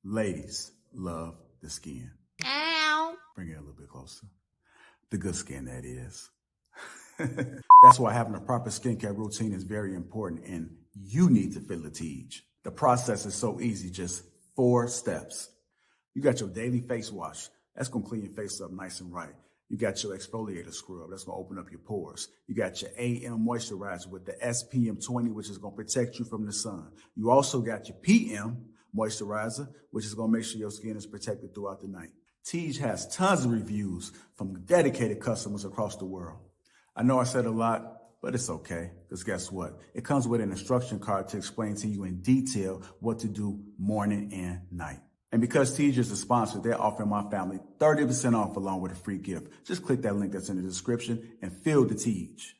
Ladies love the skin. Ow. Bring it a little bit closer. The good skin, that is. That's why having a proper skincare routine is very important, and you need to feel the Teej. The process is so easy, just 4 steps. You got your daily face wash. That's going to clean your face up nice and right. You got your exfoliator scrub. That's going to open up your pores. You got your AM moisturizer with the SPM 20, which is going to protect you from the sun. You also got your PM moisturizer, which is going to make sure your skin is protected throughout the night. Teej has tons of reviews from dedicated customers across the world. I know I said a lot, but it's okay, because guess what? It comes with an instruction card to explain to you in detail what to do morning and night. And because Teej is a sponsor, they're offering my family 30% off along with a free gift. Just click that link that's in the description and feel the Teej.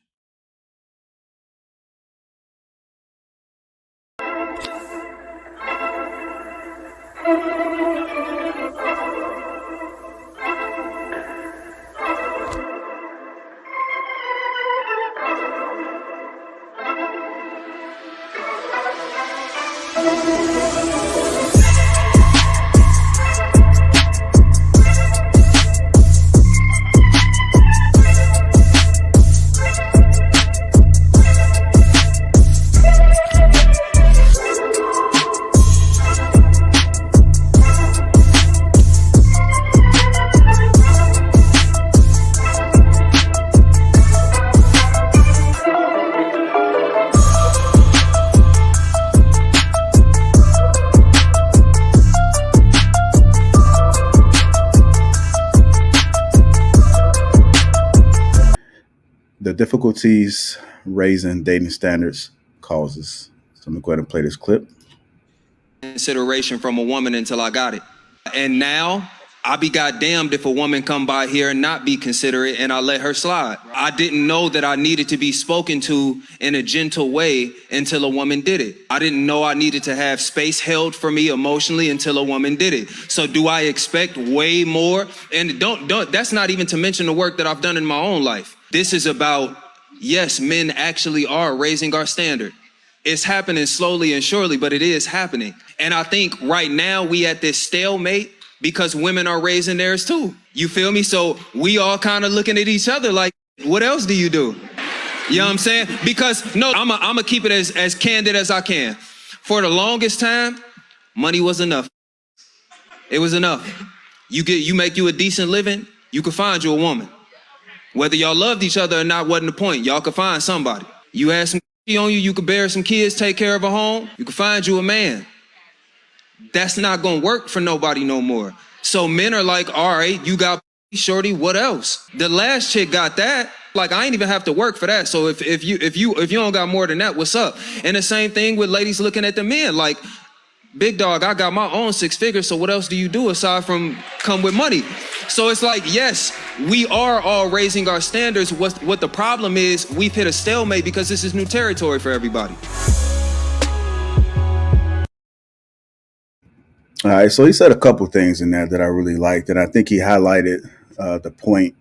The difficulties raising dating standards causes. So I'm going to go ahead and play this clip. Consideration from a woman until I got it. And now I be goddamned if a woman come by here and not be considerate and I let her slide. I didn't know that I needed to be spoken to in a gentle way until a woman did it. I didn't know I needed to have space held for me emotionally until a woman did it. So do I expect way more? And don't that's not even to mention the work that I've done in my own life. This is about, yes, men actually are raising our standard. It's happening slowly and surely, but it is happening. And I think right now we at this stalemate because women are raising theirs too. You feel me? So we all kind of looking at each other like, what else do you do? You know what I'm saying? Because no, I'm gonna keep it as candid as I can. For the longest time, money was enough. It was enough. You make you a decent living, you could find you a woman. Whether y'all loved each other or not wasn't the point. Y'all could find somebody. You had some on you, you could bear some kids, take care of a home, you could find you a man. That's not gonna work for nobody no more. So men are like, all right, you got shorty, what else? The last chick got that. Like, I ain't even have to work for that. So if you don't got more than that, what's up? And the same thing with ladies looking at the men, like, big dog, I got my own 6 figures, so what else do you do aside from come with money? So it's like, yes, we are all raising our standards. What the problem is, we've hit a stalemate because this is new territory for everybody. All right, so he said a couple things in there that I really liked, and I think he highlighted the point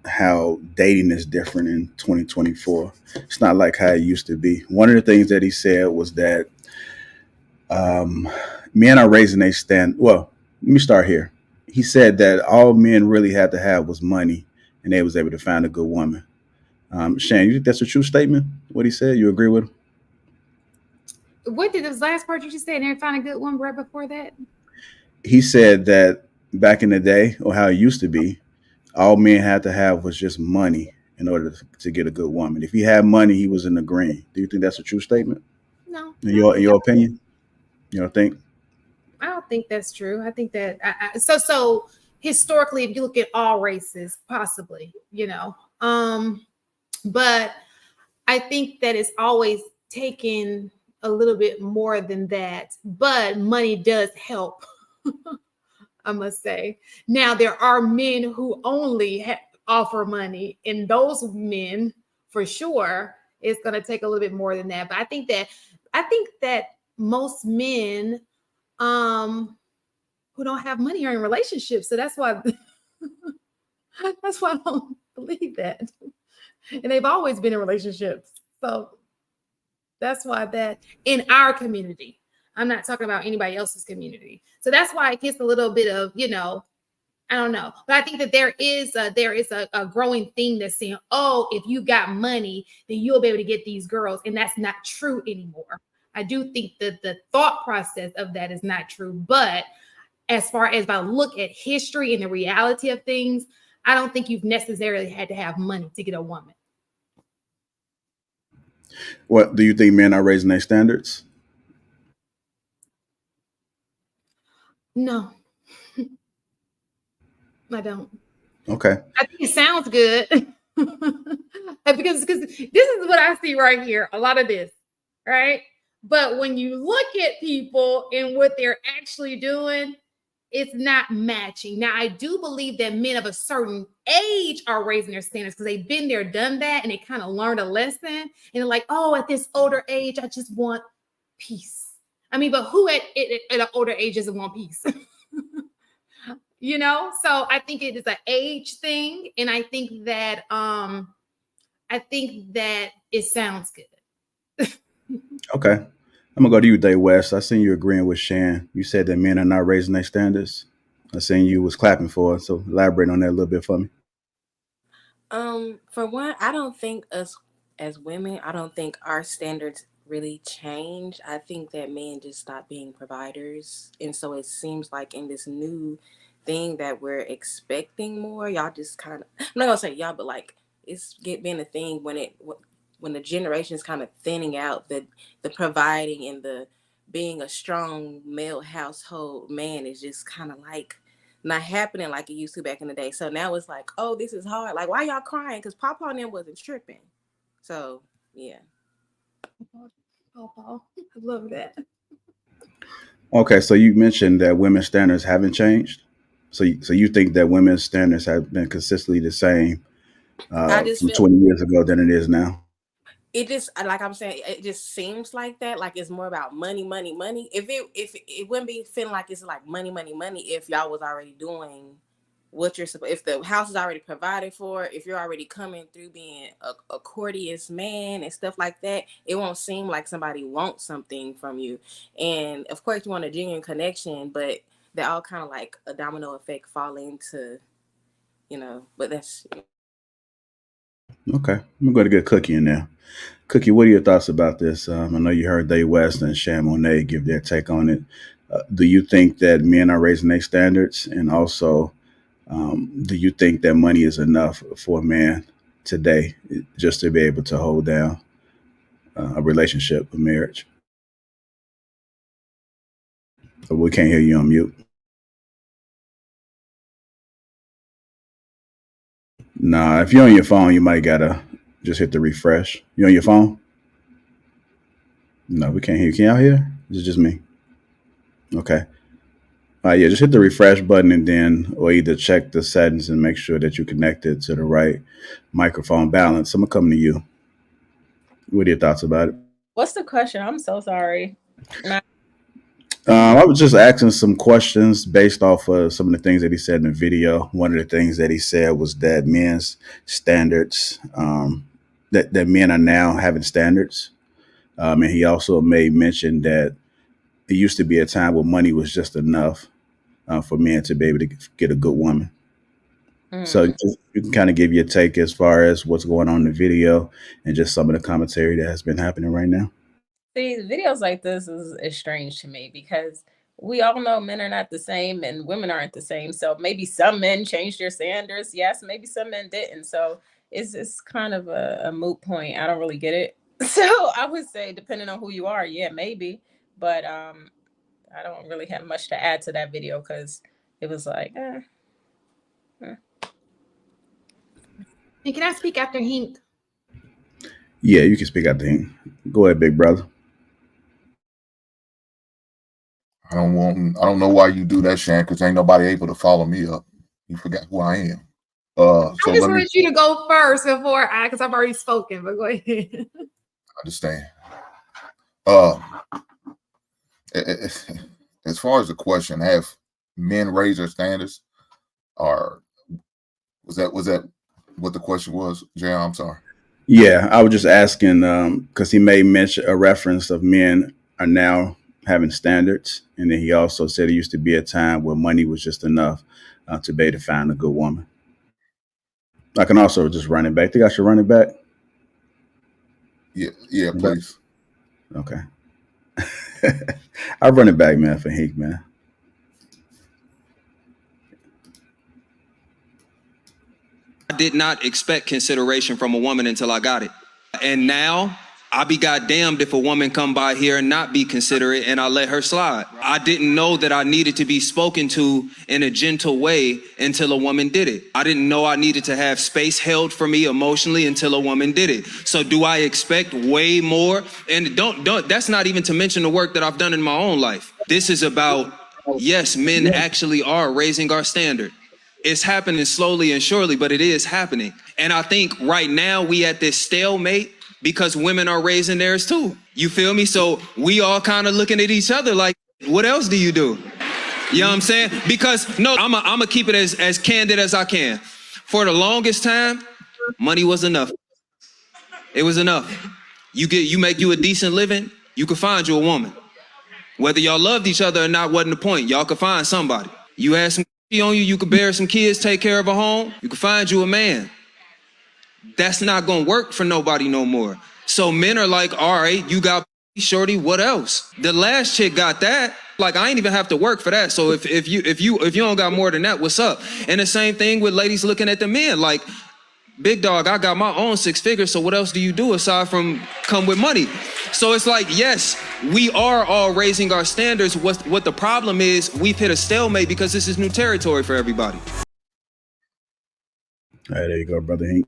how dating is different in 2024. It's not like how it used to be. One of the things that he said was that men are raising a stand. Well, let me start here. He said that all men really had to have was money, and they was able to find a good woman. Shane, you think that's a true statement? What he said? You agree with him? What did this last part you just say? And they find a good one right before that? He said that back in the day, or how it used to be, all men had to have was just money in order to get a good woman. If he had money, he was in the green. Do you think that's a true statement? No. In your opinion? You don't think? I don't think that's true. I think that so historically, if you look at all races, possibly, but I think that it's always taken a little bit more than that. But money does help, I must say. Now there are men who only offer money, and those men, for sure, it's going to take a little bit more than that. But I think that most men who don't have money are in relationships, so that's why I don't believe that. And they've always been in relationships, so that's why that in our community. I'm not talking about anybody else's community. So that's why it gets a little bit of, I don't know. But I think that there is a growing thing that's saying, oh, if you got money, then you'll be able to get these girls. And that's not true anymore. I do think that the thought process of that is not true. But as far as if I look at history and the reality of things, I don't think you've necessarily had to have money to get a woman. What do you think men are raising their standards? No, I don't. Okay. I think it sounds good because this is what I see right here. A lot of this, right? But when you look at people and what they're actually doing, it's not matching. Now, I do believe that men of a certain age are raising their standards because they've been there, done that, and they kind of learned a lesson. And they're like, oh, at this older age, I just want peace. I mean, but who at an older age doesn't want peace? So I think it is an age thing. And I think that it sounds good. Okay. I'm gonna go to you, Day West. I seen you agreeing with Shan. You said that men are not raising their standards. I seen you was clapping for it. So elaborate on that a little bit for me. For one, I don't think us as women, I don't think our standards really change. I think that men just stop being providers. And so it seems like in this new thing that we're expecting more, y'all just kind of, I'm not gonna say y'all, but like it's being a thing when the generation is kind of thinning out, the providing and the being a strong male household man is just kind of like not happening like it used to back in the day. So now it's like, oh, this is hard. Like, why y'all crying? Because Papa and them wasn't tripping. So yeah. Oh, I love that. Okay, so you mentioned that women's standards haven't changed. So you think that women's standards have been consistently the same from 20 years ago than it is now? It just, like I'm saying, it just seems like that. Like it's more about money. If it wouldn't be feeling like it's like money, if y'all was already doing what you're supposed, if the house is already provided for, if you're already coming through being a courteous man and stuff like that, it won't seem like somebody wants something from you. And of course you want a genuine connection, but they're all kind of like a domino effect fall into, but that's. Okay, I'm going to get Cookie in there. Cookie, what are your thoughts about this? I know you heard Day West and Shan Monet give their take on it. Do you think that men are raising their standards? And also, do you think that money is enough for a man today just to be able to hold down a relationship, a marriage? We can't hear you on mute. Nah, if you're on your phone, you might gotta just hit the refresh. You on your phone? No, we can't hear you. Can y'all hear? Is it just me? Okay. All right, yeah, just hit the refresh button and then, or either check the settings and make sure that you're connected to the right microphone balance. I'm gonna come to you. What are your thoughts about it? What's the question? I'm so sorry. I was just asking some questions based off of some of the things that he said in the video. One of the things that he said was that men's standards, that men are now having standards. And he also made mention that it used to be a time where money was just enough for men to be able to get a good woman. So you can kind of give your take as far as what's going on in the video and just some of the commentary that has been happening right now. See, videos like this is strange to me because we all know men are not the same and women aren't the same. So maybe some men changed their standards. Yes, maybe some men didn't. So it's just kind of a moot point. I don't really get it. So I would say, depending on who you are, yeah, maybe. But I don't really have much to add to that video because it was like, And can I speak after Hink? Yeah, you can speak after him. Go ahead, big brother. I don't know why you do that, Shan, because ain't nobody able to follow me up. You forgot who I am. I just wanted you to go first because I've already spoken, but go ahead. Understand. As far as the question, have men raised their standards? Or was that what the question was, Jay? I'm sorry. Yeah, I was just asking because he made mention a reference of men are now having standards. And then he also said it used to be a time where money was just enough to be able to find a good woman. I can also just run it back. Think I should run it back? Yeah, please. Okay. I'll run it back, man, for Hank, man. I did not expect consideration from a woman until I got it. And now I be goddamned if a woman come by here and not be considerate and I let her slide. I didn't know that I needed to be spoken to in a gentle way until a woman did it. I didn't know I needed to have space held for me emotionally until a woman did it. So do I expect way more? And don't that's not even to mention the work that I've done in my own life. This is about, yes, men actually are raising our standard. It's happening slowly and surely, but it is happening. And I think right now we at this stalemate because women are raising theirs too. You feel me? So we all kind of looking at each other like, what else do you do? You know what I'm saying? Because no, I'm gonna keep it as candid as I can. For the longest time, money was enough. It was enough. You make you a decent living, you could find you a woman. Whether y'all loved each other or not wasn't the point. Y'all could find somebody. You had some on you, you could bear some kids, take care of a home, you could find you a man. That's not gonna work for nobody no more. So men are like, all right, you got shorty, what else? The last chick got that. Like, I ain't even have to work for that. So if you don't got more than that, what's up? And the same thing with ladies looking at the men, like, big dog, I got my own 6 figures, so what else do you do aside from come with money? So it's like, yes, we are all raising our standards. What the problem is, we've hit a stalemate because this is new territory for everybody. All right, there you go, Brother Hank.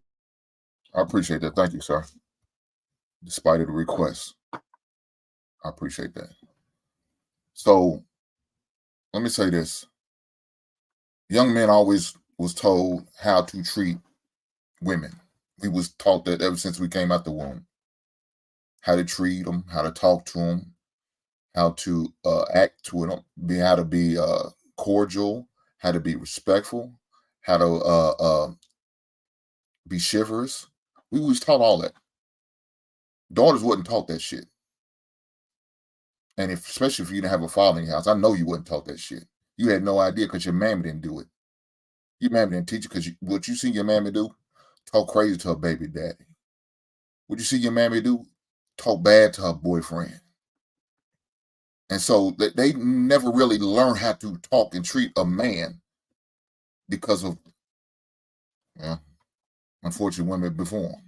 I appreciate that. Thank you, sir. Despite the request, I appreciate that. So let me say this. Young men always was told how to treat women. We was taught that ever since we came out the womb. How to treat them, how to talk to them, how to act to them, how to be cordial, how to be respectful, how to be chivalrous. We was taught all that. Daughters wasn't taught that shit. And especially if you didn't have a father in your house, I know you wasn't taught that shit. You had no idea because your mammy didn't do it. Your mammy didn't teach you because what you see your mammy do, talk crazy to her baby daddy. What you see your mammy do, talk bad to her boyfriend. And so they never really learn how to talk and treat a man because of, unfortunately, women before them.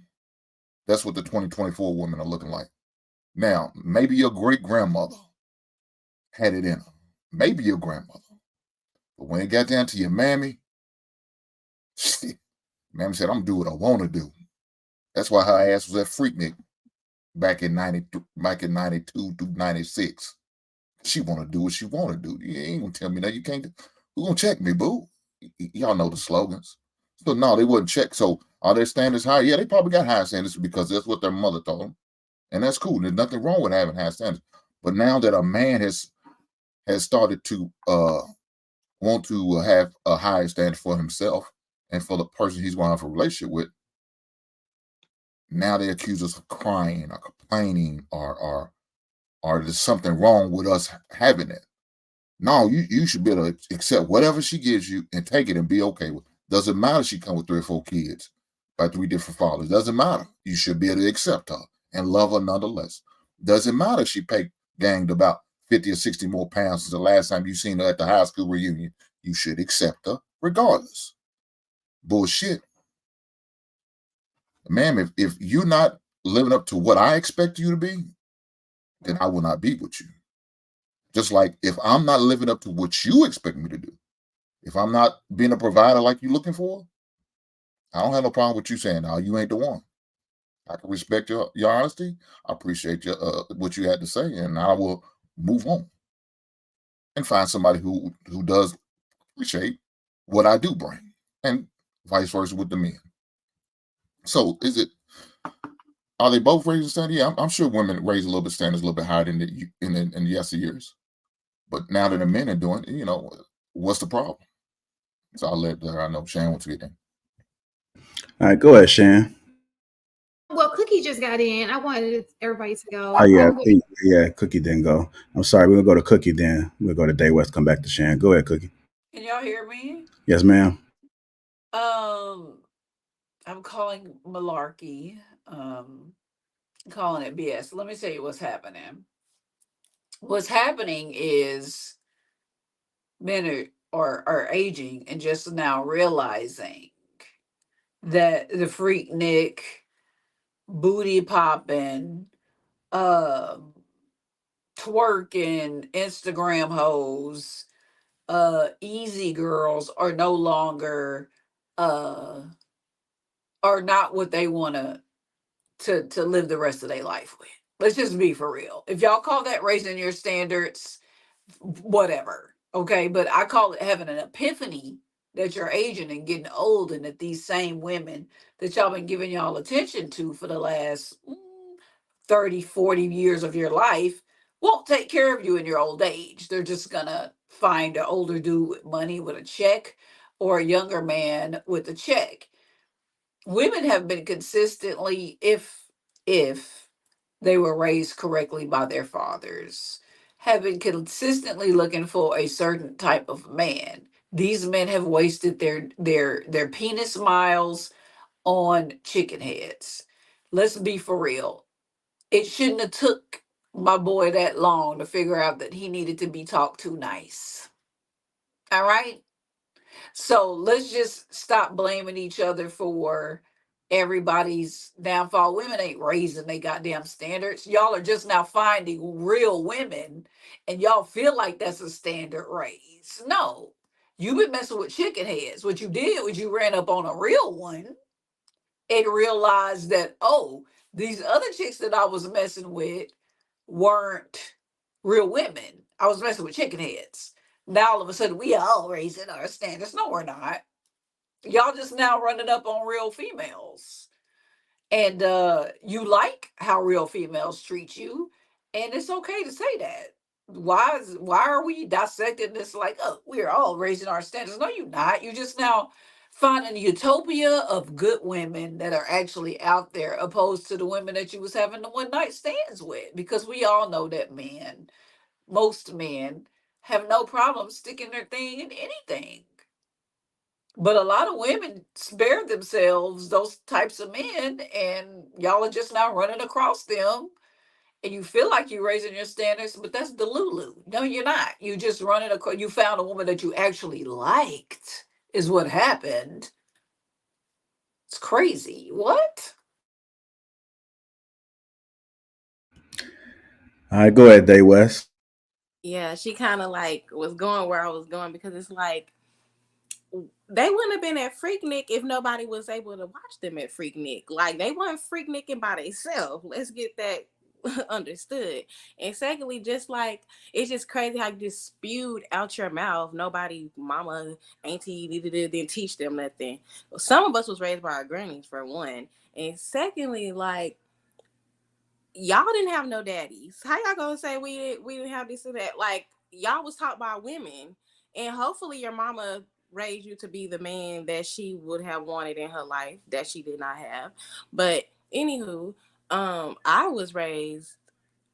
That's what the 2024 women are looking like. Now, maybe your great-grandmother had it in her. Maybe your grandmother. But when it got down to your mammy, shit, mammy said, I'm going to do what I want to do. That's why her ass was at Freaknik back in 92 through 96. She want to do what she want to do. You ain't going to tell me that you can't do. Who going to check me, boo? Y'all know the slogans. So, no, they wouldn't check. So, are their standards high? Yeah, they probably got high standards because that's what their mother told them. And that's cool. There's nothing wrong with having high standards. But now that a man has started to want to have a higher standard for himself and for the person he's going to have a relationship with, now they accuse us of crying or complaining or there's something wrong with us having it. No, you should be able to accept whatever she gives you and take it and be okay with it. Doesn't matter she come with 3 or 4 kids by 3 different fathers. Doesn't matter. You should be able to accept her and love her nonetheless. Doesn't matter if she gained about 50 or 60 more pounds since the last time you seen her at the high school reunion. You should accept her regardless. Bullshit. Ma'am, if you're not living up to what I expect you to be, then I will not be with you. Just like if I'm not living up to what you expect me to do, if I'm not being a provider like you're looking for, I don't have no problem with you saying, no, you ain't the one. I can respect your honesty. I appreciate what you had to say, and I will move on and find somebody who does appreciate what I do bring, and vice versa with the men. So are they both raising standards? Yeah, I'm sure women raise a little bit standards a little bit higher than in the yesteryears. But now that the men are doing it, what's the problem? So I'll let I know Shan wants to get in. All right, go ahead, Shan. Well, Cookie Cookie just got in. I wanted everybody to go. Oh yeah, I'm going. yeah. Cookie didn't go. I'm sorry. We're gonna go to Cookie then. We'll go to Day West. Come back to Shan. Go ahead, Cookie. Can y'all hear me? Yes, ma'am. Um, I'm calling malarkey. Calling it BS. Let me tell you what's happening. What's happening is men are aging and just now realizing that the freaknik, booty popping, um, twerking, Instagram hoes, easy girls are no longer uh are not what they want to live the rest of their life with. Let's just be for real. If y'all call that raising your standards, whatever. Okay, but I call it having an epiphany that you're aging and getting old, and that these same women that y'all been giving y'all attention to for the last 30, 40 years of your life won't take care of you in your old age. They're just gonna find an older dude with money with a check, or a younger man with a check. Women have been consistently, if they were raised correctly by their fathers, have been consistently looking for a certain type of man. These men have wasted their penis miles on chicken heads. Let's be for real. It shouldn't have took my boy that long to figure out that he needed to be talked to nice. All right? So let's just stop blaming each other for everybody's downfall. Women ain't raising they goddamn standards. Y'all are just now finding real women, and y'all feel like that's a standard raise. No, you've been messing with chicken heads. What you did was you ran up on a real one and realized that, oh, these other chicks that I was messing with weren't real women. I was messing with chicken heads. Now all of a sudden we are all raising our standards. No, we're not. Y'all just now running up on real females. And you like how real females treat you. And it's okay to say that. Why are we dissecting this like, oh, we're all raising our standards? No, you're not. You just now finding a utopia of good women that are actually out there, opposed to the women that you was having the one night stands with. Because we all know that most men have no problem sticking their thing in anything. But a lot of women spare themselves those types of men, and y'all are just now running across them. And you feel like you're raising your standards, but that's delulu. No, you're not. You just running across. You found a woman that you actually liked, is what happened. It's crazy. What? All right, go ahead, Day West. Yeah, she kind of like was going where I was going, because it's like they wouldn't have been at Freaknik if nobody was able to watch them at Freaknik. Like, they weren't Freaknicking by themselves. Let's get that understood. And secondly, just like, it's just crazy how you just spewed out your mouth. Nobody, mama, auntie, didn't teach them nothing. Some of us was raised by our grannies, for one. And secondly, like, y'all didn't have no daddies. How y'all gonna say we didn't have this or that? Like, y'all was taught by women, and hopefully your mama raised you to be the man that she would have wanted in her life that she did not have. But anywho, I was raised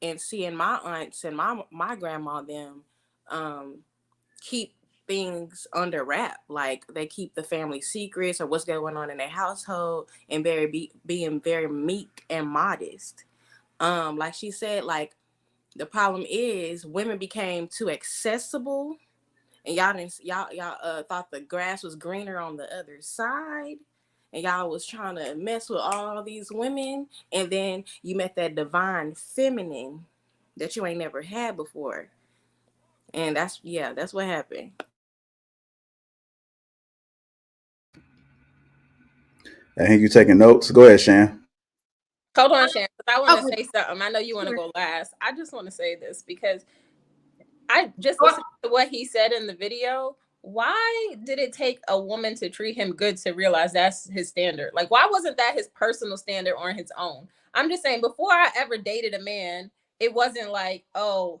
and seeing my aunts and my grandma them keep things under wrap. Like, they keep the family secrets or what's going on in their household, and being very meek and modest. Like she said, like, the problem is women became too accessible, and y'all thought the grass was greener on the other side, and y'all was trying to mess with all these women, and then you met that divine feminine that you ain't never had before, and that's what happened. I think you taking notes. Go ahead, Shan. Hold on, Shan, because I want to Okay. say something. I know you want to go last. I just want to say this because I just listened to what he said in the video. Why did it take a woman to treat him good to realize that's his standard? Like, why wasn't that his personal standard on his own? I'm just saying, before I ever dated a man, it wasn't like, oh,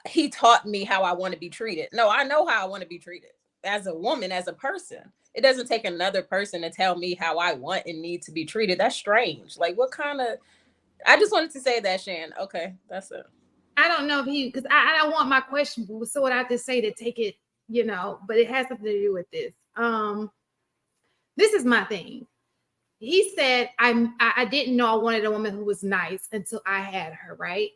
he taught me how I want to be treated. No, I know how I want to be treated as a woman, as a person. it doesn't take another person to tell me how I want and need to be treated. That's strange. Like, what kind of, I just wanted to say that, Shan. Okay, that's it. I don't know if because I don't want my question, so what I have to say to take it, you know, but it has something to do with this. This is my thing. He said, I didn't know I wanted a woman who was nice until I had her, right?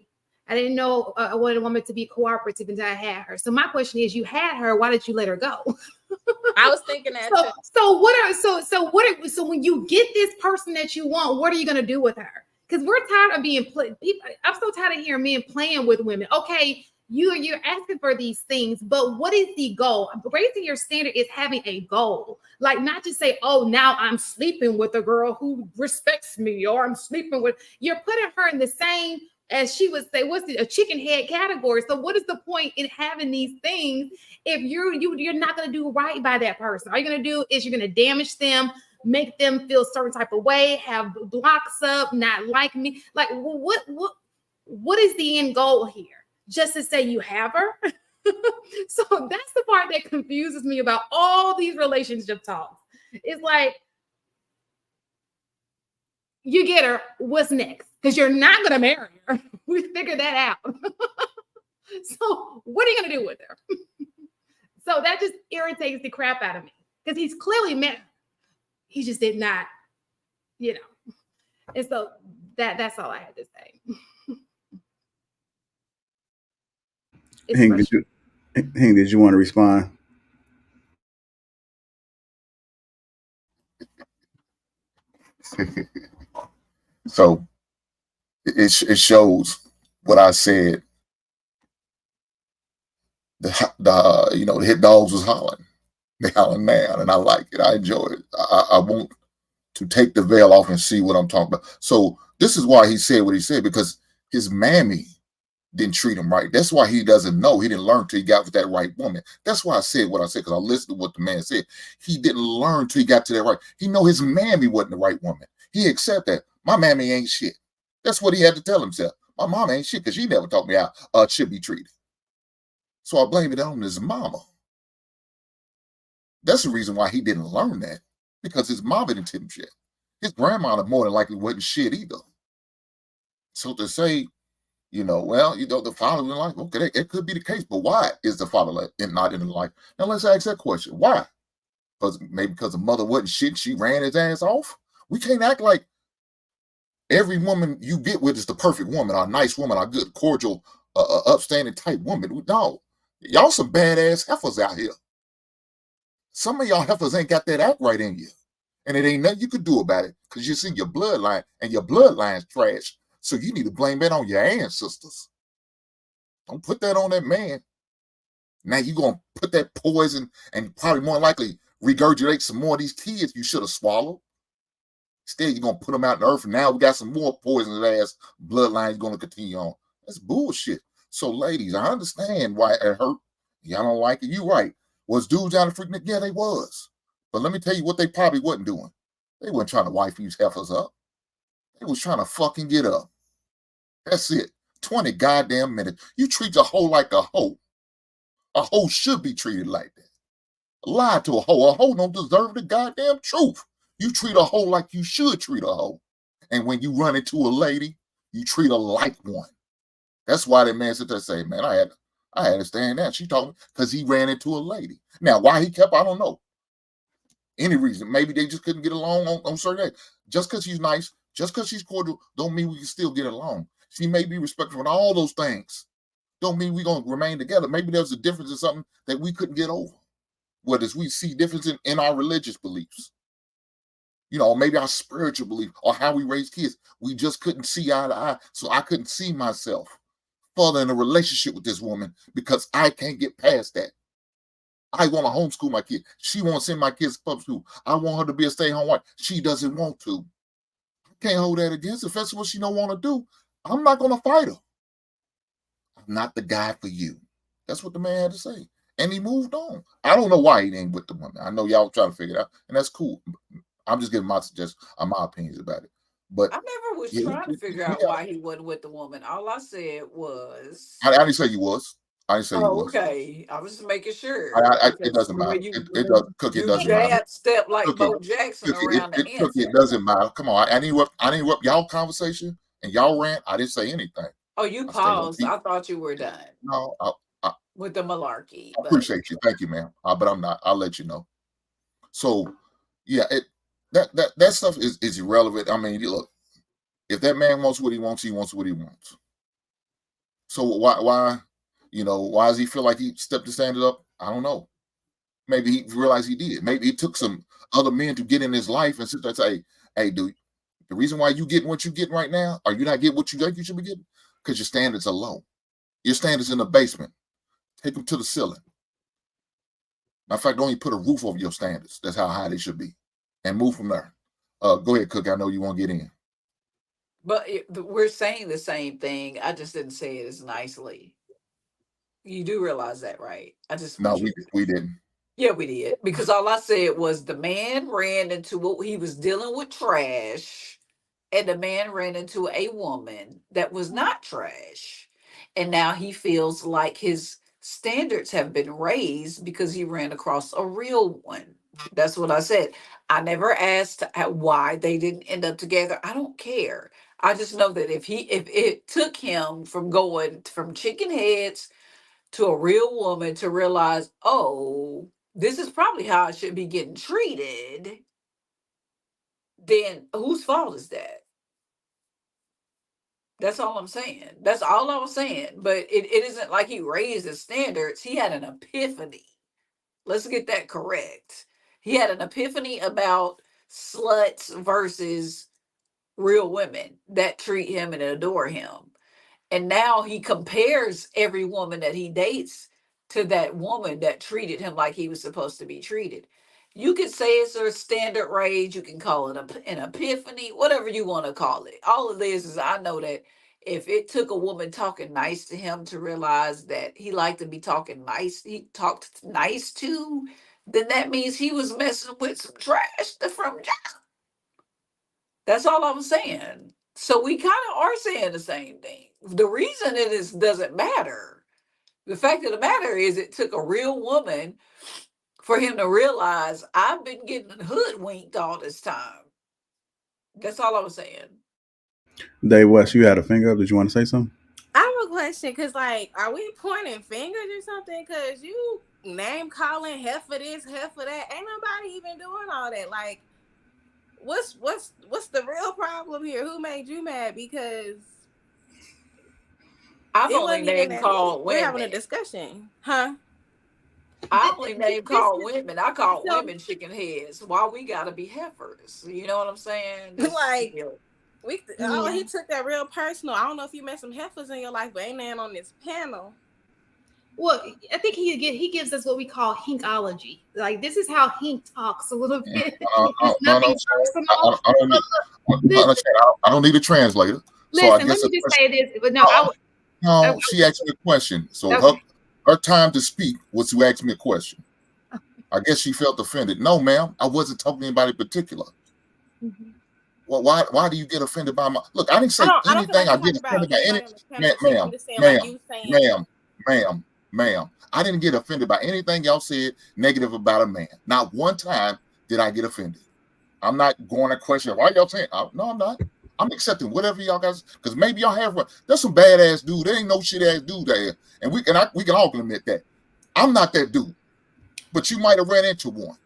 I didn't know I wanted a woman to be cooperative until I had her. So my question is, you had her, why did you let her go? I was thinking that too. So when you get this person that you want, what are you gonna do with her? Because we're tired of being played. I'm so tired of hearing men playing with women. Okay, you're asking for these things, but what is the goal? Raising your standard is having a goal. Like, not just say, oh, now I'm sleeping with a girl who respects me, or I'm sleeping with, you're putting her in the same, as she would say, what's a chicken head category. So what is the point in having these things if you're not going to do right by that person? All you're going to do is you're going to damage them, make them feel a certain type of way, have blocks up, not like me. Like, what is the end goal here? Just to say you have her? So that's the part that confuses me about all these relationship talks. It's like, you get her, what's next? Because you're not going to marry her. We figured that out. So what are you going to do with her? So that just irritates the crap out of me, because he's clearly met her. He just did not, you know. And so that's all I had to say. Hing, did you want to respond? So it shows what I said. The hit dogs was hollering. They hollering now, and I like it. I enjoy it. I want to take the veil off and see what I'm talking about. So this is why he said what he said, because his mammy didn't treat him right. That's why he doesn't know. He didn't learn till he got with that right woman. That's why I said what I said, because I listened to what the man said. He didn't learn till he got to that right. He know his mammy wasn't the right woman. He accept that. My mammy ain't shit. That's what he had to tell himself. My mama ain't shit, because she never taught me how it should be treated. So I blame it on his mama. That's the reason why he didn't learn that, because his mama didn't tell him shit. His grandma more than likely wasn't shit either. So to say, the father in life, okay, it could be the case, but why is the father not in the life? Now let's ask that question. Why? Because the mother wasn't shit, she ran his ass off? We can't act like every woman you get with is the perfect woman, a nice woman, a good, cordial, upstanding type woman. No. Y'all some badass heifers out here. Some of y'all heifers ain't got that act right in you. And it ain't nothing you could do about it, because you see your bloodline, and your bloodline's trash. So you need to blame that on your ancestors. Don't put that on that man. Now you're going to put that poison and probably more likely regurgitate some more of these kids you should have swallowed. Instead, you're going to put them out in the earth, and now we got some more poisonous ass bloodlines going to continue on. That's bullshit. So, ladies, I understand why it hurt. Y'all don't like it. You right. Was dudes out of freaking? Yeah, they was. But let me tell you what they probably wasn't doing. They weren't trying to wife these heifers up. They was trying to fucking get up. That's it. 20 goddamn minutes. You treat a hoe like a hoe. A hoe should be treated like that. Lie to a hoe. A hoe don't deserve the goddamn truth. You treat a hoe like you should treat a hoe. And when you run into a lady, you treat her like one. That's why that man said to say, man, I had to stand there. She told me, because he ran into a lady. Now, why he kept, I don't know. Any reason. Maybe they just couldn't get along on certain days. Just because she's nice, just because she's cordial, don't mean we can still get along. She may be respectful and all those things. Don't mean we're going to remain together. Maybe there's a difference in something that we couldn't get over. Whether we see difference in our religious beliefs. Maybe our spiritual belief, or how we raise kids. We just couldn't see eye to eye. So I couldn't see myself further in a relationship with this woman, because I can't get past that. I want to homeschool my kid. She won't send my kids to public school. I want her to be a stay-at-home wife. She doesn't want to. I can't hold that against her. If that's what she don't want to do, I'm not going to fight her. I'm not the guy for you. That's what the man had to say. And he moved on. I don't know why he ain't with the woman. I know y'all trying to figure it out, and that's cool. I'm just giving my suggestions, my opinions about it. But I never was trying to figure out why he wasn't with the woman. All I said was, I didn't say you was. I didn't say he Oh, was. okay. I was just making sure It because doesn't the way matter. It does, Cookie. It you doesn't matter. jab step like Cookie, Bo Jackson around the Cookie. It answer. doesn't matter. Come on, I didn't interrupt y'all conversation and y'all rant. I didn't say anything. Oh, you I stayed on paused. mute. I thought you were done No, I with the malarkey, but appreciate you. Thank you, ma'am. But I'm not. I'll let you know. So, yeah, that stuff is irrelevant. I mean, look, if that man wants what he wants, he wants what he wants. So why does he feel like he stepped the standard up? I don't know. Maybe he realized he did. Maybe it took some other men to get in his life and sit there and say, hey, dude, the reason why you getting what you getting right now, or you not getting what you think you should be getting, because your standards are low. Your standards in the basement. Take them to the ceiling. Matter of fact, don't even put a roof over your standards. That's how high they should be. And move from there. Go ahead, Cook. I know you want to get in. but we're saying the same thing. I just didn't say it as nicely. You do realize that, right? I just No, want you. we didn't. Yeah, we did. Because all I said was the man ran into what he was dealing with trash, and the man ran into a woman that was not trash. And now he feels like his standards have been raised because he ran across a real one. That's what I said. I never asked why they didn't end up together. I don't care. I just know that if it took him from going from chicken heads to a real woman to realize, oh, this is probably how I should be getting treated, then whose fault is that? That's all I'm saying. That's all I was saying. But it isn't like he raised his standards. He had an epiphany. Let's get that correct. He had an epiphany about sluts versus real women that treat him and adore him. And now he compares every woman that he dates to that woman that treated him like he was supposed to be treated. You can say it's a standard rage. You can call it an epiphany, whatever you want to call it. All of this is I know that if it took a woman talking nice to him to realize that he liked to be talking nice, he talked nice to, then that means he was messing with some trash from John. That's all I'm saying. So we kind of are saying the same thing. The reason doesn't matter. The fact of the matter is it took a real woman for him to realize I've been getting hoodwinked all this time. That's all I was saying. Dave West, you had a finger up. Did you want to say something? I have a question, cause like, are we pointing fingers or something? Cause you name calling heifer this, heifer that. Ain't nobody even doing all that. Like, what's the real problem here? Who made you mad? Because I've it only wasn't even name that called deep. We're having a women. discussion, huh? I only name called women. I call So- women chicken heads. Why we gotta be heifers? You know what I'm saying? That's Like, still- he took that real personal. I don't know if you met some heifers in your life, but ain't none on this panel. Well, I think he gives us what we call hinkology. Like this is how Hink talks a little bit. It's nothing personal. I don't need a translator. Listen, So I let guess me just say this, but no, no, she asked me a question. So okay. her time to speak was to ask me a question. I guess she felt offended. No, ma'am, I wasn't talking to anybody in particular. Mm-hmm. Well, why do you get offended by my look? I didn't say anything. I get offended by ma'am. I didn't get offended by anything y'all said negative about a man. Not one time did I get offended. I'm not going to question why y'all saying. No, I'm not. I'm accepting whatever y'all guys, because maybe y'all have one. There's some badass dude. There ain't no shit ass dude there, and we can all admit that. I'm not that dude, but you might have ran into one,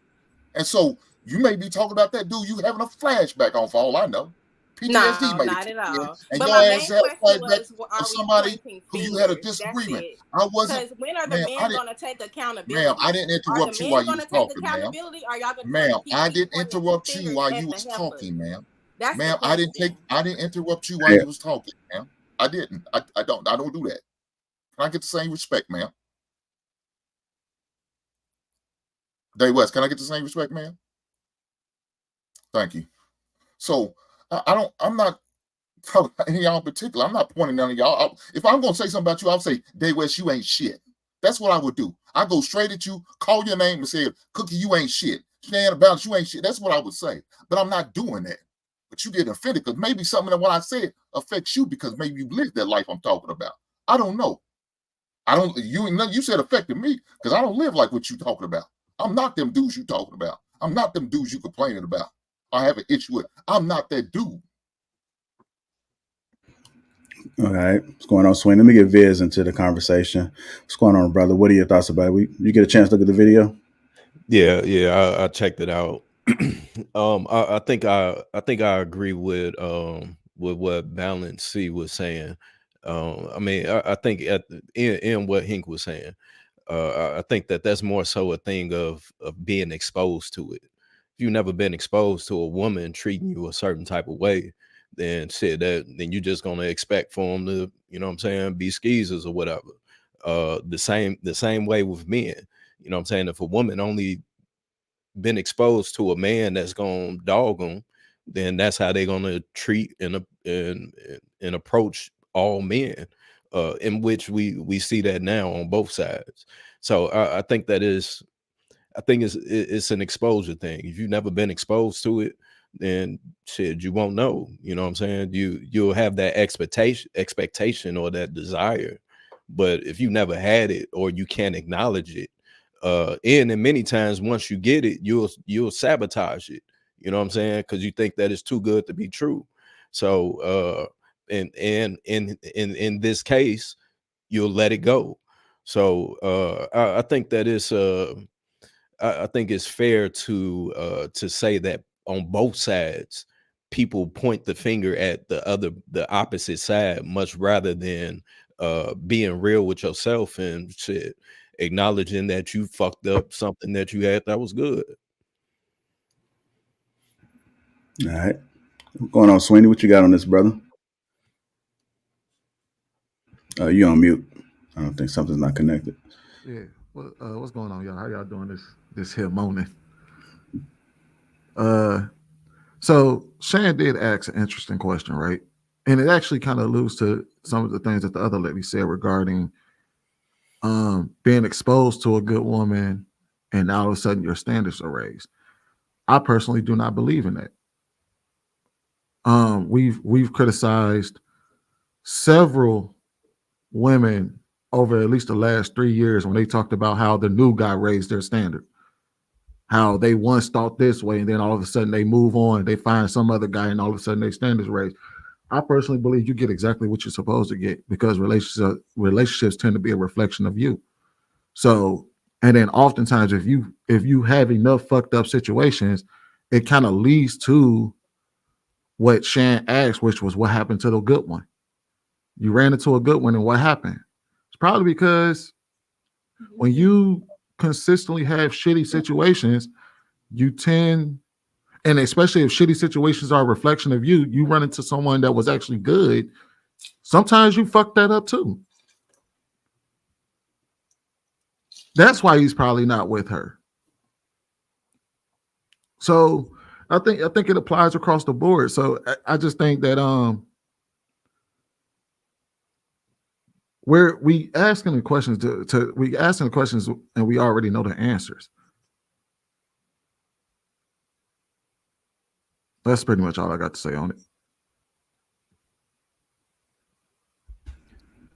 and so you may be talking about that dude you having a flashback on, for all I know. PTSD, no, not at all. And but your my ass main question was, for somebody who you had a disagreement. I wasn't. Because when are the men going to take accountability? Ma'am, I didn't interrupt you while you was talking, ma'am. Are y'all going to ma'am, I didn't interrupt you while you was talking, ma'am. That's ma'am, I didn't interrupt you while you was talking, ma'am. I didn't. I don't do that. Can I get the same respect, ma'am? Dave West, can I get the same respect, ma'am? Thank you. So I'm not talking about any of y'all in particular. I'm not pointing none of y'all. If I'm gonna say something about you, I'll say, Dave West, you ain't shit. That's what I would do. I go straight at you, call your name and say, Cookie, you ain't shit. Stand about you ain't shit. That's what I would say. But I'm not doing that. But you get offended because maybe something that what I said affects you because maybe you lived that life I'm talking about. I don't know. You said affected me because I don't live like what you talking about. I'm not them dudes you talking about. I'm not them dudes you complaining about. I have an issue with. I'm not that dude. All right. What's going on, Swing? Let me get Viz into the conversation. What's going on, brother? What are your thoughts about it? You get a chance to look at the video? Yeah, I checked it out. I think I agree with what Balance C was saying. I mean, I think in what Hink was saying, I think that's more so a thing of being exposed to it. If you've never been exposed to a woman treating you a certain type of way, then then you're just gonna expect for them to, you know what I'm saying, be skeezers or whatever. The same way with men. You know what I'm saying? If a woman only been exposed to a man that's gonna dog them, then that's how they're gonna treat and approach all men. In which we see that now on both sides. So I think it's an exposure thing. If you've never been exposed to it, then shit, you won't know. You know what I'm saying? You'll have that expectation or that desire. But if you never had it or you can't acknowledge it, and many times once you get it, you'll sabotage it. You know what I'm saying? Because you think that it's too good to be true. So and in this case, you'll let it go. So I think that it's I think it's fair to say that on both sides, people point the finger at the opposite side much rather than being real with yourself and shit, acknowledging that you fucked up something that you had that was good. All right. What's going on, Sweeney? What you got on this, brother? You on mute. I don't think something's not connected. Yeah. What's going on, y'all? How y'all doing this here morning? So Shan did ask an interesting question, right? And it actually kind of alludes to some of the things that the other lady said regarding being exposed to a good woman and all of a sudden your standards are raised. I personally do not believe in that. We've criticized several women over at least the last 3 years when they talked about how the new guy raised their standard, how they once thought this way and then all of a sudden they move on, they find some other guy and all of a sudden their standards raised. I personally believe you get exactly what you're supposed to get because relationships tend to be a reflection of you. So, and then oftentimes if you have enough fucked up situations, it kind of leads to what Shan asked, which was what happened to the good one. You ran into a good one and what happened? It's probably because when you consistently have shitty situations, you tend, and especially if shitty situations are a reflection of you, you run into someone that was actually good. Sometimes you fuck that up too. That's why he's probably not with her. So I think it applies across the board. So I just think that we asking the questions and we already know the answers. That's pretty much all I got to say on it.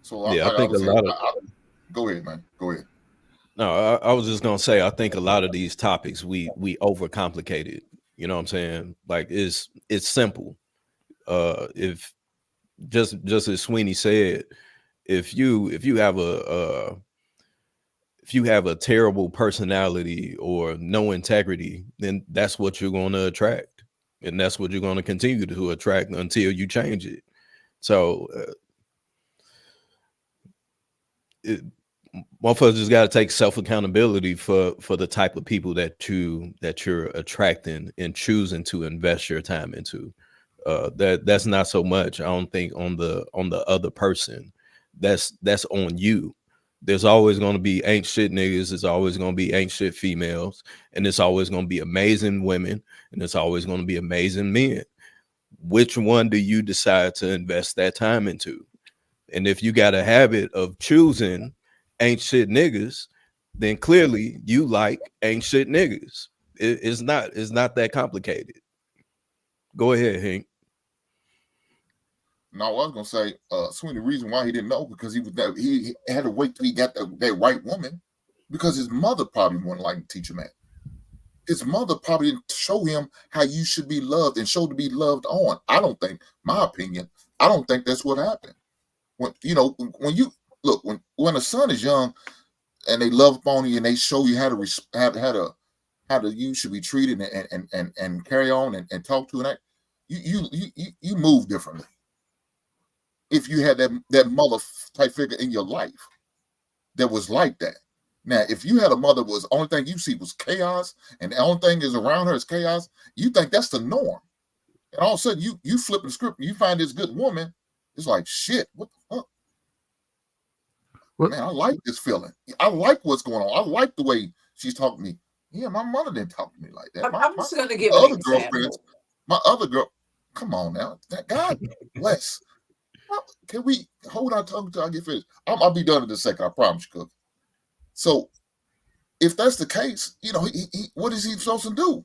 So Yeah, I think a lot of. Go ahead, man. Go ahead. No, I was just gonna say I think a lot of these topics we overcomplicate it. You know what I'm saying? Like it's simple. If just as Sweeney said, if you have a terrible personality or no integrity, then that's what you're going to attract, and that's what you're going to continue to attract until you change it. So motherfuckers just got to take self-accountability for the type of people that you're attracting and choosing to invest your time into. That's not so much, I don't think, on the other person. That's on you. There's always going to be ain't shit niggas. There's always going to be ain't shit females, and it's always going to be amazing women, and it's always going to be amazing men. Which one do you decide to invest that time into? And if you got a habit of choosing ain't shit niggas, then clearly you like ain't shit niggas. It's not that complicated. Go ahead, Hank. No, I was gonna say, Sweeney, the reason why he didn't know because he had to wait till he got that right woman, because his mother probably wouldn't like to teach him that. His mother probably didn't show him how you should be loved and show to be loved on. I don't think, my opinion, I don't think that's what happened. When when you look, when a son is young and they love upon you and they show you how to how you should be treated and carry on and talk to, and that you move differently. If you had that mother type figure in your life that was like that. Now, if you had a mother was the only thing you see was chaos and the only thing is around her is chaos, you think that's the norm. And all of a sudden you flip the script and you find this good woman, it's like, shit, what the fuck? What? Man, I like this feeling. I like what's going on. I like the way she's talking to me. Yeah, my mother didn't talk to me like that. I'm just going to give my an other girlfriends, example. my other girl, come on now. That God bless. Can we hold our tongue until I get finished? I'll be done in a second. I promise you, Cook. So, if that's the case, he what is he supposed to do?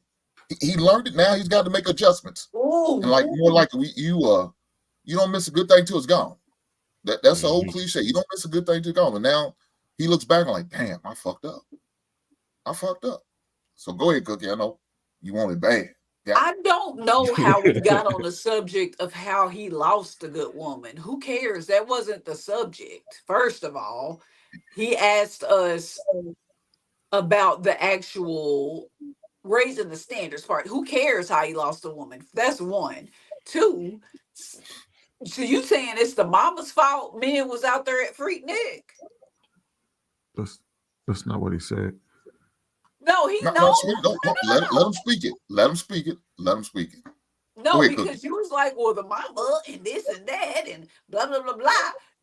He learned it. Now he's got to make adjustments. Ooh. And like more like you don't miss a good thing till it's gone. That's the old cliche. You don't miss a good thing till it's gone. And now he looks back and like, damn, I fucked up. So go ahead, Cookie. I know you want it bad. I don't know how we got on the subject of how he lost a good woman. Who cares? That wasn't the subject. First of all, he asked us about the actual raising the standards part. Who cares how he lost a woman? That's one. Two, so you saying it's the mama's fault men was out there at Freaknik? That's not what he said. No, he No, knows. Let him speak it. Let him speak it. No, ahead, because Cookie. you was like, well, the mama and this and that and blah, blah, blah, blah.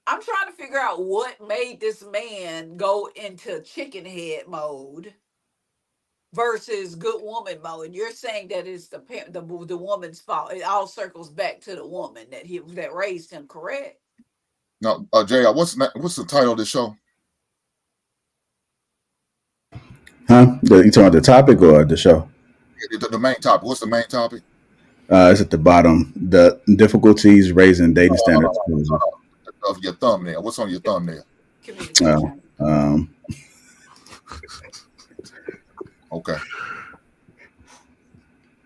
I'm trying to figure out what made this man go into chicken head mode versus good woman mode. And you're saying that it's the woman's fault. It all circles back to the woman that raised him, correct? No, JR, what's the title of the show? Huh? You talking about the topic or the show? The main topic. What's the main topic? It's at the bottom. The difficulties raising dating standards. Of your thumbnail. What's on your thumbnail? Communication. Okay.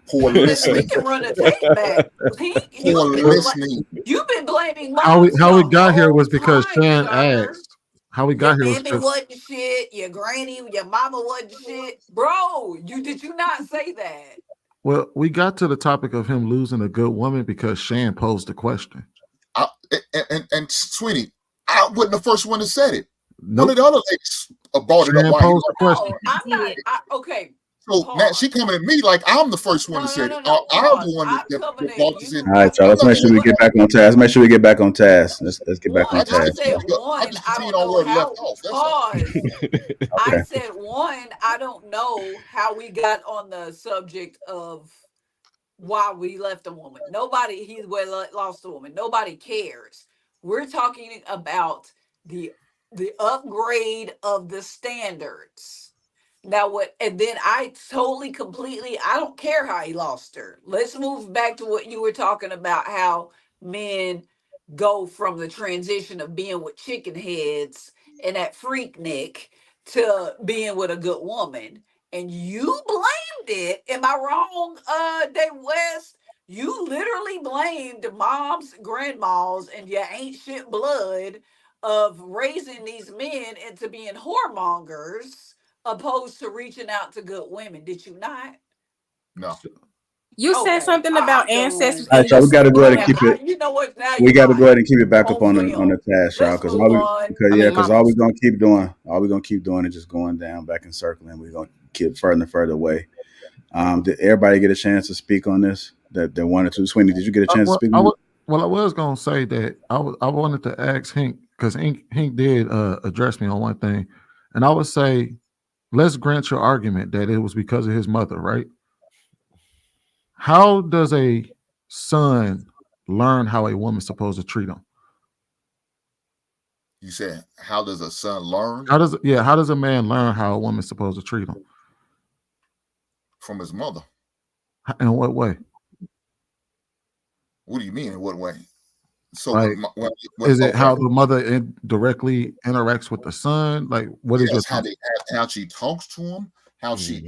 Poor listening. We can run a tape back. Poor listening. You've been blaming How we moms got here the was because whole Shan time, sir. asked. How we got Your here was mammy wasn't shit. Your granny, your mama wasn't shit. Bro, did you not say that? well, we got to the topic of him losing a good woman because Shan posed the question. And Sweetie, I wasn't the first one that said it. Nope. One of the other ladies brought it Shan up. posed the question. No, I'm not. Okay. So now she coming at me like I'm the first one to say it. I'm the one that brought this in. All right, so let's make sure we get back on task. Let's get back on task. I don't know how. Pause. I said one. I don't know how we got on the subject of why we left a woman. Nobody. He lost a woman. Nobody cares. We're talking about the upgrade of the standards. Now what? And then I totally, completely, I don't care how he lost her. Let's move back to what you were talking about, how men go from the transition of being with chicken heads and at Freaknik to being with a good woman. And you blamed it. Am I wrong, Dave West? You literally blamed moms, grandmas, and your ain't shit blood of raising these men into being whoremongers opposed to reaching out to good women. Did you not? No. You said something about ancestors. All right, so we got to go ahead and keep it. You know what? Now We got to go ahead and keep it back up on the task, y'all, Let's because move on. because all we're gonna keep doing is just going down, back and circling. We're gonna keep further and further away. Did everybody get a chance to speak on this? That they wanted to. Sweeney, did you get a chance to speak? I was gonna say that I wanted to ask Hank, because Hank did address me on one thing, and I would say, let's grant your argument that it was because of his mother, right? How does a son learn how a woman's supposed to treat him? You said, how does a son learn? How does a man learn how a woman's supposed to treat him? From his mother. In what way? What do you mean? In what way? So Like, is it how the mother directly interacts with the son? Like, what is your how how she talks to him, how she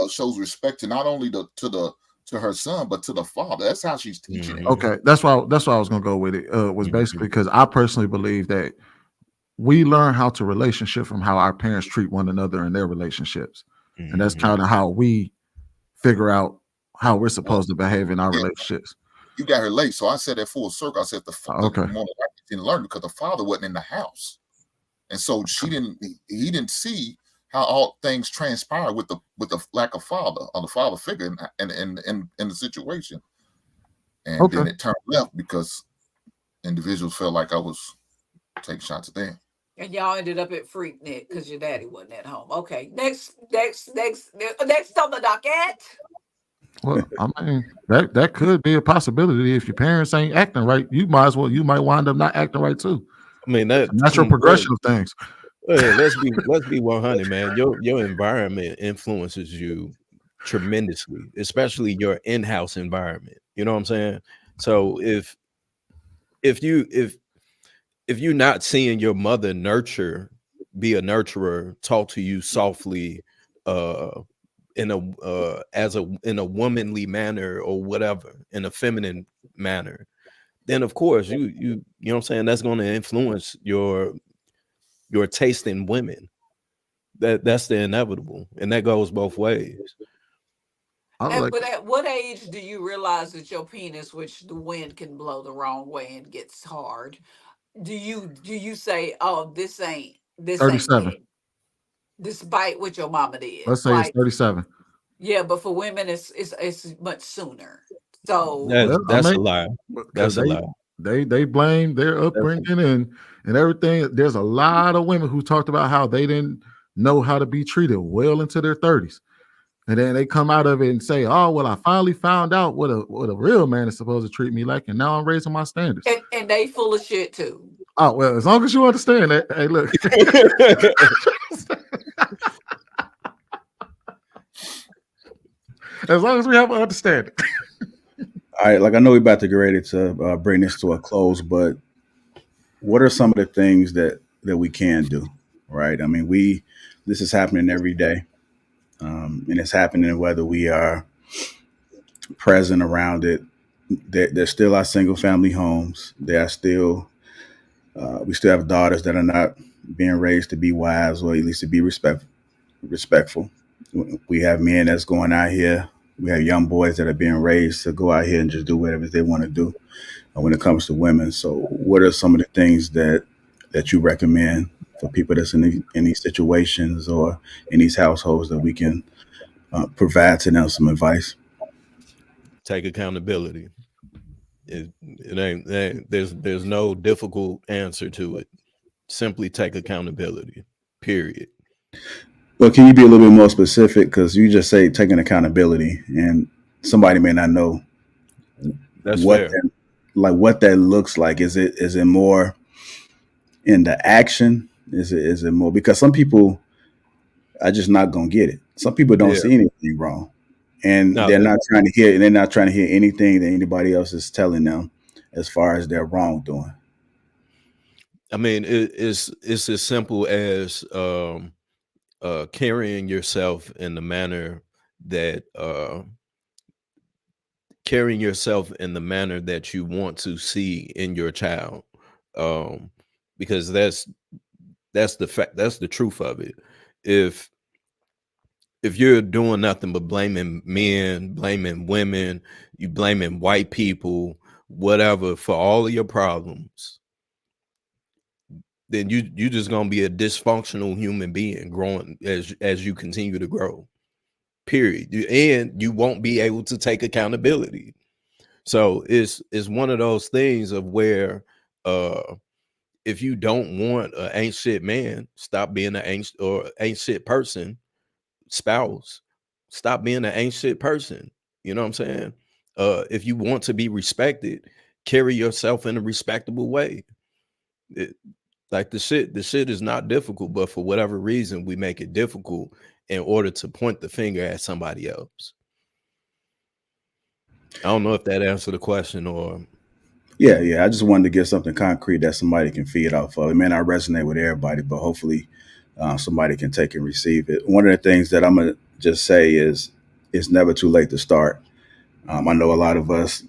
shows respect to not only to her son but to the father. That's how she's teaching him. Okay, that's why I was gonna go with it. Was basically because I personally believe that we learn how to relationship from how our parents treat one another in their relationships, and that's kind of how we figure out how we're supposed to behave in our relationships. You got her late, so I said that full circle. I said the okay. more didn't learn because the father wasn't in the house, and so he didn't see how all things transpire with the lack of father or the father figure in the situation, and then it turned left because individuals felt like I was taking shots at them. And y'all ended up at Freaknik because your daddy wasn't at home. Okay, next on the docket. Well, I mean, that could be a possibility. If your parents ain't acting right, you might wind up not acting right too. I mean, that's a natural progression of things. Hey, let's be 100, man. Your environment influences you tremendously, especially your in-house environment. You know what I'm saying? So if you're not seeing your mother be a nurturer, talk to you softly, in a womanly manner or whatever, in a feminine manner, then of course you know what I'm saying, that's going to influence your taste in women. That's the inevitable, and that goes both ways. But at what age do you realize that your penis, which the wind can blow the wrong way and gets hard, do you say, oh, this ain't 37. it, despite what your mama did? Let's say it's 37. Yeah, but for women it's much sooner. So that's a lie. That's a lie. They blame their upbringing and everything. There's a lot of women who talked about how they didn't know how to be treated well into their 30s. And then they come out of it and say, oh, well, I finally found out what a real man is supposed to treat me like, and now I'm raising my standards. And they full of shit too. Oh, well, as long as you understand that. Hey, look. As long as we have an understanding. All right, like I know we're about to get ready to bring this to a close, but what are some of the things that we can do, right? I mean, this is happening every day, and it's happening whether we are present around it. There's still our single family homes. There are still we still have daughters that are not being raised to be wives, or at least to be respectful. We have men that's going out here. We have young boys that are being raised to go out here and just do whatever they want to do when it comes to women. So what are some of the things that you recommend for people that's in these situations or in these households that we can provide to them some advice? Take accountability. It ain't there's no difficult answer to it. Simply take accountability, period. Well, can you be a little bit more specific? Because you just say taking accountability, and somebody may not know what that looks like. Is it more in the action? Is it more, because some people are just not gonna get it. Some people don't see anything wrong, and they're not trying to hear. They're not trying to hear anything that anybody else is telling them as far as their wrongdoing. I mean, it's as simple as carrying yourself in the manner that you want to see in your child, because that's the fact. That's the truth of it. If you're doing nothing but blaming men, blaming women, you blaming white people, whatever, for all of your problems, then you just gonna be a dysfunctional human being growing as you continue to grow. Period. And you won't be able to take accountability. So it's one of those things of where if you don't want an ain't shit man, stop being an ain't shit person. Spouse, stop being an ain't shit person. You know what I'm saying? If you want to be respected, carry yourself in a respectable way. Like the shit is not difficult, but for whatever reason, we make it difficult in order to point the finger at somebody else. I don't know if that answered the question or. Yeah. I just wanted to get something concrete that somebody can feed off of. It may not resonate with everybody, but hopefully somebody can take and receive it. One of the things that I'm gonna just say is it's never too late to start. I know a lot of us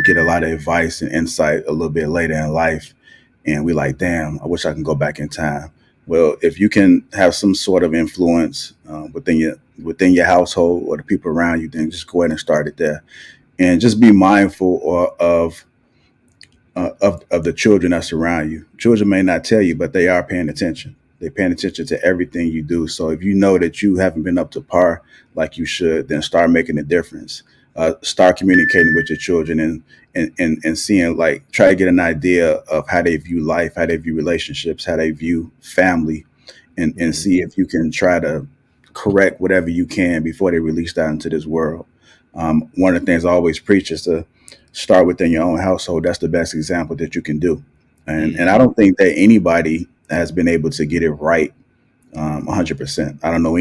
get a lot of advice and insight a little bit later in life, and we like, damn, I wish I can go back in time. Well, if you can have some sort of influence within your household or the people around you, then just go ahead and start it there, and just be mindful of the children that surround you. Children may not tell you, but they are paying attention. They're paying attention to everything you do. So if you know that you haven't been up to par like you should, then start making a difference. Start communicating with your children and seeing, like, try to get an idea of how they view life, how they view relationships, how they view family, and see if you can try to correct whatever you can before they release out into this world. One of the things I always preach is to start within your own household. That's the best example that you can do. And I don't think that anybody has been able to get it right 100%. I don't know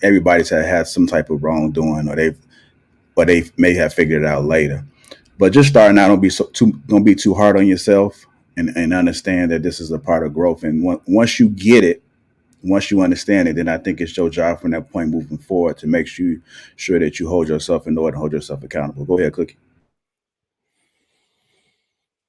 everybody's had some type of wrongdoing, or they may have figured it out later. But just starting out, don't be too hard on yourself, and understand that this is a part of growth. And once you get it, once you understand it, then I think it's your job from that point moving forward to make sure that you hold yourself in order and hold yourself accountable. Go ahead, Cookie.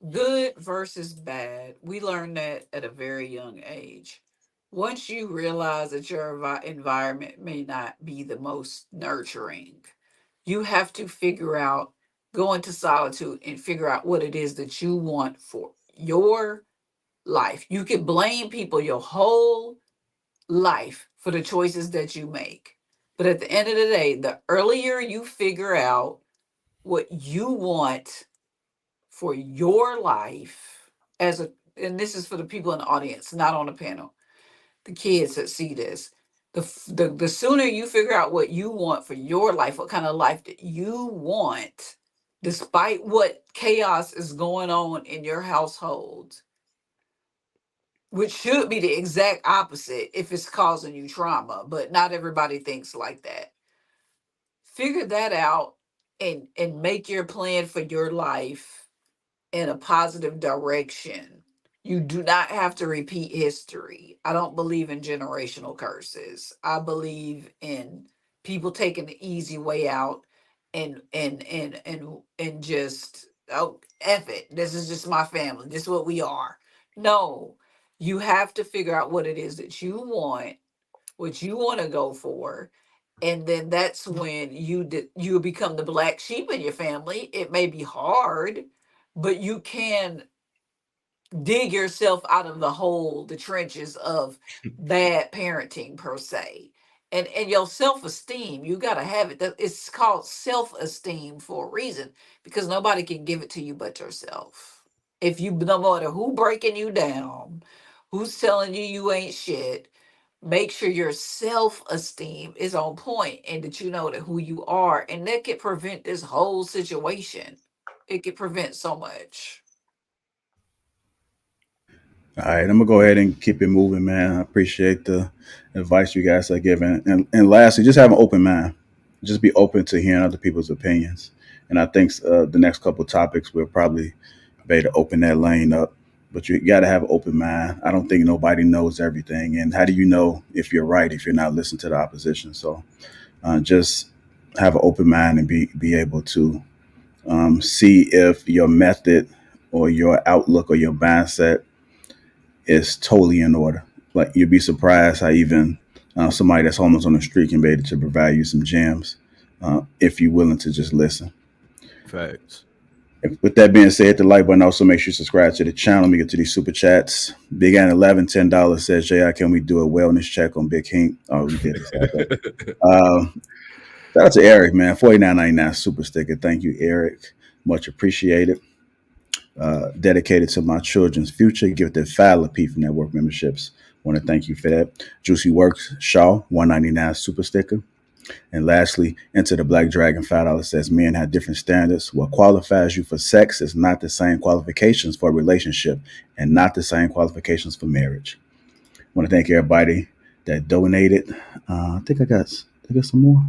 Good versus bad. We learned that at a very young age. Once you realize that your environment may not be the most nurturing, you have to go into solitude and figure out what it is that you want for your life. You can blame people your whole life for the choices that you make. But at the end of the day, the earlier you figure out what you want for your life, and this is for the people in the audience, not on the panel, the kids that see this, the sooner you figure out what you want for your life, what kind of life that you want, despite what chaos is going on in your household, which should be the exact opposite if it's causing you trauma, but not everybody thinks like that. Figure that out and make your plan for your life in a positive direction. You do not have to repeat history. I don't believe in generational curses. I believe in people taking the easy way out and just, oh, F it. This is just my family. This is what we are. No, you have to figure out what it is that you want, what you want to go for, and then that's when you become the black sheep in your family. It may be hard, but you can dig yourself out of the hole, the trenches of bad parenting per se. And your self-esteem, you got to have it. It's called self-esteem for a reason, because nobody can give it to you but yourself. If you, no matter who breaking you down, who's telling you you ain't shit, make sure your self-esteem is on point and that you know that who you are, and that could prevent this whole situation. It could prevent so much. All right, I'm gonna go ahead and keep it moving, man. I appreciate the advice you guys are giving, and lastly, just have an open mind. Just be open to hearing other people's opinions. And I think the next couple of topics we'll probably be able to open that lane up. But you got to have an open mind. I don't think nobody knows everything, and how do you know if you're right if you're not listening to the opposition? So just have an open mind and be able to see if your method or your outlook or your mindset is totally in order. Like, you'd be surprised how even somebody that's homeless on the street can be able to provide you some gems if you're willing to just listen. Facts. With that being said, hit the like button. Also, make sure you subscribe to the channel. Let me get to these super chats. Big Ann 11, $10 says, "JI, can we do a wellness check on Big Hink?" Oh, we did this. Okay. Shout out to Eric, man. $49.99 super sticker. Thank you, Eric. Much appreciated. Dedicated to my children's future. Gifted 5 Lapeef Network memberships. Want to thank you for that. Juicy Works Shaw, $199 super sticker. And lastly, Into the Black Dragon, $5 says, "Men have different standards. What qualifies you for sex is not the same qualifications for a relationship and not the same qualifications for marriage." I want to thank everybody that donated. I think I got some more.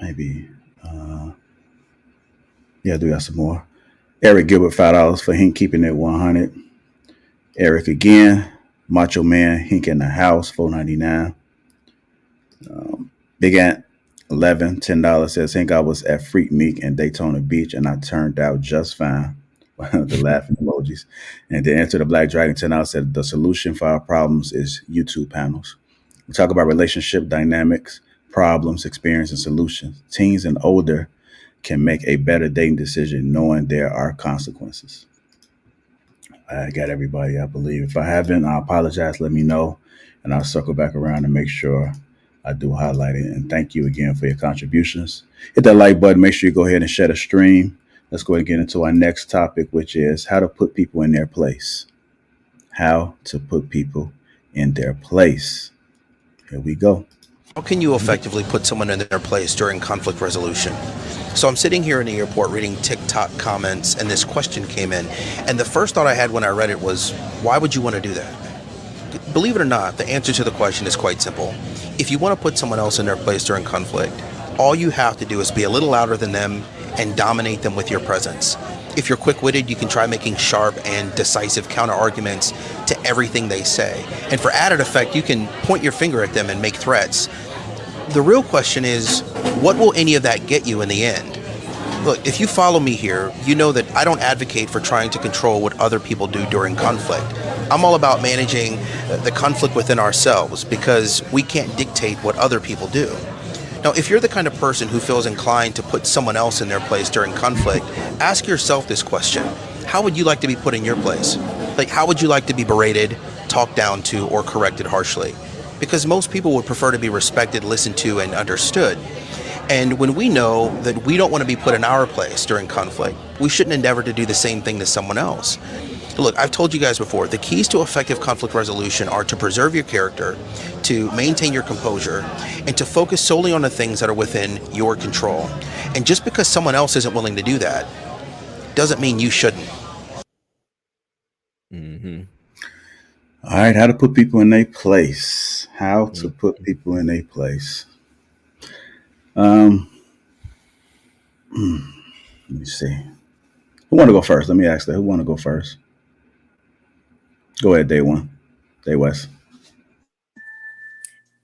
Maybe. Yeah, I do got some more. Eric Gilbert, $5 for him keeping it 100. Eric again, Macho Man, Hink in the house, $4.99. Big Ant, 11, $10 says Hink, I was at Freak Meek in Daytona Beach and I turned out just fine. The laughing emojis. And then Enter the Black Dragon, $10 said the solution for our problems is YouTube panels. We talk about relationship dynamics, problems, experience, and solutions. Teens and older can make a better dating decision knowing there are consequences. I got everybody, I believe. If I haven't, I apologize. Let me know, and I'll circle back around and make sure I do highlight it. And thank you again for your contributions. Hit that like button. Make sure you go ahead and share the stream. Let's go ahead and get into our next topic, which is how to put people in their place. How to put people in their place. Here we go. How can you effectively put someone in their place during conflict resolution? So I'm sitting here in the airport reading TikTok comments, and this question came in. And the first thought I had when I read it was, why would you want to do that? Believe it or not, the answer to the question is quite simple. If you want to put someone else in their place during conflict, all you have to do is be a little louder than them and dominate them with your presence. If you're quick-witted, you can try making sharp and decisive counter-arguments to everything they say. And for added effect, you can point your finger at them and make threats. The real question is, what will any of that get you in the end? Look, if you follow me here, you know that I don't advocate for trying to control what other people do during conflict. I'm all about managing the conflict within ourselves because we can't dictate what other people do. Now, if you're the kind of person who feels inclined to put someone else in their place during conflict, ask yourself this question. How would you like to be put in your place? Like, how would you like to be berated, talked down to, or corrected harshly? Because most people would prefer to be respected, listened to, and understood. And when we know that we don't want to be put in our place during conflict, we shouldn't endeavor to do the same thing to someone else. Look, I've told you guys before, the keys to effective conflict resolution are to preserve your character, to maintain your composure, and to focus solely on the things that are within your control. And just because someone else isn't willing to do that, doesn't mean you shouldn't. Mm-hmm. All right, how to put people in their place. How to put people in their place. Let me see. Who want to go first? Let me ask that. Who want to go first? Go ahead, Day One. Day West.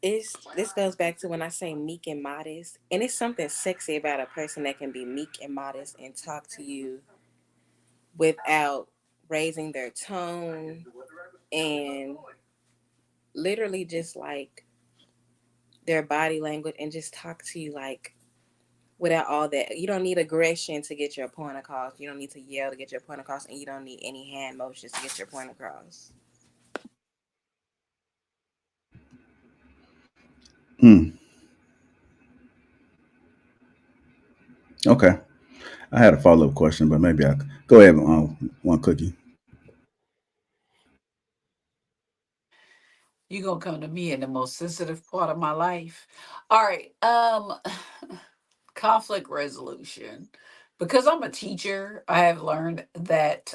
This goes back to when I say meek and modest, and it's something sexy about a person that can be meek and modest and talk to you without raising their tone and literally just like their body language and just talk to you like without all that. You don't need aggression to get your point across. You don't need to yell to get your point across, and you don't need any hand motions to get your point across. Hmm. Okay. I had a follow up question, but maybe I go ahead. One cookie. You gonna come to me in the most sensitive part of my life. All right. Conflict resolution. Because I'm a teacher, I have learned that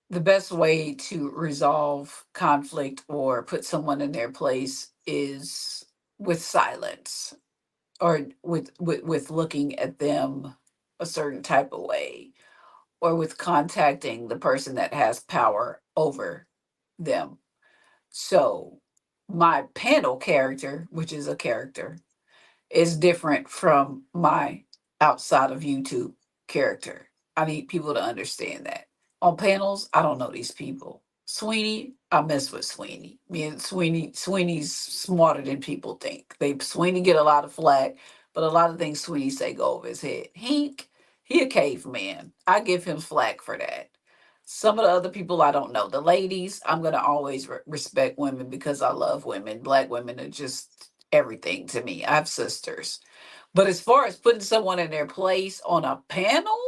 the best way to resolve conflict or put someone in their place is with silence or with looking at them a certain type of way or with contacting the person that has power over them. So my panel character, which is a character, is different from my outside of YouTube character. I need people to understand that. On panels, I don't know these people. Sweeney, I mess with Sweeney. Me and Sweeney's smarter than people think. Sweeney get a lot of flack, but a lot of things Sweeney say go over his head. Hink, he a caveman. I give him flack for that. Some of the other people I don't know. The ladies, I'm gonna always respect women because I love women. Black women are just everything to me. I have sisters. But as far as putting someone in their place on a panel,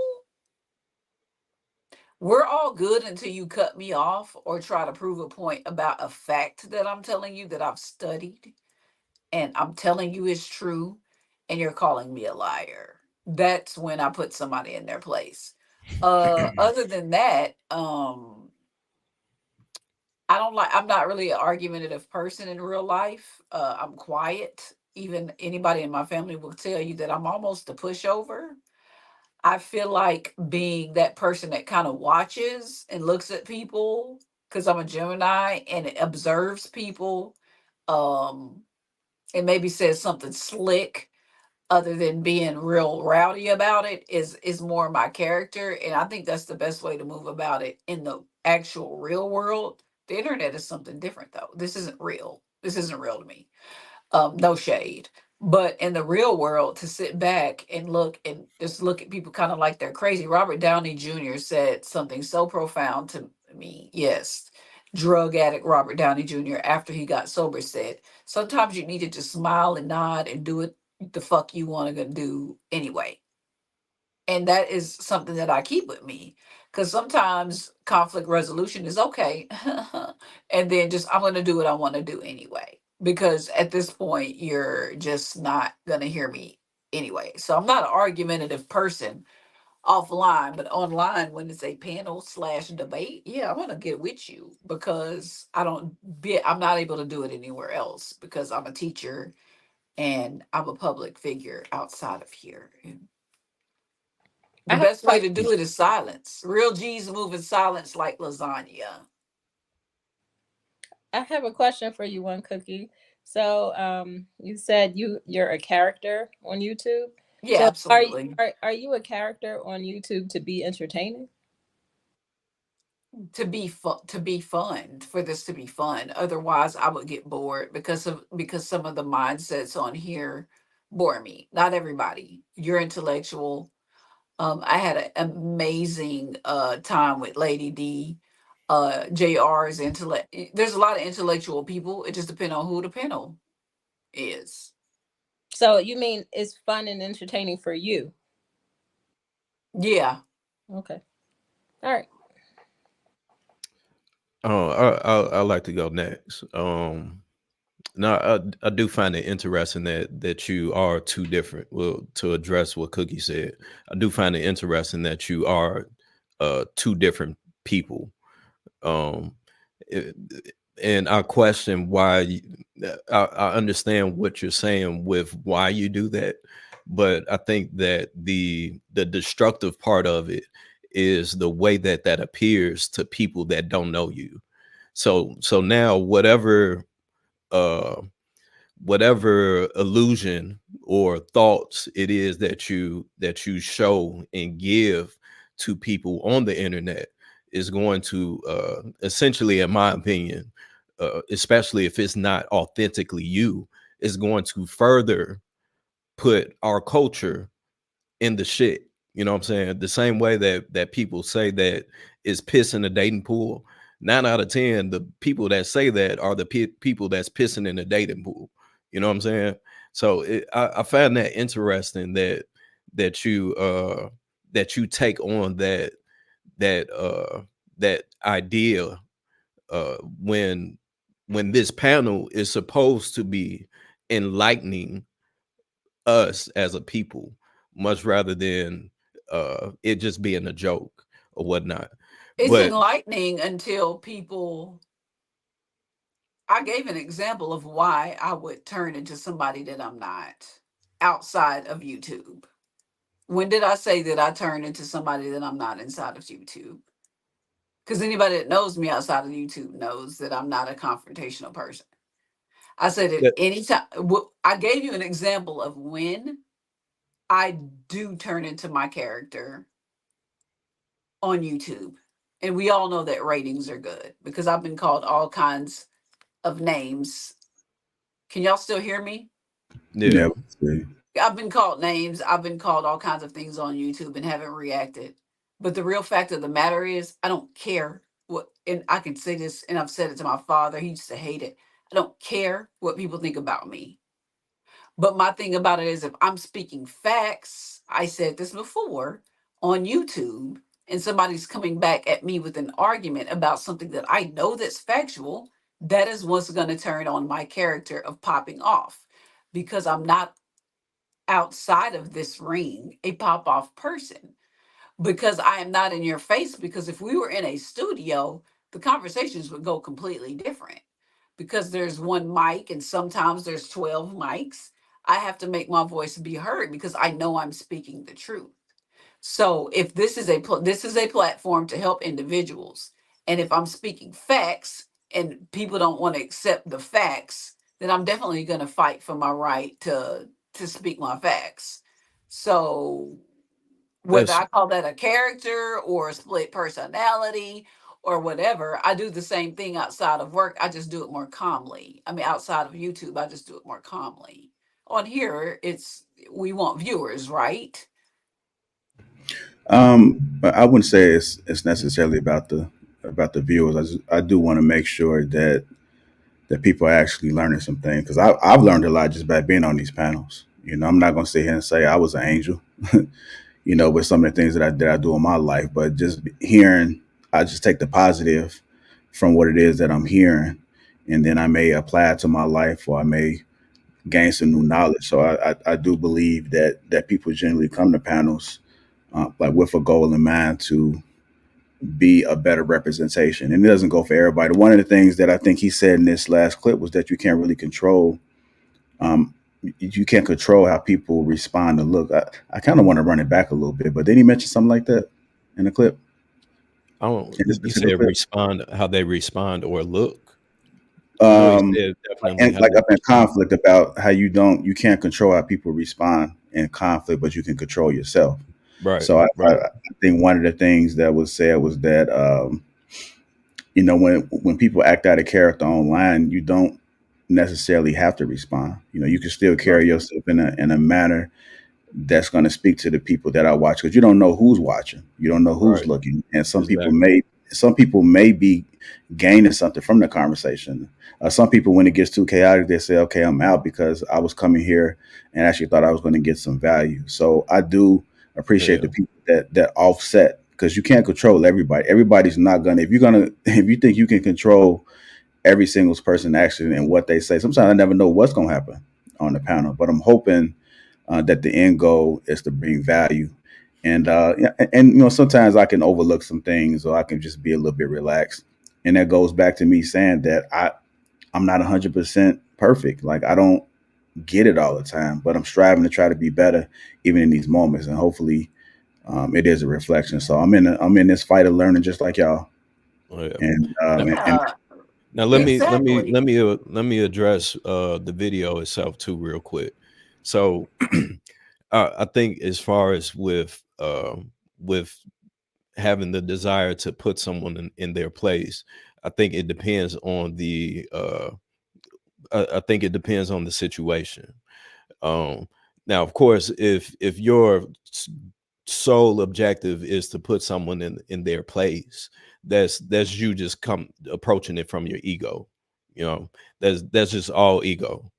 we're all good until you cut me off or try to prove a point about a fact that I'm telling you that I've studied and I'm telling you is true and you're calling me a liar. That's when I put somebody in their place. Other than that, I'm not really an argumentative person in real life. I'm quiet. Even anybody in my family will tell you that I'm almost a pushover. I feel like being that person that kind of watches and looks at people, because I'm a Gemini and it observes people, um, and maybe says something slick other than being real rowdy about it is more my character. And I think that's the best way to move about it in the actual real world. The internet is something different though. This isn't real. This isn't real to me. No shade. But in the real world, to sit back and look and just look at people kind of like they're crazy. Robert Downey Jr. said something so profound to me. Yes, drug addict Robert Downey Jr. after he got sober said, sometimes you need to just smile and nod and do it the fuck you want to do anyway. And that is something that I keep with me because sometimes conflict resolution is okay. And then just, I'm going to do what I want to do anyway. Because at this point, you're just not going to hear me anyway. So I'm not an argumentative person offline, but online, when it's a panel/debate, yeah, I'm going to get with you because I'm not able to do it anywhere else because I'm a teacher and I'm a public figure outside of here. And I the have best way to do it is silence. Real G's move in silence like lasagna. I have a question for you, One Cookie. So, you said you're a character on YouTube. Yeah, So, absolutely. are you a character on YouTube to be entertaining? To be fun, for this to be fun. Otherwise, I would get bored because some of the mindsets on here bore me. Not everybody. You're intellectual. I had an amazing time with Lady D. JR's intellect. There's a lot of intellectual people. It just depends on who the panel is. So you mean it's fun and entertaining for you? Yeah. Okay. All right. Oh, I like to go next. No, I do find it interesting that you are two different. Well, to address what Cookie said, I do find it interesting that you are two different people. Um, it- and I question why. I understand what you're saying with why you do that, but I think that the destructive part of it is the way that appears to people that don't know you. So now uh whatever illusion or thoughts it is that you show and give to people on the internet is going to essentially, in my opinion, especially if it's not authentically you, is going to further put our culture in the shit. You know what I'm saying? The same way that people say that is piss in the dating pool. 9 out of 10, the people that say that are the people that's pissing in the dating pool. You know what I'm saying? So I find that interesting that you take on that idea when this panel is supposed to be enlightening us as a people, much rather than it just being a joke or whatnot. It's But enlightening until people. I gave an example of why I would turn into somebody that I'm not outside of YouTube. When did I say that I turned into somebody that I'm not inside of YouTube? Because anybody that knows me outside of YouTube knows that I'm not a confrontational person. I said it that- anytime. I gave you an example of when I do turn into my character on YouTube. And we all know that ratings are good because I've been called all kinds of names. Can y'all still hear me? yeah, I've been called names. I've been called all kinds of things on YouTube and haven't reacted. But the real fact of the matter is, I don't care what, and I can say this, and I've said it to my father. He used to hate it. I don't care what people think about me. But my thing about it is, if I'm speaking facts, I said this before on YouTube, and somebody's coming back at me with an argument about something that I know that's factual, that is what's going to turn on my character of popping off because I'm not outside of this ring a pop off person because I am not in your face. Because if we were in a studio, the conversations would go completely different because there's one mic and sometimes there's 12 mics. I have to make my voice be heard because I know I'm speaking the truth. So if this is a platform to help individuals, and if I'm speaking facts and people don't want to accept the facts, then I'm definitely going to fight for my right to speak my facts. So whether That's I call that a character or a split personality or whatever, I do the same thing outside of work. I just do it more calmly. I mean, outside of YouTube, I just do it more calmly. On here, we want viewers, right? But I wouldn't say it's necessarily about the viewers. I do want to make sure that people are actually learning some things, because I've learned a lot just by being on these panels. I'm not going to sit here and say I was an angel, with some of the things that I do in my life, but just hearing, I just take the positive from what it is that I'm hearing, and then I may apply it to my life, or I may gain some new knowledge. So I do believe that people generally come to panels like with a goal in mind to be a better representation. And it doesn't go for everybody. One of the things that I think he said in this last clip was that you can't really control. You can't control how people respond to look. I kind of want to run it back a little bit, but then he mentioned something like that in the clip. I don't. In this You specific said clip. respond, how they respond or look. I know he said definitely And how like they up in respond. conflict, about how you can't control how people respond in conflict, but you can control yourself. Right, So I right, think one of the things that was said was that when people act out of character online, you don't necessarily have to respond. You can still right, carry yourself in a manner that's going to speak to the people that I watch, because you don't know who's watching, you don't know who's right. looking, and Exactly. some people may be gaining something from the conversation. Some people, when it gets too chaotic, they say, "Okay, I'm out because I was coming here and actually thought I was going to get some value." So I do appreciate Yeah, the people that offset, because you can't control everybody. Everybody's not gonna. If you think you can control every single person action and what they say, sometimes I never know what's going to happen on the panel. But I'm hoping that the end goal is to bring value. Yeah, and sometimes I can overlook some things, or I can just be a little bit relaxed. And that goes back to me saying that I'm not 100% perfect. Like, I don't get it all the time, but I'm striving to try to be better even in these moments. And hopefully it is a reflection. So I'm in this fight of learning just like y'all. oh, yeah. And Now, and Yeah, now exactly. let me address the video itself too real quick. So I think as far as with having the desire to put someone in their place, I think it depends on the I think it depends on the situation. Um, Now, of course, if your sole objective is to put someone in their place, that's you just come approaching it from your ego. That's just all ego.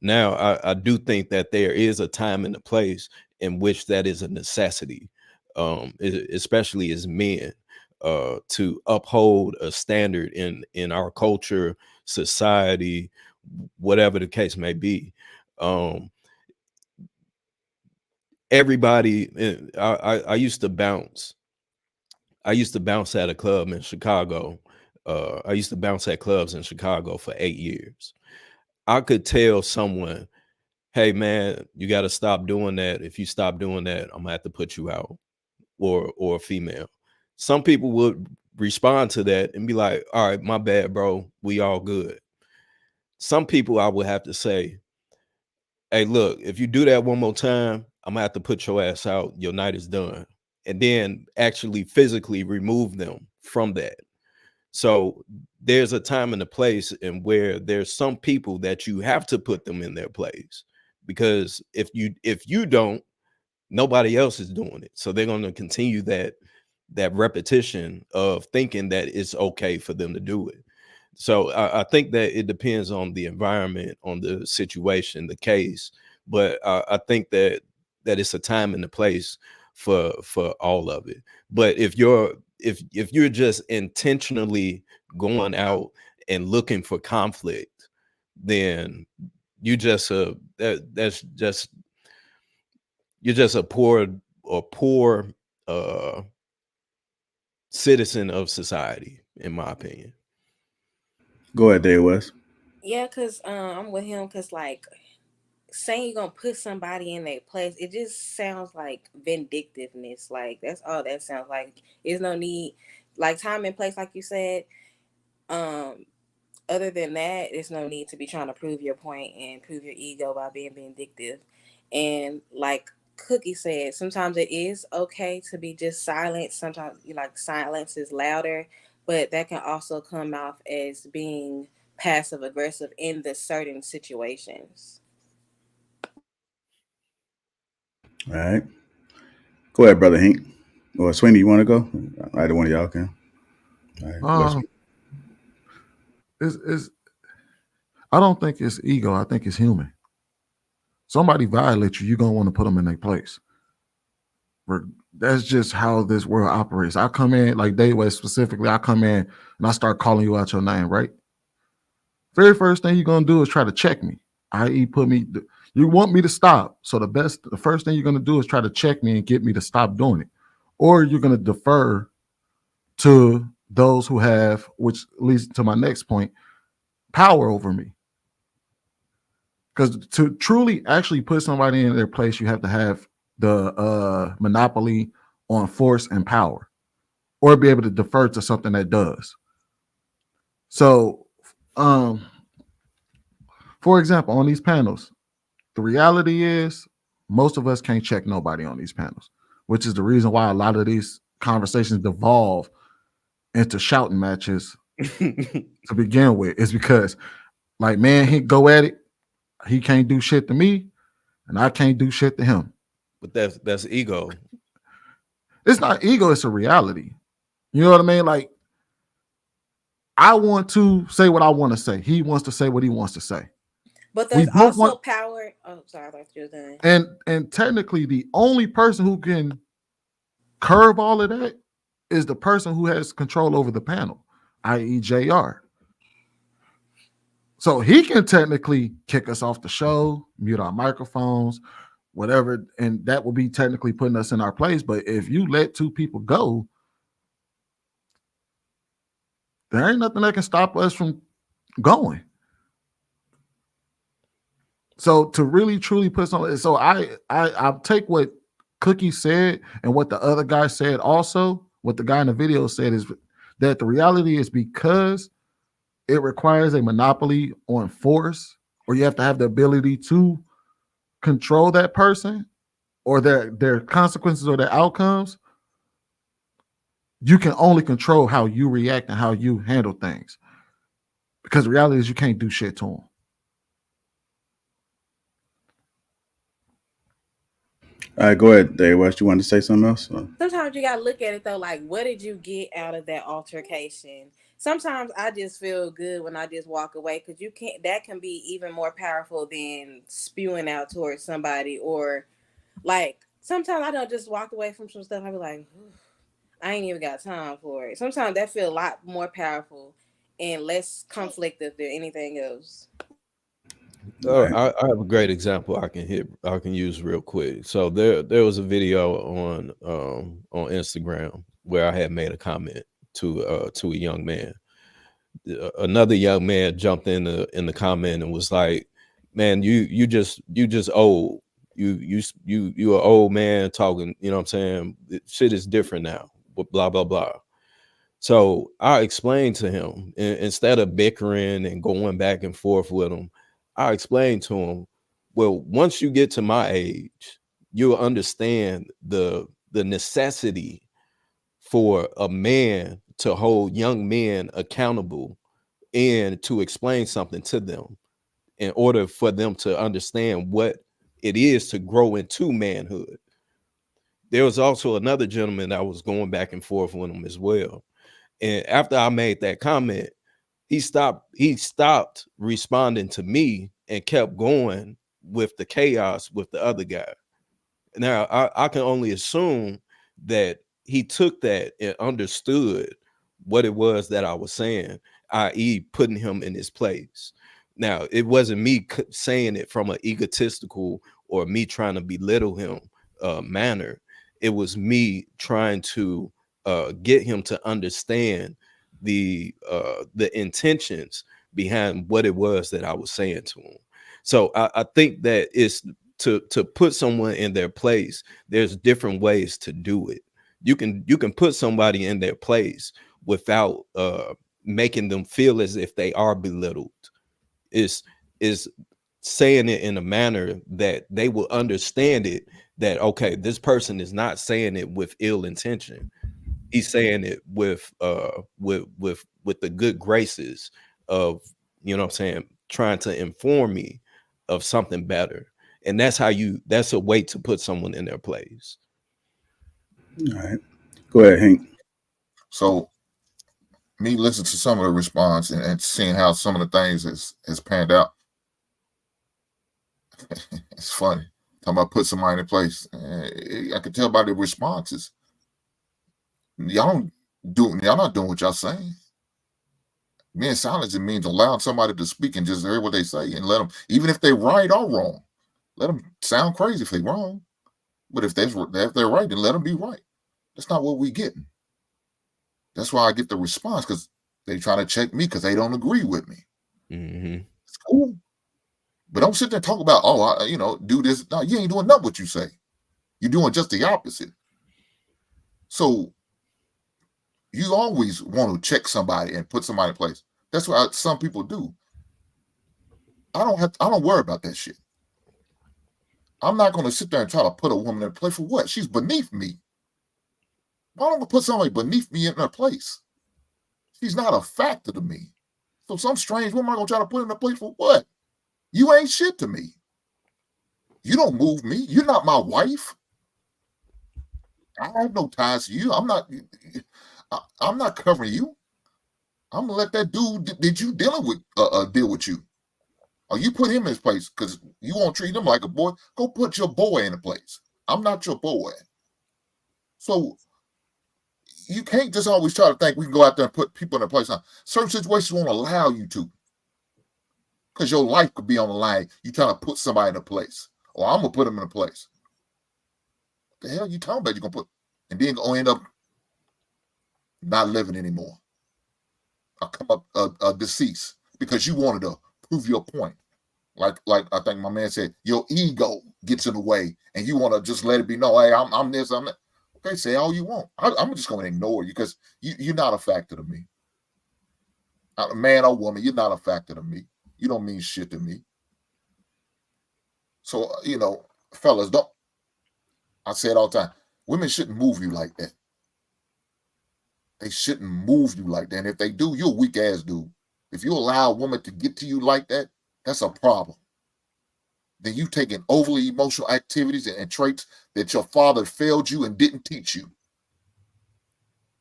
Now, I do think that there is a time and a place in which that is a necessity, especially as men, to uphold a standard in our culture, society, whatever the case may be. Um, Everybody, I used to bounce. I used to bounce at a club in Chicago. I used to bounce at clubs in Chicago for 8 years. I could tell someone, hey man, you got to stop doing that. If you stop doing that, I'm gonna have to put you out, or a female. Some people would respond to that and be like, all right, my bad, bro. We all good. Some people I would have to say, hey, look, if you do that one more time, I'm gonna have to put your ass out. Your night is done. And then actually physically remove them from that. So there's a time and a place in where there's some people that you have to put them in their place, because if you don't, nobody else is doing it. So they're going to continue that repetition of thinking that it's okay for them to do it. So I think that it depends on the environment, on the situation, the case. But I think that it's a time and a place for all of it. But if you're just intentionally going out and looking for conflict, then you just that's just you're just a poor uh citizen of society, in my opinion. go ahead, Dave West. Yeah, cause I'm with him, cause like saying you're gonna put somebody in their place, it just sounds like vindictiveness. Like that's all that sounds like. There's no need, like time and place, like you said. Other than that, there's no need to be trying to prove your point and prove your ego by being vindictive. And like Cookie said, sometimes it is okay to be just silent. Sometimes like silence is louder, but that can also come off as being passive aggressive in the certain situations. All right. Go ahead, Brother Hink. Or Sweeney, you want to go? Either one of y'all can. All right. Go ahead, It's I don't think it's ego. I think it's human. Somebody violates you, you're gonna want to put them in their place. That's just how this world operates. I come in, like Dayway specifically, I come in and I start calling you out your name, right? Very first thing you're gonna do is try to check me, i.e., put me. You want me to stop. So the first thing you're gonna do is try to check me and get me to stop doing it, or you're gonna defer to those who have, which leads to my next point, power over me. Because to truly actually put somebody in their place, you have to have the monopoly on force and power, or be able to defer to something that does. So, for example, on these panels, the reality is most of us can't check nobody on these panels, which is the reason why a lot of these conversations devolve into shouting matches to begin with. Is because, like, man, he go at it. He can't do shit to me, and I can't do shit to him. But that's ego. It's not ego, it's a reality. You know what I mean? Like, I want to say what I want to say. He wants to say what he wants to say. But there's also power. Oh, sorry, I thought you were done. And technically, the only person who can curb all of that is the person who has control over the panel, i.e., JR. So he can technically kick us off the show, mute our microphones, whatever, and that will be technically putting us in our place. But if you let two people go, there ain't nothing that can stop us from going. So to really truly put something, so I take what Cookie said and what the other guy said also, what the guy in the video said is that the reality is because it requires a monopoly on force, or you have to have the ability to control that person or their consequences or their outcomes. You can only control how you react and how you handle things, because the reality is you can't do shit to them. All right, go ahead, Dave West. You wanted to say something else? Sometimes you gotta look at it though, like what did you get out of that altercation? Sometimes I just feel good when I just walk away, because you can't. That can be even more powerful than spewing out towards somebody, or like sometimes I don't just walk away from some stuff. I be like, I ain't even got time for it. Sometimes that feel a lot more powerful and less conflictive than anything else. I have a great example I can use real quick. So there was a video on Instagram where I had made a comment to a young man. Another young man jumped in the comment and was like, "Man, you just old. You an old man talking. You know what I'm saying? Shit is different now. Blah blah blah." So I explained to him, instead of bickering and going back and forth with him, I explained to him, well, once you get to my age, you'll understand the necessity for a man to hold young men accountable and to explain something to them in order for them to understand what it is to grow into manhood. There was also another gentleman that was going back and forth with him as well. And after I made that comment, he stopped responding to me and kept going with the chaos with the other guy. Now I can only assume that he took that and understood what it was that I was saying, i.e., putting him in his place. Now, it wasn't me saying it from an egotistical or me trying to belittle him manner. It was me trying to get him to understand the intentions behind what it was that I was saying to him. So I think that it's to put someone in their place. There's different ways to do it. You can put somebody in their place without making them feel as if they are belittled. Is saying it in a manner that they will understand it, that okay, this person is not saying it with ill intention. He's saying it with the good graces of, you know what I'm saying, trying to inform me of something better. And that's a way to put someone in their place. All right. Go ahead, Hank. So me listening to some of the response and seeing how some of the things has panned out. It's funny. Talking about put somebody in place. I can tell by the responses. Y'all not doing what y'all saying. Being silent, it means allowing somebody to speak and just hear what they say and let them, even if they're right or wrong, let them sound crazy if they're wrong. But if they're right, then let them be right. That's not what we getting. That's why I get the response, because they trying to check me because they don't agree with me. Mm-hmm. It's cool. But don't sit there and talk about, do this. No, you ain't doing nothing what you say. You're doing just the opposite. So you always want to check somebody and put somebody in place. That's what some people do. I don't worry about that shit. I'm not going to sit there and try to put a woman in place for what? She's beneath me. Why don't I put somebody beneath me in her place? She's not a factor to me. So some strange woman I'm going to try to put in her place for what? You ain't shit to me. You don't move me. You're not my wife. I have no ties to you. I'm not covering you. I'm gonna let that dude that you dealing with deal with you. Or you put him in his place because you won't treat him like a boy. Go put your boy in a place. I'm not your boy. So you can't just always try to think we can go out there and put people in their place. Now, certain situations won't allow you to, because your life could be on the line. You trying to put somebody in a place, or I'm gonna put them in a place. What the hell you talking about? You're gonna put, and then gonna end up not living anymore. I come up deceased because you wanted to prove your point. Like I think my man said, your ego gets in the way, and you want to just let it be known. Hey, I'm this, I'm that. Okay, say all you want. I'm just going to ignore you because you're not a factor to me. Man or woman, you're not a factor to me. You don't mean shit to me. So fellas, don't. I say it all the time. Women shouldn't move you like that. They shouldn't move you like that. And if they do, you're a weak ass dude. If you allow a woman to get to you like that, that's a problem. Then you taking overly emotional activities and traits that your father failed you and didn't teach you.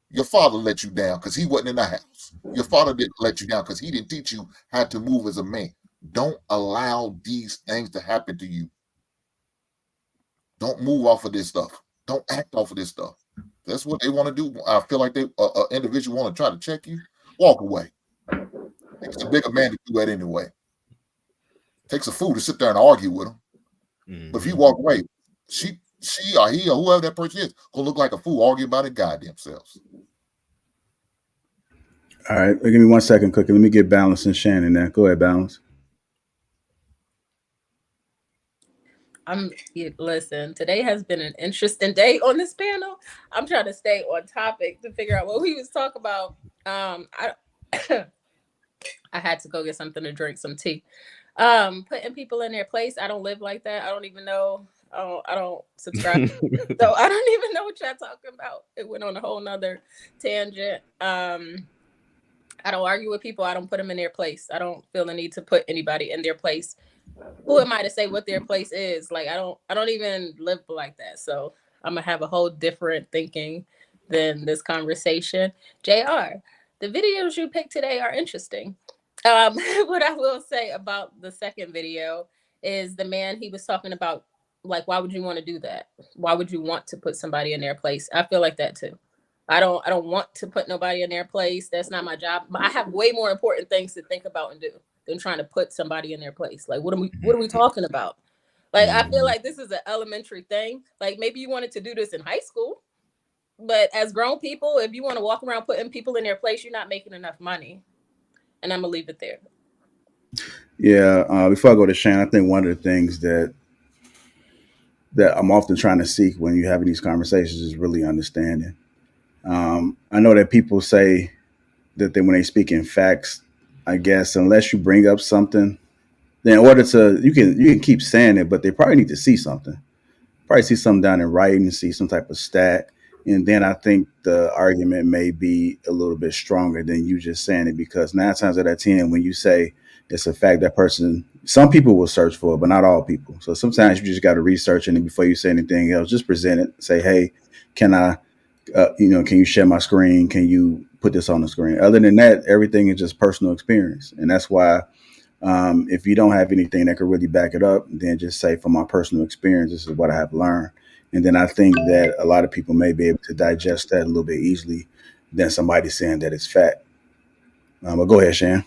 Your father let you down because he wasn't in the house. Your father didn't let you down because he didn't teach you how to move as a man. Don't allow these things to happen to you. Don't move off of this stuff. Don't act off of this stuff. That's what they want to do. I feel like they individual want to try to check you. Walk away. It's a bigger man to do that anyway. Takes a fool to sit there and argue with him. Mm-hmm. But if you walk away, she or he or whoever that person is gonna look like a fool arguing about it goddamn selves. All right, give me 1 second, Cookie. Let me get Balance and Shannon there. Go ahead, Balance. Listen, today has been an interesting day on this panel. I'm trying to stay on topic to figure out what we was talking about. I had to go get something to drink, some tea. Putting people in their place. I don't live like that. I don't even know. I don't subscribe. So I don't even know what y'all talking about. It went on a whole nother tangent. I don't argue with people. I don't put them in their place. I don't feel the need to put anybody in their place. Who am I to say what their place is? Like, I don't even live like that. So I'm gonna have a whole different thinking than this conversation. JR, the videos you picked today are interesting. What I will say about the second video is the man, he was talking about, like, why would you want to do that? Why would you want to put somebody in their place? I feel like that too. I don't want to put nobody in their place. That's not my job. I have way more important things to think about and do than trying to put somebody in their place. Like, what are we talking about? Like, I feel like this is an elementary thing. Like, maybe you wanted to do this in high school, but as grown people, if you want to walk around putting people in their place, you're not making enough money. And I'm gonna leave it there. Yeah. Before I go to Shane, I think one of the things that I'm often trying to seek when you're having these conversations is really understanding. I know that people say that when they speak in facts, I guess unless you bring up something, then in order to you can keep saying it, but they probably need to see something. Probably see something down in writing, see some type of stat, and then I think the argument may be a little bit stronger than you just saying it because 9 times out of 10, when you say it's a fact, that person, some people will search for it, but not all people. So sometimes you just got to research it, and before you say anything else, just present it. Say, hey, can I, can you share my screen? Can you put this on the screen? Other than that, everything is just personal experience, and that's why if you don't have anything that could really back it up, then just say, from my personal experience, this is what I have learned. And then I think that a lot of people may be able to digest that a little bit easily than somebody saying that it's fact. But go ahead, Shan.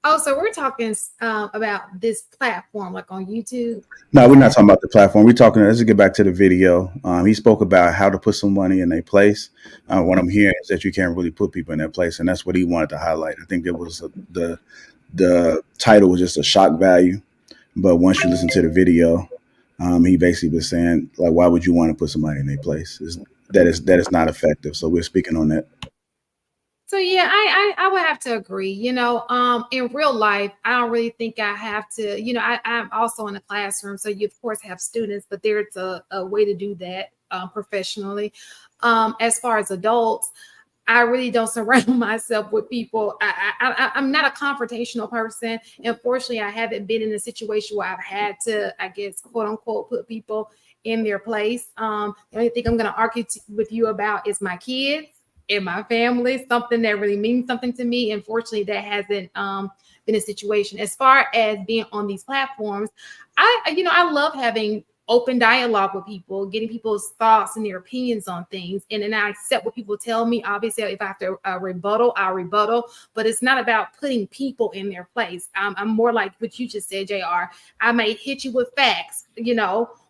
Oh, so we're talking about this platform, like on YouTube. No, we're not talking about the platform. We're talking. Let's get back to the video. He spoke about how to put some money in their place. What I'm hearing is that you can't really put people in their place, and that's what he wanted to highlight. I think it was the title was just a shock value, but once you listen to the video, he basically was saying, like, why would you want to put somebody in their place? That is not effective. So we're speaking on that. So yeah, I would have to agree. In real life, I don't really think I have to. I'm also in a classroom, so you of course have students, but there's a way to do that professionally. As far as adults, I really don't surround myself with people. I'm not a confrontational person. Unfortunately, I haven't been in a situation where I've had to, I guess, quote unquote, put people in their place. The only thing I'm going to argue with you about is my kids and my family, something that really means something to me. Unfortunately, that hasn't been a situation. As far as being on these platforms, I love having open dialogue with people, getting people's thoughts and their opinions on things. And then I accept what people tell me. Obviously, if I have to rebuttal, I'll rebuttal. But it's not about putting people in their place. I'm more like what you just said, JR. I may hit you with facts,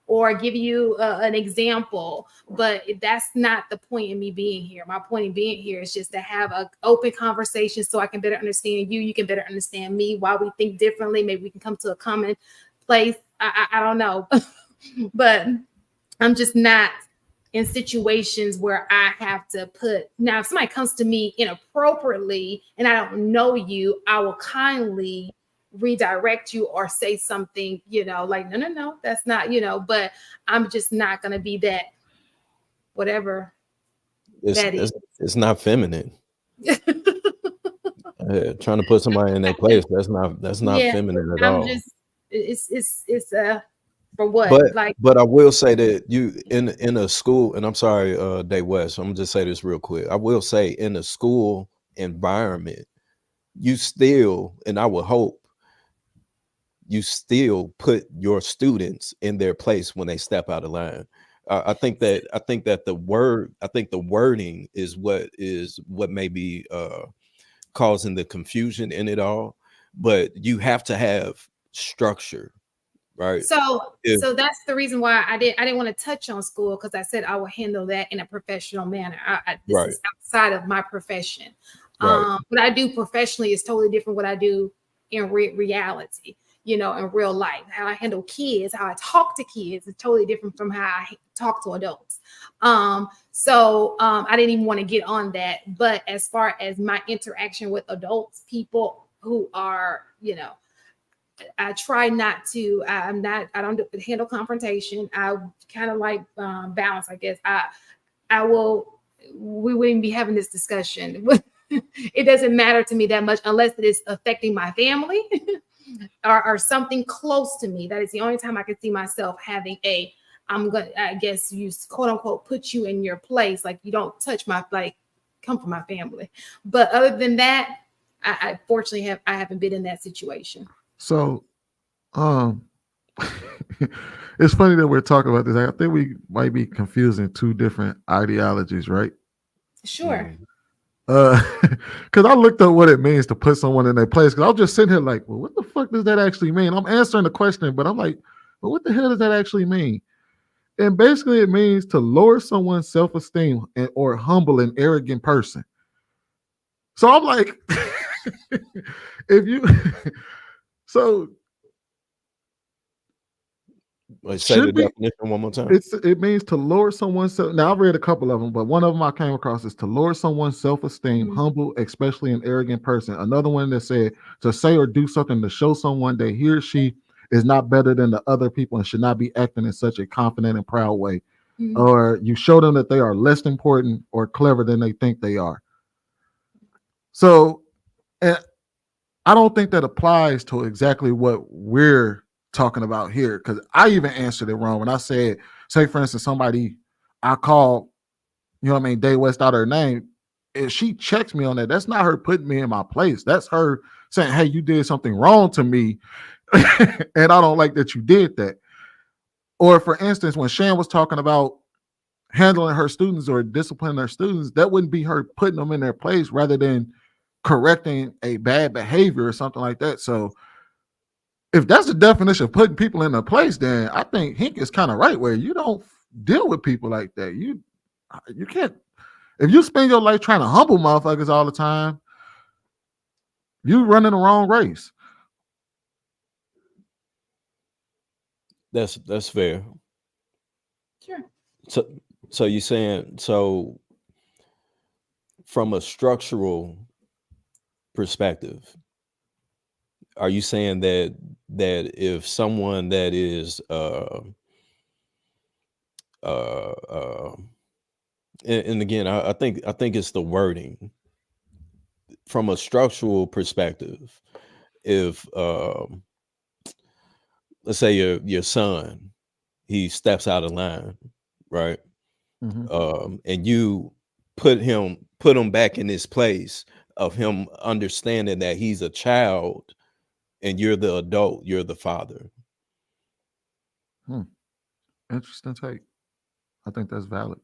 or give you an example, but that's not the point in me being here. My point in being here is just to have an open conversation so I can better understand you. You can better understand me, why we think differently. Maybe we can come to a common place. I don't know. But I'm just not in situations where I have to put. Now, if somebody comes to me inappropriately and I don't know you, I will kindly redirect you or say something, like, no, that's not, but I'm just not going to be that, whatever that is. It's not feminine. Trying to put somebody in their place, that's not feminine at all. It's for what? But I will say that you in a school, and I'm sorry, Day West, I'm gonna just say this real quick. I will say in a school environment, you still, and I would hope you still put your students in their place when they step out of line. I think that the wording is what may be causing the confusion in it all. But you have to have structure. Right. So that's the reason why I didn't want to touch on school, because I said I will handle that in a professional manner. This is outside of my profession. What I do professionally is totally different what I do in reality, in real life. How I handle kids, how I talk to kids is totally different from how I talk to adults. So I didn't even want to get on that. But as far as my interaction with adults, people who are, I try not to. I don't handle confrontation. I kind of like balance, I guess. We wouldn't be having this discussion. It doesn't matter to me that much unless it is affecting my family or something close to me. That is the only time I can see myself having I'm going to, I guess, use quote unquote, put you in your place. Like, you don't touch come from my family. But other than that, I fortunately haven't been in that situation. So, it's funny that we're talking about this. I think we might be confusing two different ideologies, right? Sure. Because I looked up what it means to put someone in their place. Because I was just sitting here like, well, what the fuck does that actually mean? I'm answering the question, but I'm like, well, what the hell does that actually mean? And basically, it means to lower someone's self-esteem or humble an arrogant person. So I'm like, if you so Like, say the should be definition one more time. it means to lower someone's self. Now I've read a couple of them, but one of them I came across is to lower someone's self-esteem, humble, especially an arrogant person. Another one that said to say or do something to show someone that he or she is not better than the other people and should not be acting in such a confident and proud way. Or you show them that they are less important or clever than they think they are. So, and I don't think that applies to exactly what we're talking about here, because I even answered it wrong when I said, say for instance, somebody I call, you know what I mean, Day West out of her name. If she checks me on that, that's not her putting me in my place. That's her saying, hey, you did something wrong to me, and I don't like that you did that. Or for instance, when Shan was talking about handling her students or disciplining her students, that wouldn't be her putting them in their place rather than correcting a bad behavior or something like that. So if that's the definition of putting people in their place, then I think Hink is kind of right, where you don't deal with people like that. You can't, if you spend your life trying to humble motherfuckers all the time, you running the wrong race. That's fair. Sure. So you're saying, so from a structural perspective, are you saying that if someone that is and again, I think it's the wording, from a structural perspective, if let's say your son, he steps out of line, right? And you put him back in his place of him understanding that he's a child and you're the adult, you're the father. Interesting take. I think that's valid.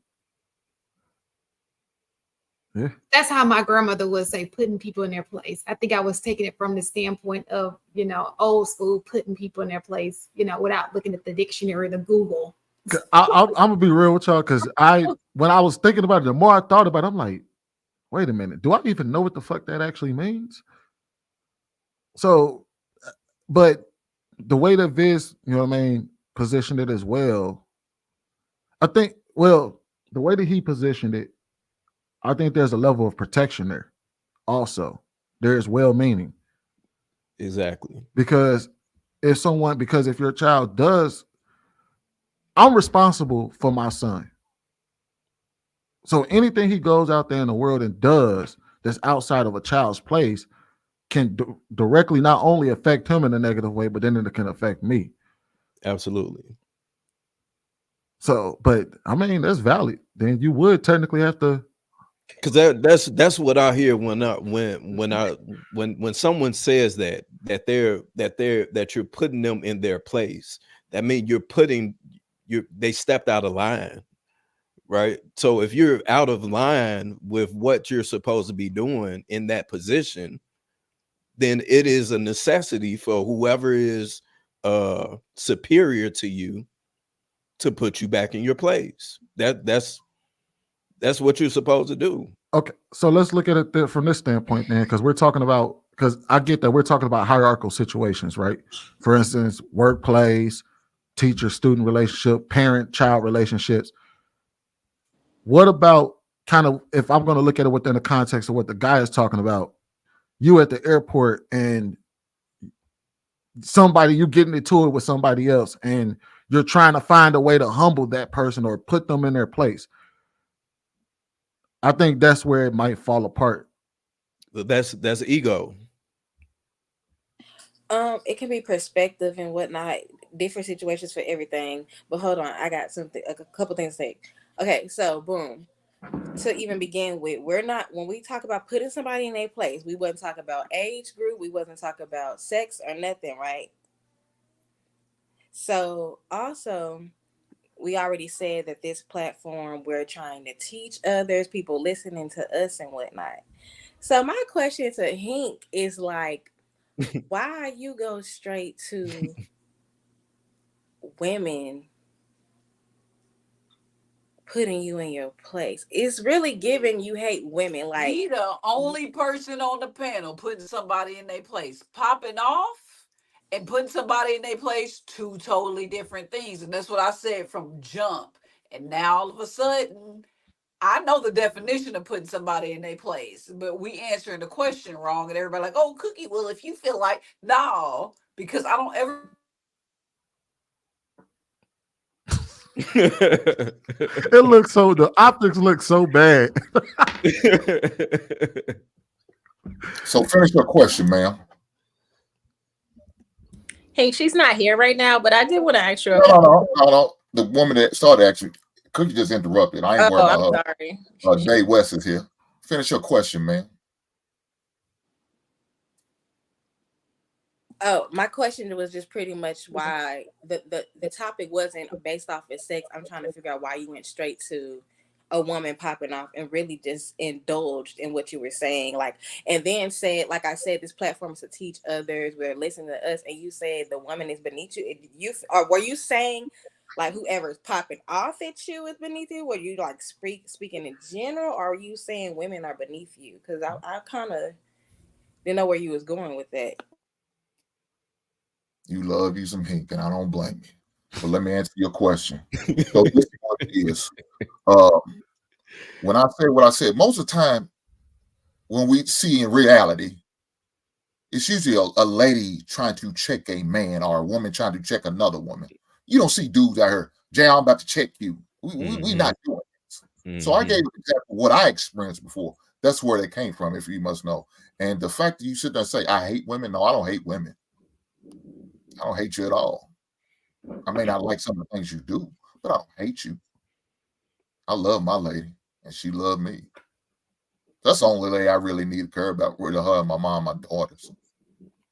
Yeah. That's how my grandmother would say, putting people in their place. I think I was taking it from the standpoint of, old school, putting people in their place, without looking at the dictionary or the Google. I'm gonna be real with y'all, because when I was thinking about it, the more I thought about it, I'm like, wait a minute, do I even know what the fuck that actually means? So, but the way that Viz, positioned it as well, I think, the way that he positioned it, I think there's a level of protection there. Also, there's well-meaning. Exactly. Because if your child does, I'm responsible for my son. So anything he goes out there in the world and does that's outside of a child's place can directly not only affect him in a negative way, but then it can affect me. Absolutely. So, but I mean, that's valid. Then you would technically have to, because that's what I hear when someone says that you're putting them in their place. That means they stepped out of line, right? So if you're out of line with what you're supposed to be doing in that position, then it is a necessity for whoever is superior to you to put you back in your place. That's what you're supposed to do. Okay, so let's look at it from this standpoint then, because I get that we're talking about hierarchical situations, right? For instance, workplace, teacher-student relationship, parent-child relationships. What about kind of, if I'm going to look at it within the context of what the guy is talking about, you at the airport and you getting into it with somebody else and you're trying to find a way to humble that person or put them in their place. I think that's where it might fall apart. That's ego. It can be perspective and whatnot, different situations for everything. But hold on, I got something, a couple things to say. Okay, so boom. To even begin with, when we talk about putting somebody in their place, we wasn't talking about age group, we wasn't talking about sex or nothing, right? So also, we already said that this platform, we're trying to teach others, people listening to us and whatnot. So my question to Hink is like, why you go straight to women putting you in your place. It's really giving you hate women. Like, He the only person on the panel putting somebody in their place. Popping off and putting somebody in their place, two totally different things. And that's what I said from jump. And now all of a sudden, I know the definition of putting somebody in their place, but we answering the question wrong. And everybody like, oh, Cookie, well, if you feel like, no, because I don't ever. It looks so, the optics look so bad. So finish your question, ma'am. Hey, she's not here right now, but I did want to ask you. No. The woman that started actually, Cookie just interrupted. I ain't worried about her. Sorry. Dave West is here. Finish your question, man. Oh, my question was just pretty much why the topic wasn't based off of sex. I'm trying to figure out why you went straight to a woman popping off and really just indulged in what you were saying, like, and then said, like I said, this platform is to teach others. We're listening to us, and you said the woman is beneath you. Or were you saying like whoever's popping off at you is beneath you? Were you like speaking in general, or are you saying women are beneath you? Because I kind of didn't know where you was going with that. You love you some Hink, and I don't blame you. But let me answer your question. So this is what it is. When I say what I said, most of the time when we see in reality, it's usually a lady trying to check a man or a woman trying to check another woman. You don't see dudes out here, Jay, I'm about to check you. We not doing this. So I gave an example of what I experienced before. That's where they came from, if you must know. And the fact that you sit there and say, I hate women. No, I don't hate women. I don't hate you at all. I may not like some of the things you do, but I don't hate you. I love my lady, and she loved me. That's the only lady I really need to care about, really her and my mom, my daughters.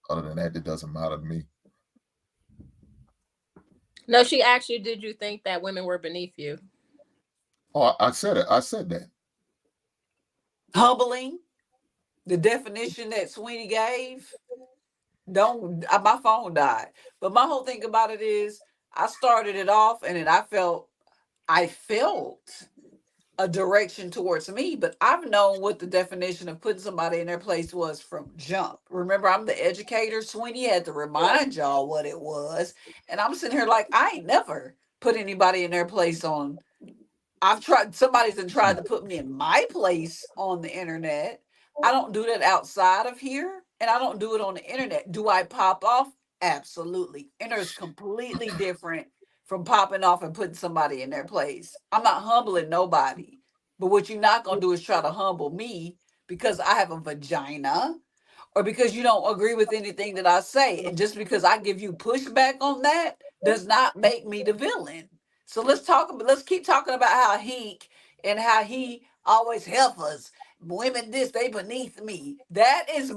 Other than that, it doesn't matter to me. No, she asked you, did you think that women were beneath you? Oh, I said it. I said that. Humbling, the definition that Sweeney gave. My phone died. But my whole thing about it is I started it off and then I felt a direction towards me, but I've known what the definition of putting somebody in their place was from jump. Remember, I'm the educator. Sweeney had to remind y'all what it was. And I'm sitting here like, I ain't never put anybody in their place on. Somebody's tried to put me in my place on the internet. I don't do that outside of here, and I don't do it on the internet. Do I pop off? Absolutely. And it's completely different from popping off and putting somebody in their place. I'm not humbling nobody. But what you're not going to do is try to humble me because I have a vagina or because you don't agree with anything that I say. And just because I give you pushback on that does not make me the villain. So let's keep talking about how Hink and how he always help us. Women this, they beneath me. That's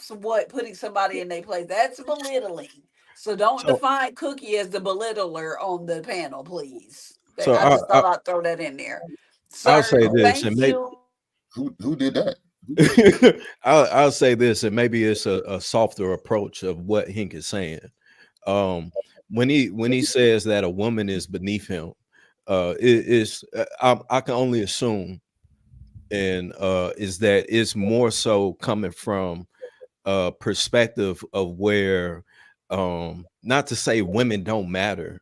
what putting somebody in their place. That's belittling. So don't define Cookie as the belittler on the panel, please. So I just thought I'd throw that in there. I'll Sir, say this, and thank maybe you. Who did that? I'll say this, and maybe it's a softer approach of what Hink is saying. When he says that a woman is beneath him, I can only assume, and is that it's more so coming from a perspective of where, not to say women don't matter,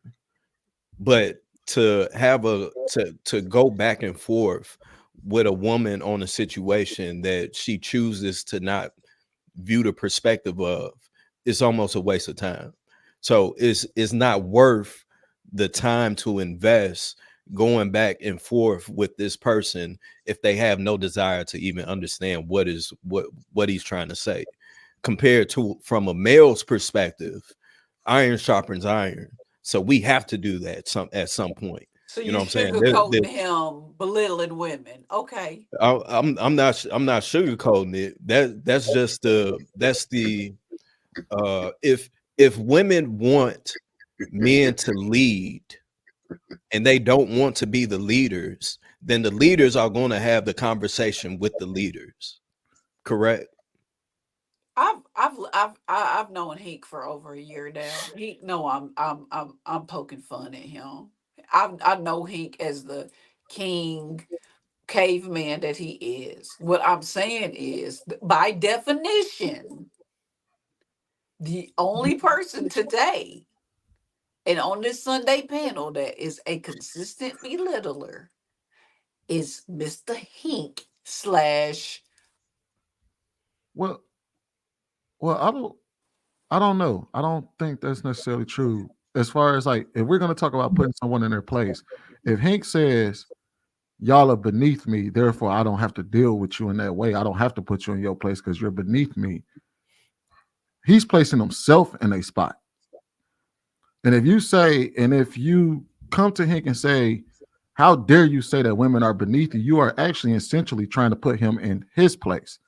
but to have to go back and forth with a woman on a situation that she chooses to not view the perspective of, it's almost a waste of time. So it's not worth the time to invest going back and forth with this person if they have no desire to even understand what he's trying to say. Compared to from a male's perspective, iron sharpens iron. So we have to do that at some point. So You know what I'm saying? sugarcoating him, belittling women. Okay. I'm not sugarcoating it. That's just the if women want men to lead and they don't want to be the leaders, then the leaders are going to have the conversation with the leaders. Correct? I've known Hink for over a year now. Hink, no, I'm poking fun at him. I know Hink as king caveman that he is. What I'm saying is, by definition, the only person today and on this Sunday panel that is a consistent belittler is Mr. Hink slash. Well, I don't know. I don't think that's necessarily true. As far as like, if we're going to talk about putting someone in their place, if Hank says, y'all are beneath me, therefore I don't have to deal with you in that way, I don't have to put you in your place because you're beneath me, he's placing himself in a spot. And if you come to Hank and say, how dare you say that women are beneath you, you are actually essentially trying to put him in his place.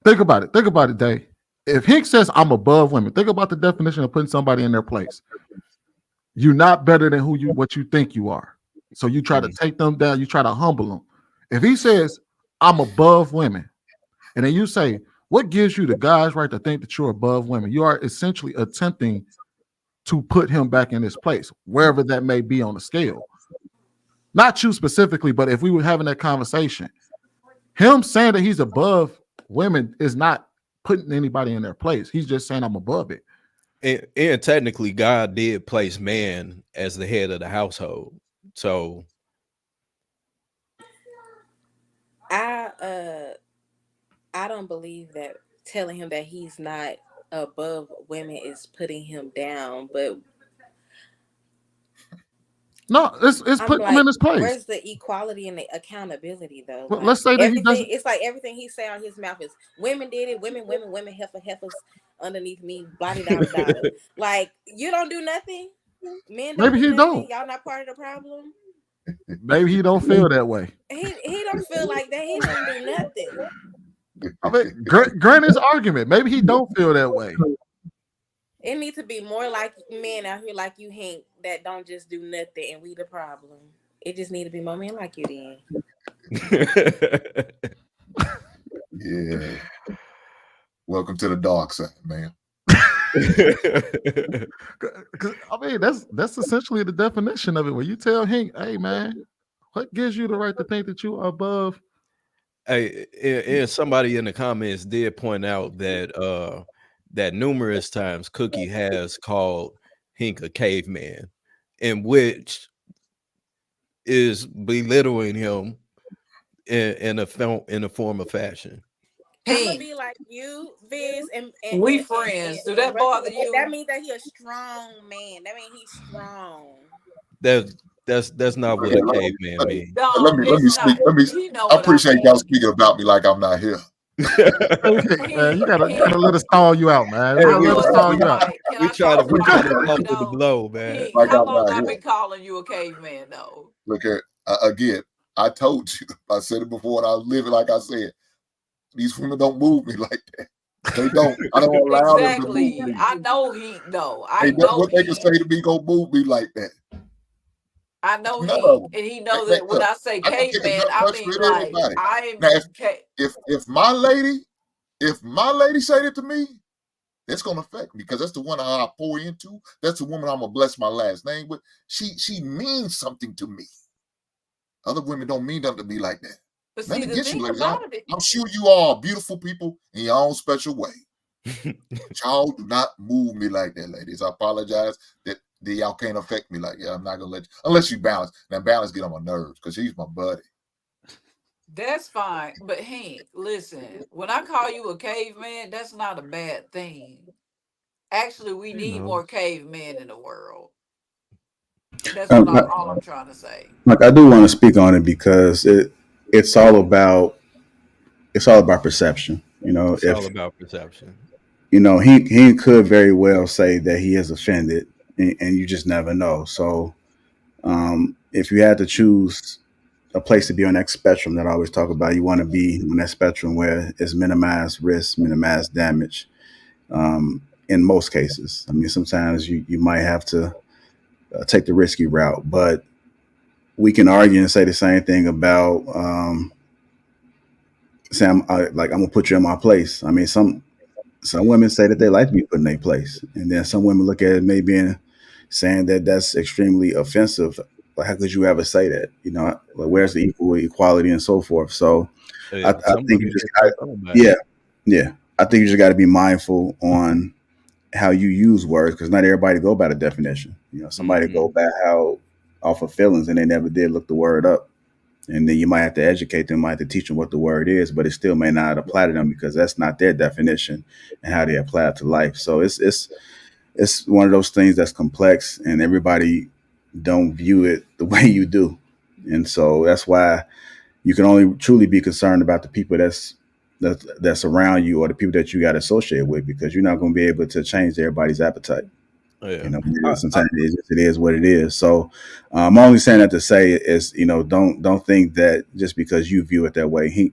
Think about it, Dave. If Hank says I'm above women, think about the definition of putting somebody in their place. You're not better than what you think you are. So you try to take them down, you try to humble them. If he says I'm above women, and then you say, what gives you the guy's right to think that you're above women? You are essentially attempting to put him back in his place, wherever that may be on the scale. Not you specifically, but if we were having that conversation, him saying that he's above women is not putting anybody in their place. He's just saying I'm above it. And technically, God did place man as the head of the household. So I don't believe that telling him that he's not above women is putting him down, but no, it's putting him in his place. Where's the equality and the accountability though? Well, let's say that everything, it's like everything he say on his mouth is women did it, women, heifers underneath me, blah blah blah. Like, you don't do nothing. Men don't. Maybe he don't. Y'all not part of the problem. Maybe he don't feel that way. He don't feel like that. He don't do nothing. I mean, grant his argument. Maybe he don't feel that way. It needs to be more like men out here like you, Hank, that don't just do nothing and we the problem. It just need to be more men like you then. Yeah. Welcome to the dark side, man. I mean, that's essentially the definition of it. When you tell Hank, hey man, what gives you the right to think that you are above? Hey, and somebody in the comments did point out that that numerous times Cookie has called Hank a caveman, in which is belittling him in a form of fashion. I'm gonna be like you, Viz, and we friends. Do that bother you? That means that he's a strong man. That means he's strong. That's not what a caveman means. No, let me speak. I appreciate y'all speaking about me like I'm not here. Man, you gotta let us call you out, man. Hey, we try to bump to the blow, man. How long I've been calling you a caveman, though? Look at again. I told you. I said it before, and I live it like I said. These women don't move me like that. They don't. I don't allow them to move me. I know he know. What they can say to me gonna move me like that. I know and he knows that when I say caveman, I mean like I'm. Now, if my lady said it to me, that's gonna affect me because that's the one I pour into. That's the woman I'm gonna bless my last name with. She means something to me. Other women don't mean nothing to me like that. But see, the thing ladies, about it, I'm sure you all are beautiful people in your own special way. Y'all do not move me like that, ladies. I apologize that y'all can't affect me like that. I'm not gonna let you, unless you balance. Now balance get on my nerves because he's my buddy. That's fine. But Hank, listen, when I call you a caveman, that's not a bad thing. Actually, we need more cavemen in the world. That's all I'm trying to say. Like, I do want to speak on it because it's all about perception. You know, it's all about perception. You know, he could very well say that he is offended, and you just never know. So, if you had to choose a place to be on that spectrum that I always talk about, you want to be on that spectrum where it's minimized risk, minimized damage. In most cases, I mean, sometimes you might have to take the risky route, but we can argue and say the same thing about I'm gonna put you in my place. I mean, some women say that they like to be put in their place, and then some women look at it maybe in saying that that's extremely offensive. Like, how could you ever say that? You know, like, where's the equality and so forth? So I Some think you women just get got, turned on by yeah, it. yeah. I think you just got to be mindful on how you use words, because not everybody go by the definition. You know, somebody Hmm. go by how off of feelings, and they never did look the word up. And then you might have to educate them, might have to teach them what the word is, but it still may not apply to them because that's not their definition and how they apply it to life. So it's one of those things that's complex, and everybody don't view it the way you do. And so that's why you can only truly be concerned about the people that's around you, or the people that you got associated with, because you're not going to be able to change everybody's appetite. Yeah. You know, I, sometimes it is what it is. So I'm only saying that to say is, you know, don't think that just because you view it that way, he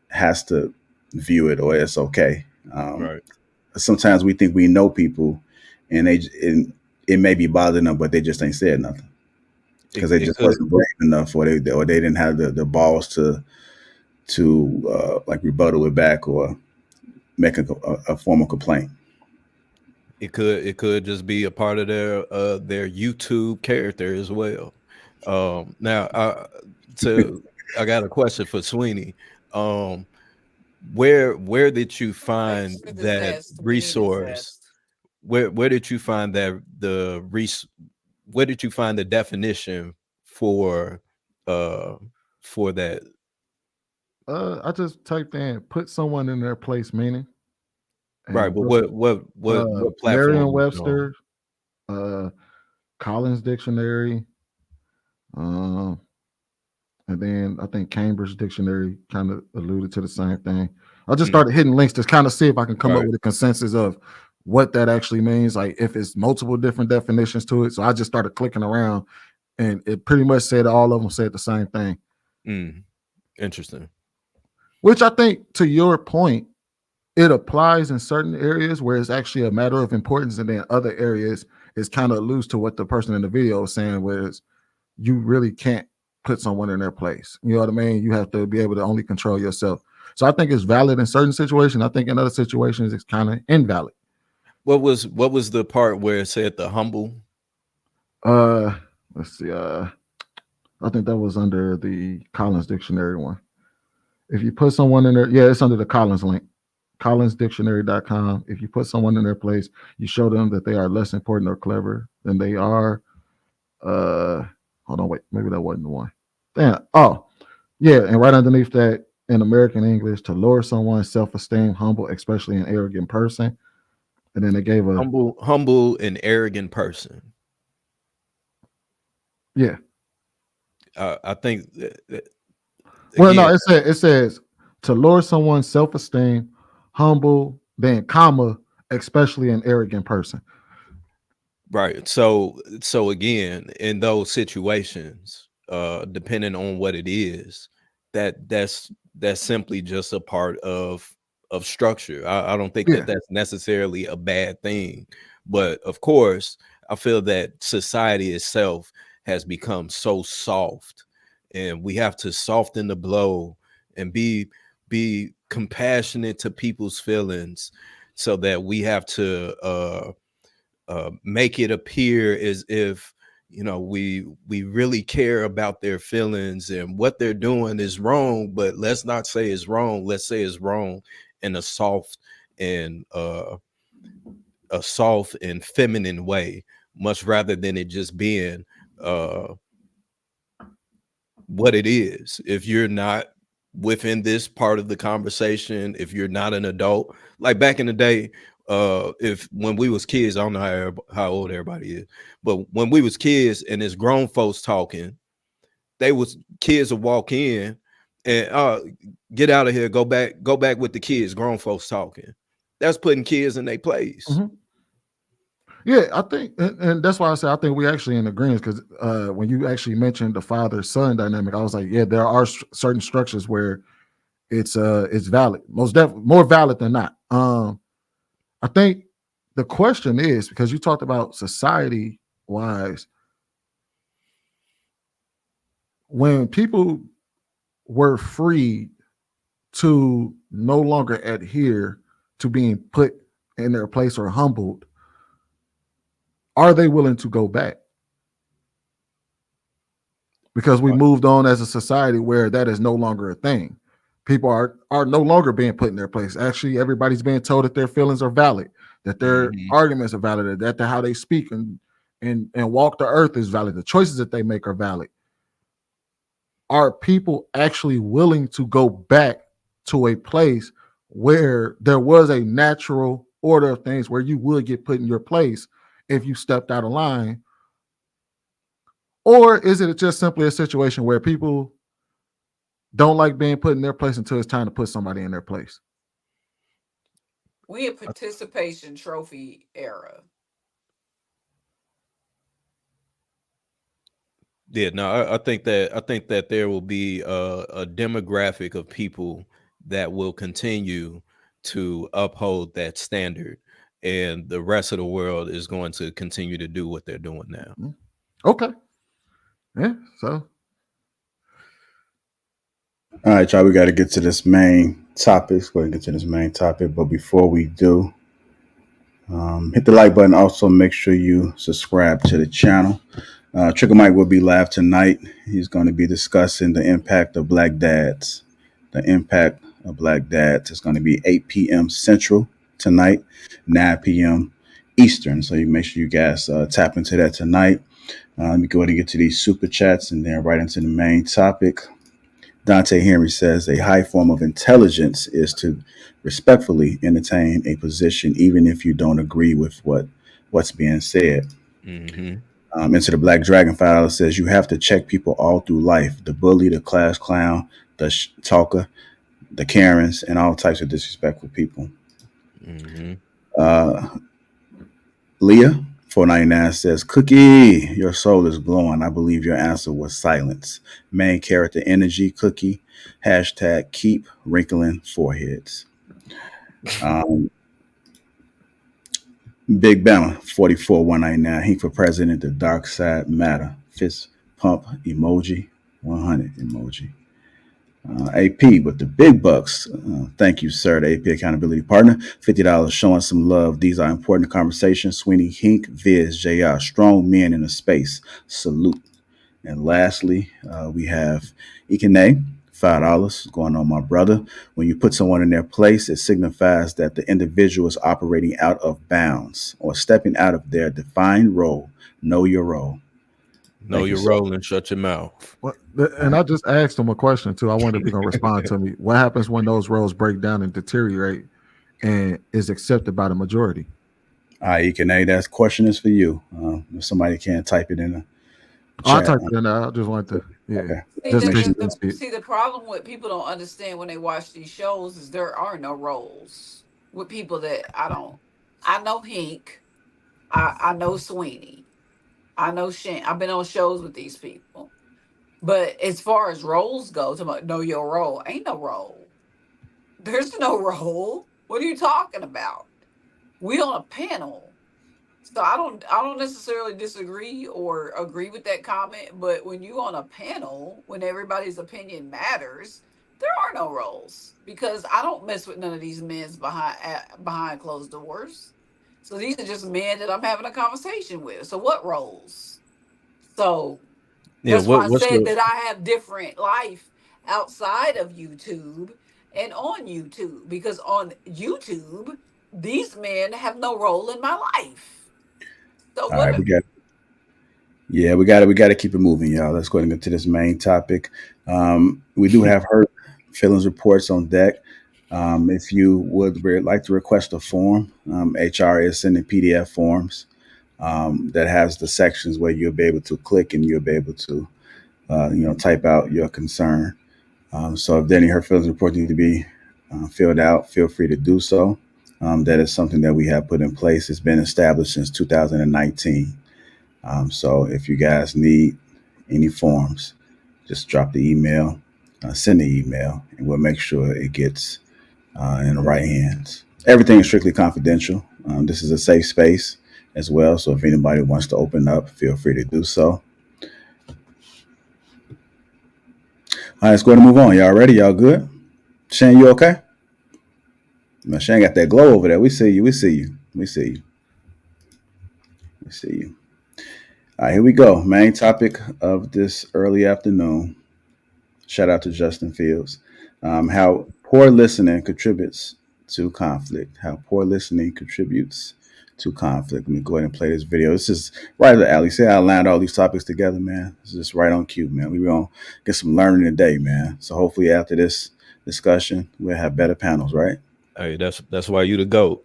has to view it or it's okay. right. Sometimes we think we know people, and it may be bothering them, but they just ain't said nothing because they It just could wasn't brave enough, or they didn't have the balls to like rebuttal it back or make a formal complaint. it could just be a part of their YouTube character as well. Now, I got a question for Sweeney. Um, where did you Thanks find for the that zest. We needed resource? zest. Where did you find where did you find the definition for uh that? I just typed in "put someone in their place" meaning, Right, and but what platform was it on? Merriam-Webster, uh, Collins Dictionary, um, and then I think Cambridge Dictionary kind of alluded to the same thing. I just Mm, started hitting links to kind of see if I can come up right. with a consensus of what that actually means, like if it's multiple different definitions to it. So I just started clicking around, and it pretty much said all of them said the same thing. Interesting. Which I think, to your point, it applies in certain areas where it's actually a matter of importance, and then other areas is kind of alludes to what the person in the video is saying, whereas you really can't put someone in their place. You know what I mean? You have to be able to only control yourself. So I think it's valid in certain situations. I think in other situations it's kind of invalid. What was the part where it said the humble? Let's see. I think that was under the Collins Dictionary one. If you put someone in there, yeah, it's under the Collins link. collinsdictionary.com. If you put someone in their place, you show them that they are less important or clever than they are. Hold on, wait, maybe that wasn't the one. Damn. Oh, yeah, and right underneath that in American English, to lower someone's self-esteem, humble, especially an arrogant person. And then they gave a Humble and arrogant person. yeah. I think Well, no, again, it says to lower someone's self-esteem, humble, then comma, especially an arrogant person. right. So again, in those situations, depending on what it is, that's simply just a part of structure. I don't think Yeah. that that's necessarily a bad thing, but of course, I feel that society itself has become so soft, and we have to soften the blow and be compassionate to people's feelings, so that we have to make it appear as if, you know, we really care about their feelings, and what they're doing is wrong, but let's not say it's wrong. Let's say it's wrong in and a soft and feminine way, much rather than it just being uh what it is. If you're not within this part of the conversation, if you're not an adult, like back in the day, if when we was kids, I don't know how old everybody is, but when we was kids and there's grown folks talking, kids would walk in and get out of here, go back with the kids, grown folks talking. That's putting kids in their place. Mm-hmm. Yeah, I think, and that's why I say I think we actually in agreement, because when you actually mentioned the father-son dynamic, I was like, yeah, there are certain structures where it's valid, most definitely more valid than not. I think the question is, because you talked about society wise, when people were free to no longer adhere to being put in their place or humbled, are they willing to go back? Because we moved on as a society where that is no longer a thing. People are no longer being put in their place. Actually, everybody's being told that their feelings are valid, that their arguments are valid, that how they speak and walk the earth is valid. The choices that they make are valid. Are people actually willing to go back to a place where there was a natural order of things, where you would get put in your place if you stepped out of line? Or is it just simply a situation where people don't like being put in their place until it's time to put somebody in their place? We a participation trophy era. Yeah, no, I think that there will be a demographic of people that will continue to uphold that standard, and the rest of the world is going to continue to do what they're doing now. Okay. Yeah. So. All right, y'all. We got to get to this main topic. Let's go ahead and get to this main topic. But before we do, hit the like button. Also, make sure you subscribe to the channel. Trigger Mike will be live tonight. He's going to be discussing the impact of black dads. The impact of black dads is going to be 8 p.m. Central tonight, 9 p.m. Eastern. So you make sure you guys tap into that tonight. Let me go ahead and get to these super chats and then right into the main topic. Dante Henry says a high form of intelligence is to respectfully entertain a position, even if you don't agree with what's being said. Into the Black Dragon $5 says you have to check people all through life: the bully, the class clown, the talker, the Karens, and all types of disrespectful people. Leah 499 says, Cookie, your soul is glowing. I believe your answer was silence. Main character energy, Cookie. Hashtag keep wrinkling foreheads. Big Banner 44199. He for president. The dark side matter. Fist pump emoji. 100 emoji. AP with the big bucks. Thank you, sir. The AP accountability partner. $50 showing some love. These are important conversations. Sweeney Hink, Viz, JR. Strong men in a space. Salute. And lastly, we have Ikene. $5 going on, my brother. When you put someone in their place, it signifies that the individual is operating out of bounds or stepping out of their defined role. Know your role. Know your role and shut your mouth. Well, and I just asked him a question too. I wonder if he's gonna respond to me. What happens when those roles break down and deteriorate and is accepted by the majority? All right, Ikene, that question is for you. If somebody can't type it in the I typed it in there. I just wanted to, Okay. See, the problem with people don't understand when they watch these shows is there are no roles with people that I know Hink, I know Sweeney, I know Shane. I've been on shows with these people, but as far as roles go, to know your role, ain't no role. There's no role. What are you talking about? We on a panel. So I don't necessarily disagree or agree with that comment, but when you on a panel, when everybody's opinion matters, there are no roles because I don't mess with none of these men behind closed doors. So these are just men that I'm having a conversation with. So what roles? So that's why I said that I have different life outside of YouTube and on YouTube, because on YouTube, these men have no role in my life. So all right, we got to keep it moving, y'all. Let's go ahead and get to this main topic. We do have hurt feelings reports on deck. If you would like to request a form, HR is sending PDF forms that has the sections where you'll be able to click and you'll be able to, type out your concern. So if any hurt feelings reports need to be filled out, feel free to do so. That is something that we have put in place. It's been established since 2019. So if you guys need any forms, just drop the email, send the email, and we'll make sure it gets in the right hands. Everything is strictly confidential. This is a safe space as well. So if anybody wants to open up, feel free to do so. All right, let's go ahead and move on. Y'all ready? Y'all good? Shane, you okay? Man, Shane got that glow over there. We see you. see you. All right, here we go. Main topic of this early afternoon. Shout out to Justin Fields. How poor listening contributes to conflict. How poor listening contributes to conflict. Let me go ahead and play this video. This is right at the alley. See how I lined all these topics together, man? This is just right on cue, man. We're going to get some learning today, man. So hopefully after this discussion, we'll have better panels, right? Hey, that's why you the GOAT.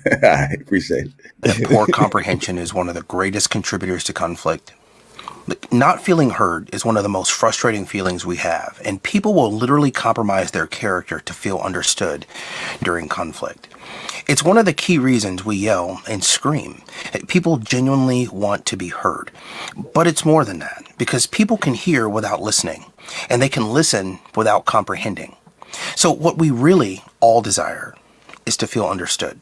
I appreciate it. That poor comprehension is one of the greatest contributors to conflict. Not feeling heard is one of the most frustrating feelings we have, and people will literally compromise their character to feel understood during conflict. It's one of the key reasons we yell and scream. People genuinely want to be heard. But it's more than that, because people can hear without listening, and they can listen without comprehending. So what we really all desire is to feel understood.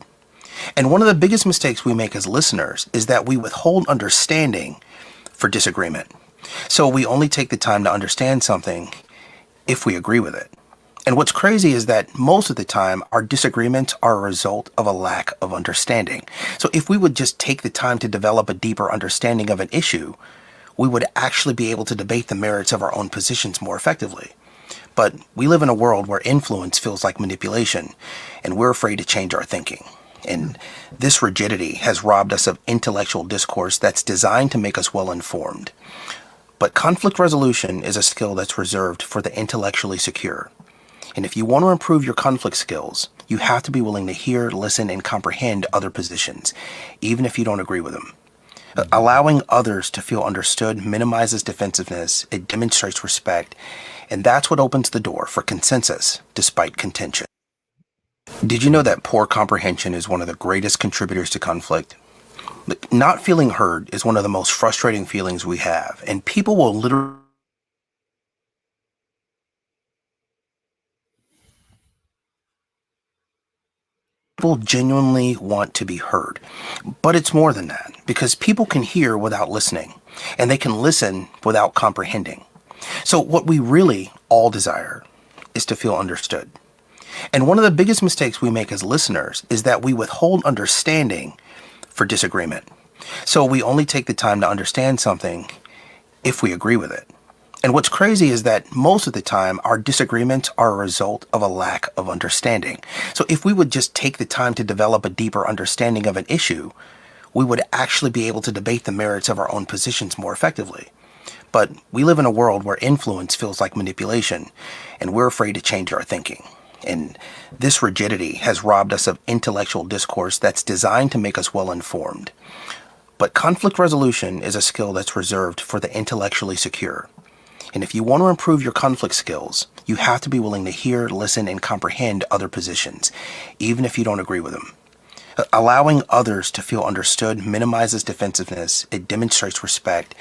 And one of the biggest mistakes we make as listeners is that we withhold understanding for disagreement. So we only take the time to understand something if we agree with it. And what's crazy is that most of the time, our disagreements are a result of a lack of understanding. So if we would just take the time to develop a deeper understanding of an issue, we would actually be able to debate the merits of our own positions more effectively. But we live in a world where influence feels like manipulation, and we're afraid to change our thinking. And this rigidity has robbed us of intellectual discourse that's designed to make us well-informed. But conflict resolution is a skill that's reserved for the intellectually secure. And if you want to improve your conflict skills, you have to be willing to hear, listen, and comprehend other positions, even if you don't agree with them. Allowing others to feel understood minimizes defensiveness, it demonstrates respect, and that's what opens the door for consensus despite contention. Did you know that poor comprehension is one of the greatest contributors to conflict? Not feeling heard is one of the most frustrating feelings we have, and people will literally genuinely want to be heard. But it's more than that, because people can hear without listening, and they can listen without comprehending. So what we really all desire is to feel understood. And one of the biggest mistakes we make as listeners is that we withhold understanding for disagreement. So we only take the time to understand something if we agree with it. And what's crazy is that most of the time, our disagreements are a result of a lack of understanding. So if we would just take the time to develop a deeper understanding of an issue, we would actually be able to debate the merits of our own positions more effectively. But we live in a world where influence feels like manipulation, and we're afraid to change our thinking. And this rigidity has robbed us of intellectual discourse that's designed to make us well-informed. But conflict resolution is a skill that's reserved for the intellectually secure. And if you want to improve your conflict skills, you have to be willing to hear, listen, and comprehend other positions, even if you don't agree with them. Allowing others to feel understood minimizes defensiveness, it demonstrates respect,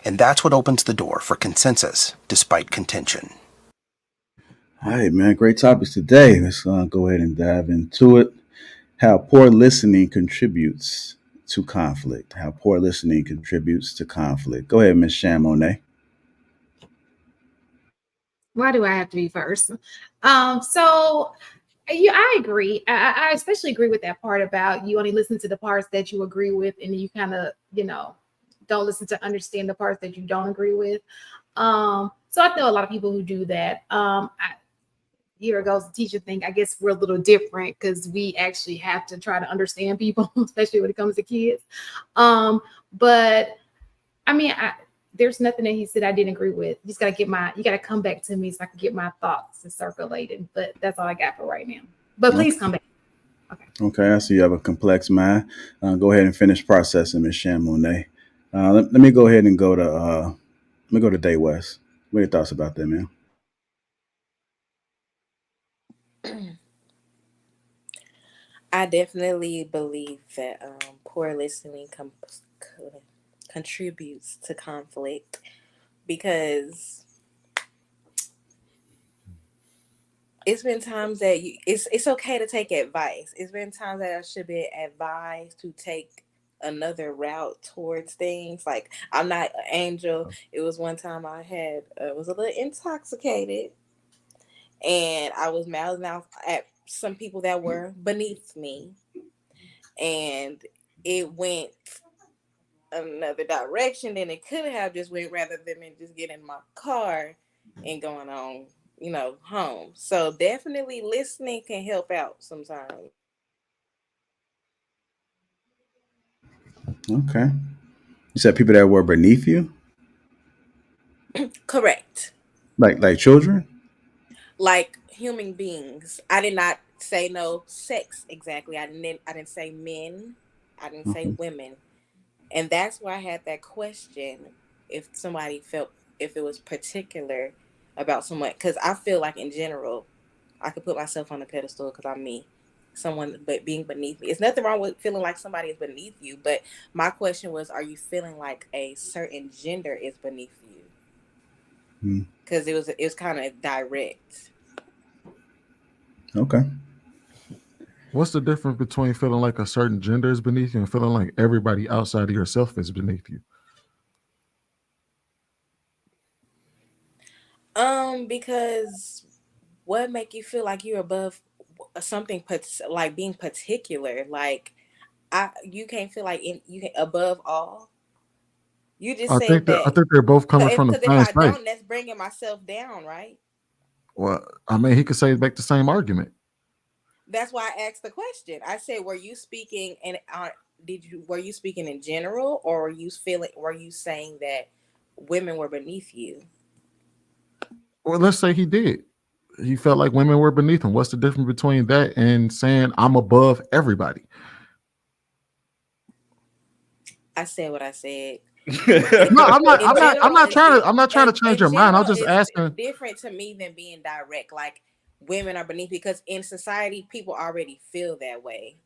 and that's what opens the door for consensus despite contention. All right, man. Great topics today. Let's go ahead and dive into it. How poor listening contributes to conflict. How poor listening contributes to conflict. Go ahead, Ms. Chamonix. Why do I have to be first? So yeah, I agree. I especially agree with that part about you only listen to the parts that you agree with, and you kind of, don't listen to understand the parts that you don't agree with. So I know a lot of people who do that. Here goes the teacher thing. I guess we're a little different because we actually have to try to understand people, especially when it comes to kids. But I mean, there's nothing that he said I didn't agree with. You got to come back to me so I can get my thoughts circulated. But that's all I got for right now. But please come back. Okay, I see you have a complex mind. Go ahead and finish processing, Ms. Chamonix. Let me go ahead and go to Day West. What are your thoughts about that, man? I definitely believe that poor listening contributes to conflict because it's been times that it's okay to take advice. It's been times that I should be advised to take another route towards things. Like, I'm not an angel. It was one time I was a little intoxicated, and I was mouthing off at some people that were beneath me, and it went another direction than it could have just went, rather than me just getting in my car and going on, home. So definitely listening can help out sometimes. Okay. You said people that were beneath you, Correct. like children. Like human beings. I did not say no sex exactly. I didn't say men. I didn't say Mhm. women. And that's why I had that question, if somebody felt, if it was particular about someone, because I feel like in general I could put myself on a pedestal because I'm me. Someone but being beneath me. It's nothing wrong with feeling like somebody is beneath you, but my question was, are you feeling like a certain gender is beneath you? Mm. Because it was kind of direct. Okay. What's the difference between feeling like a certain gender is beneath you and feeling like everybody outside of yourself is beneath you? Because what make you feel like you're above something, like being particular? Like you can't feel like you can above all. You just said I that. think they're both So coming from the if same I space. don't, that's bringing myself down, right? Well, I mean, he could say back the same argument. That's why I asked the question. I said, were you speaking and were you speaking in general, or were you saying that women were beneath you? Well, let's say he did. He felt like women were beneath him. What's the difference between that and saying I'm above everybody? I said what I said. No, I'm not. In I'm general, not trying to. I'm not trying to change in your mind. I'm general, just it's asking. different to me than being direct. Like women are beneath, because in society, people already feel that way.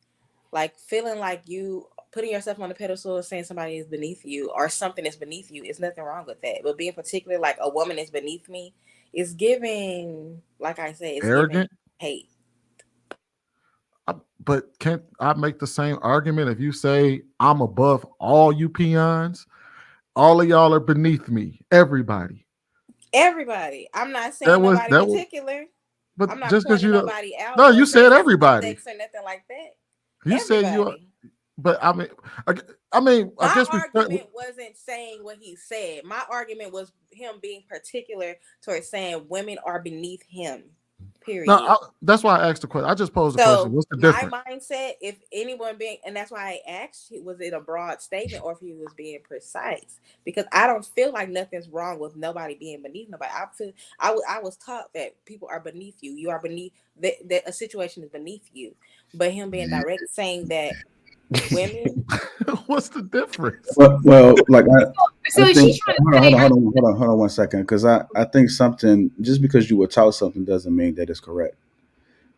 Like feeling like you putting yourself on the pedestal, saying somebody is beneath you or something is beneath you, is nothing wrong with that. But being particular, like a woman is beneath me, is giving, like I said, it's giving Arrogant. hate. But can't I make the same argument if you say I'm above all you peons? All of y'all are beneath me. Everybody. Everybody. I'm not That saying was nobody that was. particular. I'm But not just because pointing you don't. nobody out No, or you said saying everybody. sex or nothing like that. You said you. Everybody. But I mean, I My guess we. argument wasn't saying what he said. My argument was him being particular towards saying women are beneath him. Period. No, that's why I asked the question. I just posed the question. So What's the my difference? mindset, if anyone being, and that's why I asked, was it a broad statement or if he was being precise? Because I don't feel like nothing's wrong with nobody being beneath nobody. I feel I was taught that people are beneath you. You are beneath that a situation is beneath you. But him being Yeah. direct, saying that women. What's the difference? Well, like So I is think. she trying to Hold on, say? hold on 1 second, because I think something, just because you were taught something doesn't mean that it's correct.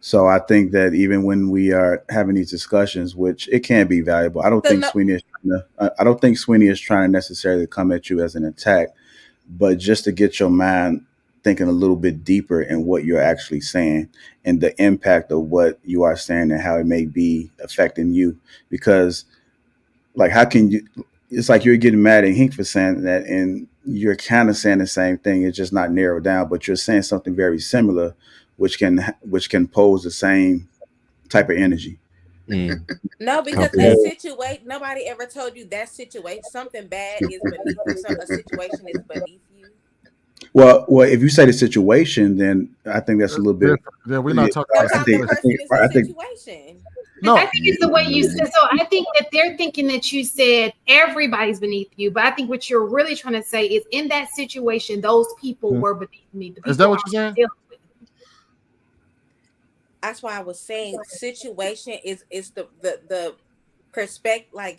So I think that even when we are having these discussions, which it can be valuable, I don't So think no, Sweeney is trying to, I don't think Sweeney is trying to necessarily come at you as an attack, but just to get your mind thinking a little bit deeper in what you're actually saying and the impact of what you are saying and how it may be affecting you. Because, like, how can you? It's like you're getting mad at Hink for saying that, and you're kind of saying the same thing. It's just not narrowed down, but you're saying something very similar, which can pose the same type of energy. Mm, no, because a comprehend. situation, nobody ever told you that situation, something bad is beneath you. So a situation is beneath you. Well, if you say the situation, then I think that's a That's little bit. different. Yeah, we're Yeah, not talking about Sometimes a situation. person is the I think. situation. I No, think it's the way you said. So I think that they're thinking that you said everybody's beneath you, but I think what you're really trying to say is in that situation, those people were beneath me. The is that people what I'm you're saying? dealing with. That's why I was saying situation is the perspective. Like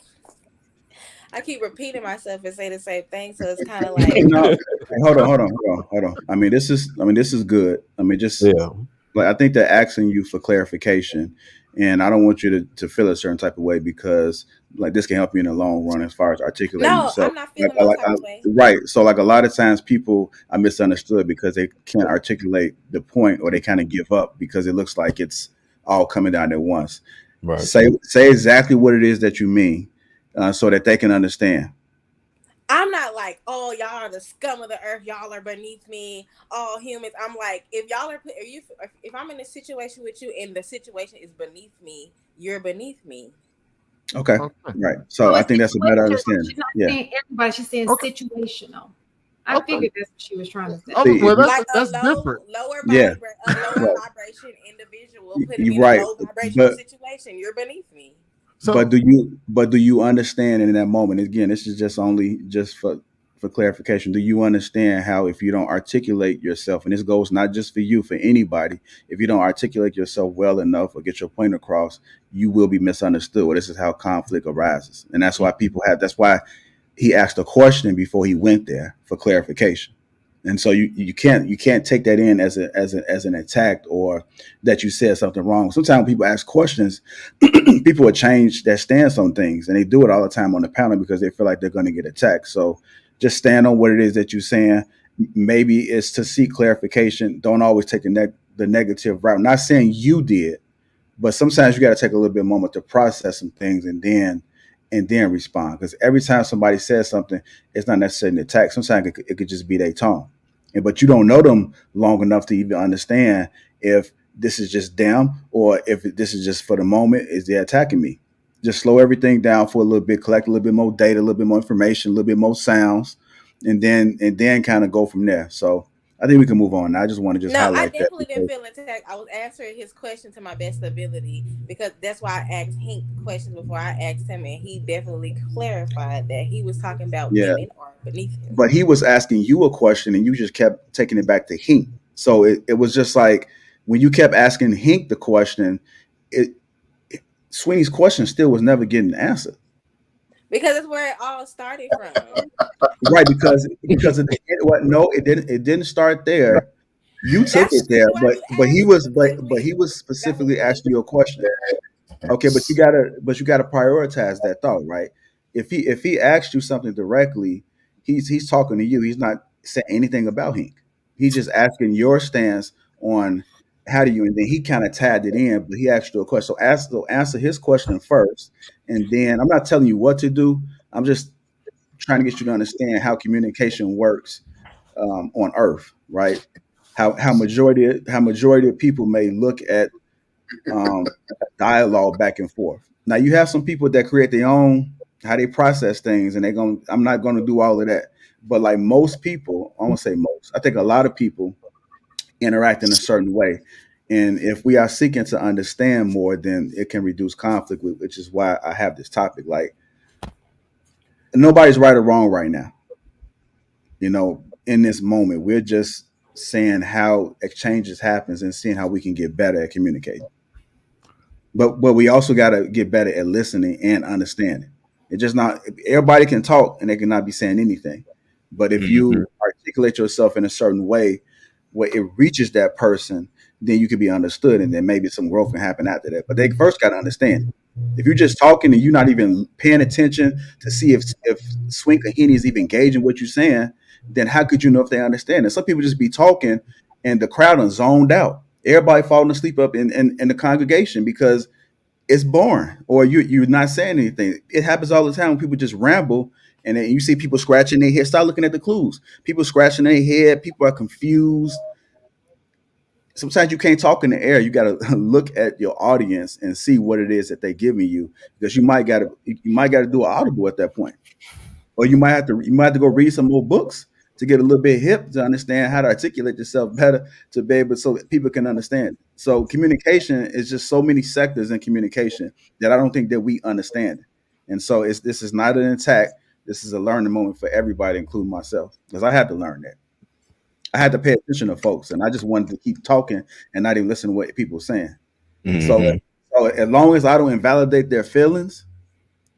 I keep repeating myself and say the same thing, so it's kind of like No, hey, hold on. I mean, this is good. I mean, just Yeah. like, I think they're asking you for clarification, and I don't want you to feel a certain type of way, because like this can help you in the long run as far as articulating no, yourself. I'm not feeling no type of way. Right. So like a lot of times people are misunderstood because they can't articulate the point, or they kind of give up because it looks like it's all coming down at once. Right. Say exactly what it is that you mean, so that they can understand. I'm not like, oh, y'all are the scum of the earth. Y'all are beneath me. All humans. I'm like, if y'all are, if I'm in a situation with you and the situation is beneath me, you're beneath me. Okay. Okay. Right. So I it's think that's a better situational. understanding. She's not Yeah. saying everybody. She's saying Okay. situational. I Okay. figured that's what she was trying to say. Oh, See, well, if you, Like that's different. yeah, a lower right. vibration individual putting me You're in a right. low vibrational But situation. You're beneath me. So do you understand in that moment? Again, this is just for clarification. Do you understand how if you don't articulate yourself, and this goes not just for you, for anybody, if you don't articulate yourself well enough or get your point across, you will be misunderstood. Well, this is how conflict arises. And that's why he asked a question before he went there for clarification. And so you can't take that in as an attack or that you said something wrong. Sometimes people ask questions, people will change their stance on things, and they do it all the time on the panel because they feel like they're going to get attacked. So just stand on what it is that you're saying. Maybe it's to seek clarification. Don't always take the negative route. I'm not saying you did, but sometimes you got to take a little bit of moment to process some things and then respond. Because every time somebody says something, it's not necessarily an attack. Sometimes it could just be their tone. But you don't know them long enough to even understand if this is just them or if this is just for the moment, is they attacking me. Just slow everything down for a little bit, collect a little bit more data, a little bit more information, a little bit more sounds, and then kind of go from there. So I think we can move on. I just want to just No, I highlight that definitely didn't because, feel attacked. I was answering his question to my best ability because that's why I asked Hank questions before I asked him, and he definitely clarified that he was talking about yeah. women are beneath him. But he was asking you a question and you just kept taking it back to Hink. So it was just like when you kept asking Hink the question, Sweeney's question still was never getting answered. Because that's where it all started from. Right, because of it didn't start there. You took That's it there, why you asked but he specifically. was That was specifically me. asking you a question. Okay, but you gotta prioritize that thought, right? If he asked you something directly, he's talking to you. He's not saying anything about Hink. He's just asking your stance on how do you, and then he kind of tied it in, but he asked you a question. So answer his question first, and then I'm not telling you what to do. I'm just trying to get you to understand how communication works on Earth, right? How majority of people may look at dialogue back and forth. Now you have some people that create their own how they process things, and I'm not gonna do all of that. But like most people, I won't say most. I think a lot of people interact in a certain way, and if we are seeking to understand more, then it can reduce conflict, which is why I have this topic. Like nobody's right or wrong right now. In this moment, we're just saying how exchanges happens and seeing how we can get better at communicating. But we also got to get better at listening and understanding. It's just not everybody can talk and they cannot be saying anything. But if Mhm. you articulate yourself in a certain way where it reaches that person, then you can be understood, and then maybe some growth can happen after that. But they first got to understand. If you're just talking and you're not even paying attention to see if Swink or Henny is even engaging what you're saying, then how could you know if they understand it? Some people just be talking and the crowd is zoned out. Everybody falling asleep up in the congregation because it's boring or you're not saying anything. It happens all the time when people just ramble and then you see people scratching their head. Start looking at the clues. People scratching their head. People are confused. Sometimes you can't talk in the air. You got to look at your audience and see what it is that they're giving you because you might got to do an audible at that point, or you might have to go read some more books to get a little bit hip to understand how to articulate yourself better to be able so that people can understand. So communication is just so many sectors in communication that I don't think that we understand. And so this is not an attack. This is a learning moment for everybody, including myself, because I had to learn that. I had to pay attention to folks, and I just wanted to keep talking and not even listen to what people were saying. So, Mhm. so as long as I don't invalidate their feelings,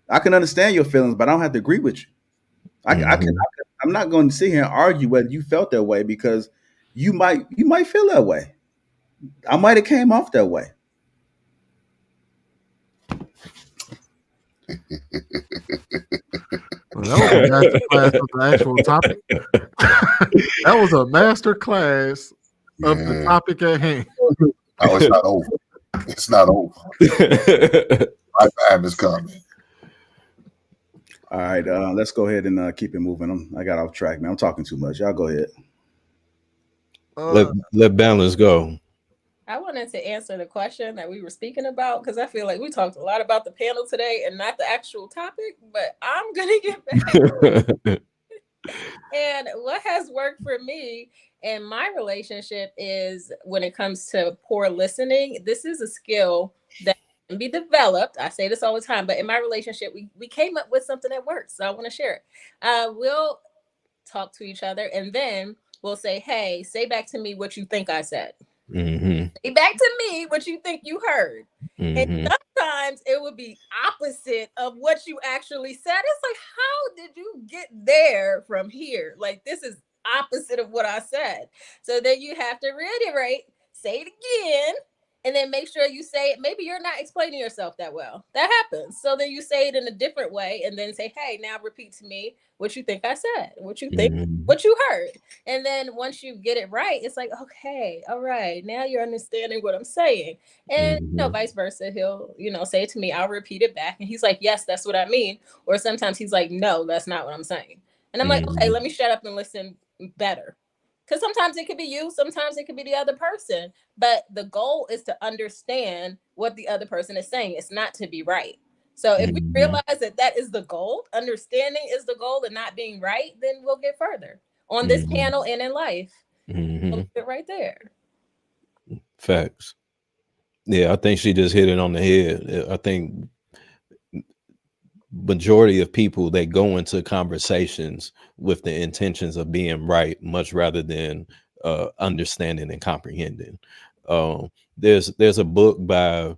I can understand your feelings, but I don't have to agree with you. Mhm. I'm not going to sit here and argue whether you felt that way because you might feel that way. I might have came off that way. Well, that was a master class of the actual topic. That was a master class of the Yeah. topic at hand. No, it's not over. It's not over. My time is coming. All right, let's go ahead and keep it moving. I got off track, man. I'm talking too much. Y'all go ahead. let balance go. I wanted to answer the question that we were speaking about, because I feel like we talked a lot about the panel today and not the actual topic, but I'm going to get back. And what has worked for me in my relationship is when it comes to poor listening, this is a skill that can be developed. I say this all the time, but in my relationship, we came up with something that works. So I want to share it. We'll talk to each other and then we'll say, hey, say back to me what you think I said. Mm-hmm. Say back to me what you think you heard. Mm-hmm. And sometimes it would be opposite of what you actually said. It's like, how did you get there from here? Like, this is opposite of what I said. So then you have to reiterate, say it again, and then make sure you say it. Maybe you're not explaining yourself that well. That happens. So then you say it in a different way and then say, hey, now repeat to me what you think I said, what you think, what you heard. And then once you get it right, it's like, okay, all right, now you're understanding what I'm saying. And vice versa. He'll, say it to me, I'll repeat it back. And he's like, yes, that's what I mean. Or sometimes he's like, no, that's not what I'm saying. And I'm like, okay, let me shut up and listen better. Because sometimes it could be you, sometimes it could be the other person. But the goal is to understand what the other person is saying. It's not to be right. So if we realize that is the goal, understanding is the goal and not being right, then we'll get further on this panel and in life. We'll get right there. Facts. Yeah, I think she just hit it on the head. I think majority of people, they go into conversations with the intentions of being right, much rather than understanding and comprehending. There's a book by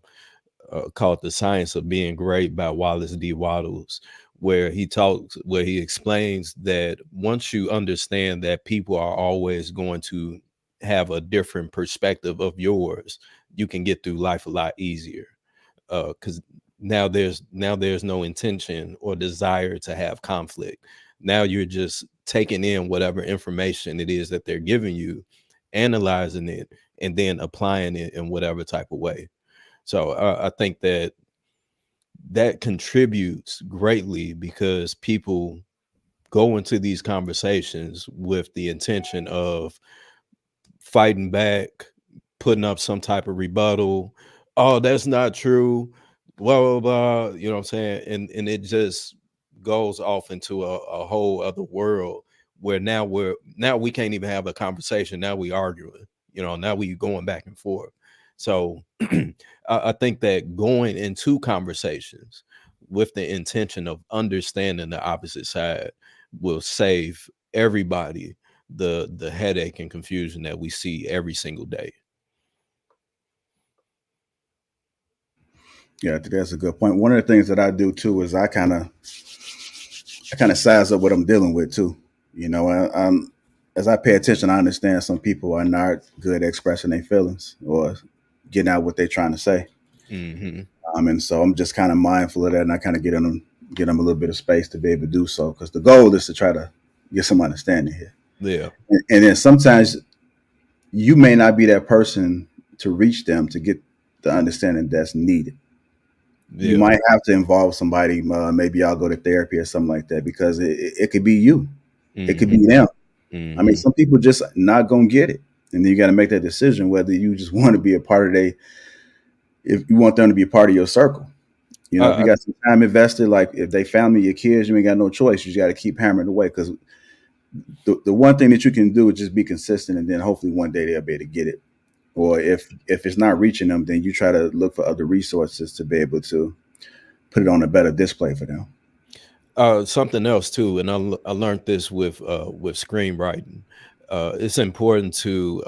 called The Science of Being Great by Wallace D. Wattles, where he explains that once you understand that people are always going to have a different perspective of yours, you can get through life a lot easier. Because now there's no intention or desire to have conflict. Now you're just taking in whatever information it is that they're giving you, analyzing it, and then applying it in whatever type of way. So I think that contributes greatly, because people go into these conversations with the intention of fighting back, putting up some type of rebuttal. Oh, that's not true. Blah, blah, blah. You know what I'm saying? And it just goes off into a whole other world where now we can't even have a conversation. Now we arguing, now we going back and forth. So I think that going into conversations with the intention of understanding the opposite side will save everybody the headache and confusion that we see every single day. Yeah, I think that's a good point. One of the things that I do too is I kind of size up what I'm dealing with too. As I pay attention, I understand some people are not good at expressing their feelings or getting out what they're trying to say. And so I'm just kind of mindful of that, and I kind of get them a little bit of space to be able to do so, because the goal is to try to get some understanding here. Yeah. And then sometimes you may not be that person to reach them to get the understanding that's needed. Yeah. You might have to involve somebody. Maybe y'all go to therapy or something like that, because it could be you. It could be them. I mean, some people just not going to get it. And then you got to make that decision whether you just want to be a part of if you want them to be a part of your circle. If you got some time invested, like if they family, your kids, you ain't got no choice. You just got to keep hammering away, because the one thing that you can do is just be consistent, and then hopefully one day they'll be able to get it. Or if it's not reaching them, then you try to look for other resources to be able to put it on a better display for them. Something else too, and I learned this with screenwriting. It's important to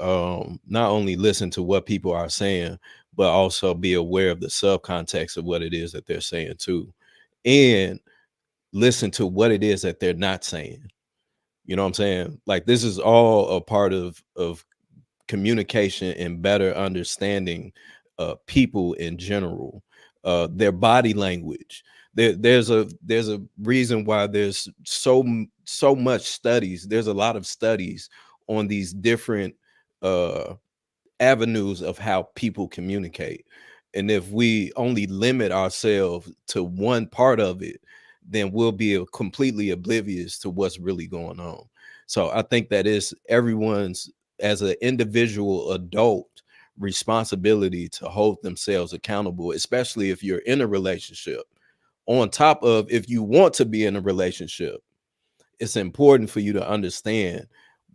not only listen to what people are saying, but also be aware of the subcontext of what it is that they're saying too, and listen to what it is that they're not saying. You know what I'm saying? Like, this is all a part of communication and better understanding people in general, their body language. There's a reason why there's so much studies. There's a lot of studies on these different avenues of how people communicate. And if we only limit ourselves to one part of it, then we'll be completely oblivious to what's really going on. So I think that is everyone's, as an individual adult, responsibility to hold themselves accountable, especially if you're in a relationship. On top of, if you want to be in a relationship, it's important for you to understand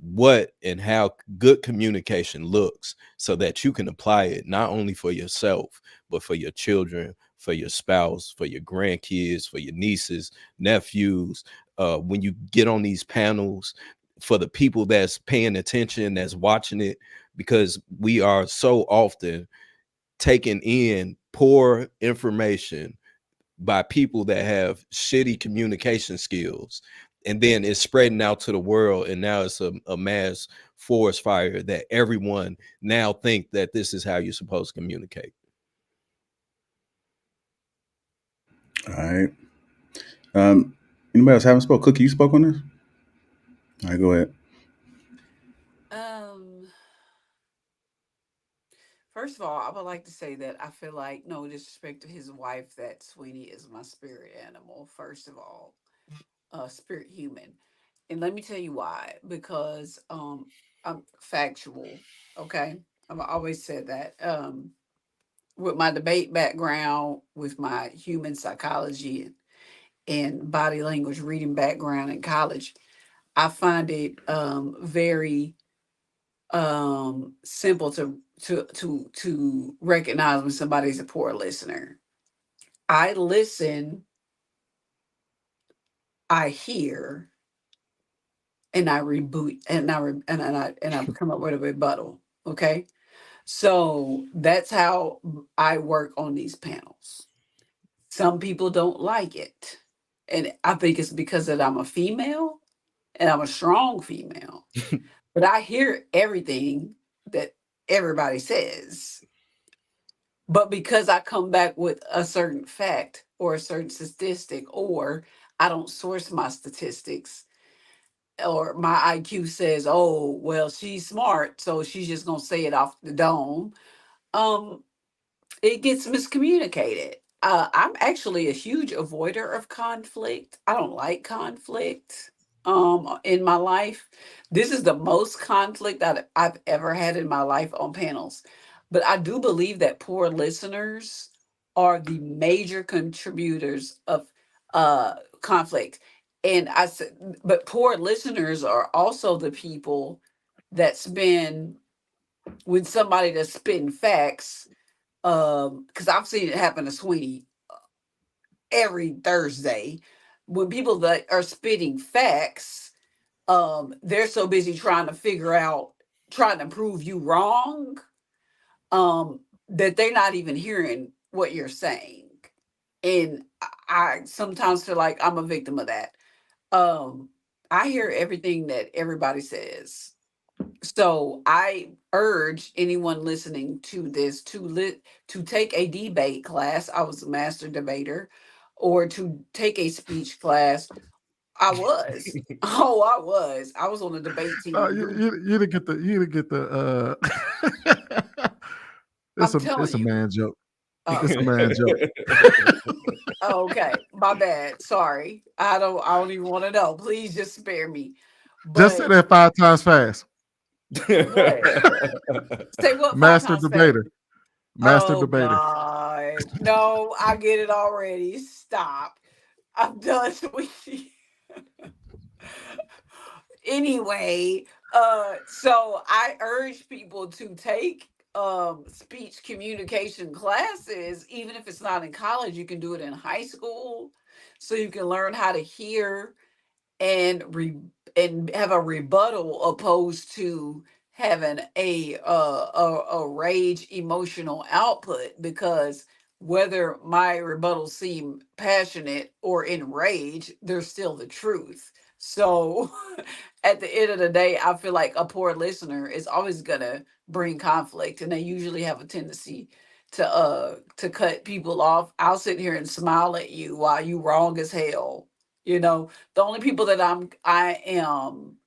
what and how good communication looks so that you can apply it not only for yourself, but for your children, for your spouse, for your grandkids, for your nieces, nephews. When you get on these panels, for the people that's paying attention, that's watching it, because we are so often taking in poor information by people that have shitty communication skills, and then it's spreading out to the world, and now it's a mass forest fire that everyone now think that this is how you're supposed to communicate. All right. Anybody else haven't spoke? Cookie, you spoke on this? All right, go ahead. First of all, I would like to say that I feel like, no disrespect to his wife, that Sweetie is my spirit animal. First of all, spirit human, and let me tell you why. Because I'm factual. Okay, I've always said that. With my debate background, with my human psychology and body language reading background in college, I find it very simple to recognize when somebody's a poor listener. I listen, I hear, and I reboot, and I come up with a rebuttal. Okay, so that's how I work on these panels. Some people don't like it, and I think it's because that I'm a female and I'm a strong female. But I hear everything that everybody says. But because I come back with a certain fact or a certain statistic, or I don't source my statistics, or my IQ says, oh, well, she's smart, so she's just going to say it off the dome, um, it gets miscommunicated. I'm actually a huge avoider of conflict. I don't like conflict in my life. This is the most conflict that I've ever had in my life on panels. But I do believe that poor listeners are the major contributors of conflict. And I said, but poor listeners are also the people that spend, when somebody that's spitting facts, because I've seen it happen to Sweeney every Thursday. When people that are spitting facts, they're so busy trying to figure out, trying to prove you wrong, that they're not even hearing what you're saying. And I sometimes feel like I'm a victim of that. I hear everything that everybody says. So I urge anyone listening to this to take a debate class. I was a master debater, or to take a speech class. I was. Oh, I was. I was on the debate team. You didn't get the I'm it's telling a you. man joke. Oh, It's a man joke. okay. My bad. Sorry. I don't even want to know. Please just spare me. Just say But that 5 times fast. what? Say what 5 Master times fast? debater. Master Oh debater. God. No, I get it already. Stop. I'm done with you. Anyway, so I urge people to take speech communication classes, even if it's not in college. You can do it in high school, so you can learn how to hear and have a rebuttal, opposed to having a rage emotional output. Because whether my rebuttals seem passionate or enraged, they're still the truth. So at the end of the day, I feel like a poor listener is always gonna bring conflict, and they usually have a tendency to cut people off. I'll sit here and smile at you while you wrong as hell. You know, the only people that I am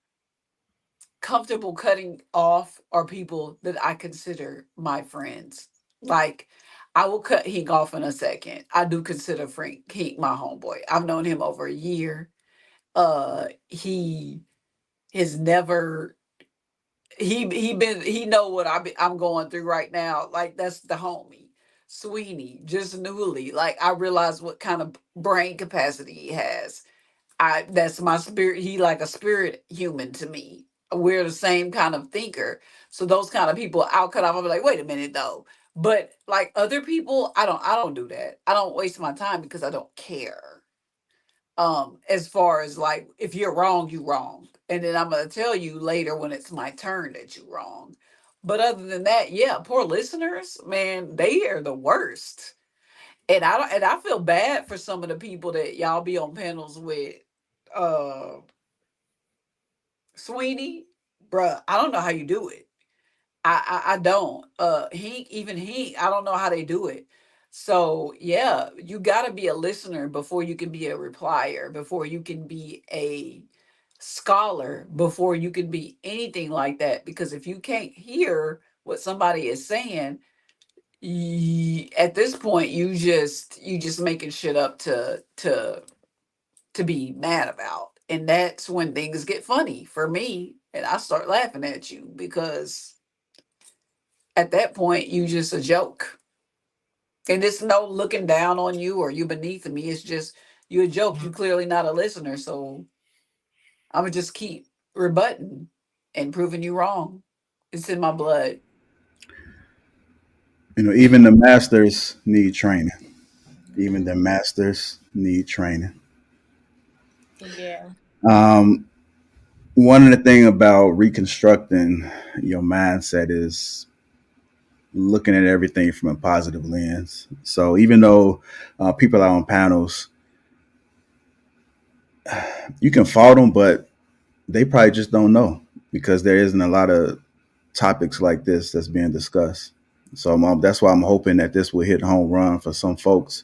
comfortable cutting off are people that I consider my friends. Like, I will cut Hink off in a second. I do consider Frank Hink my homeboy. I've known him over a year. He has never he know what I'm going through right now. Like, that's the homie, Sweeney, just newly. Like, I realize what kind of brain capacity he has. That's my spirit. He like a spirit human to me. We're the same kind of thinker. So those kind of people I'll cut off. I'll be like, wait a minute though. But like other people, I don't do that. I don't waste my time because I don't care. As far as like, if you're wrong, you wrong. And then I'm gonna tell you later when it's my turn that you wrong. But other than that, yeah, poor listeners, man, they are the worst. And I feel bad for some of the people that y'all be on panels with. uh Sweeney, bruh, I don't know how you do it. I don't. He, I don't know how they do it. So yeah, you got to be a listener before you can be a replier, before you can be a scholar, before you can be anything like that. Because if you can't hear what somebody is saying, at this point, you just making shit up to be mad about. And that's when things get funny for me. And I start laughing at you because at that point, you just a joke. And it's no looking down on you or you beneath me. It's just you a joke. You clearly not a listener. So I'm going to just keep rebutting and proving you wrong. It's in my blood. Even the masters need training. Even the masters need training. Yeah. Um, One of the things about reconstructing your mindset is looking at everything from a positive lens. So even though people are on panels, you can fault them, but they probably just don't know because there isn't a lot of topics like this that's being discussed. So that's why I'm hoping that this will hit home run for some folks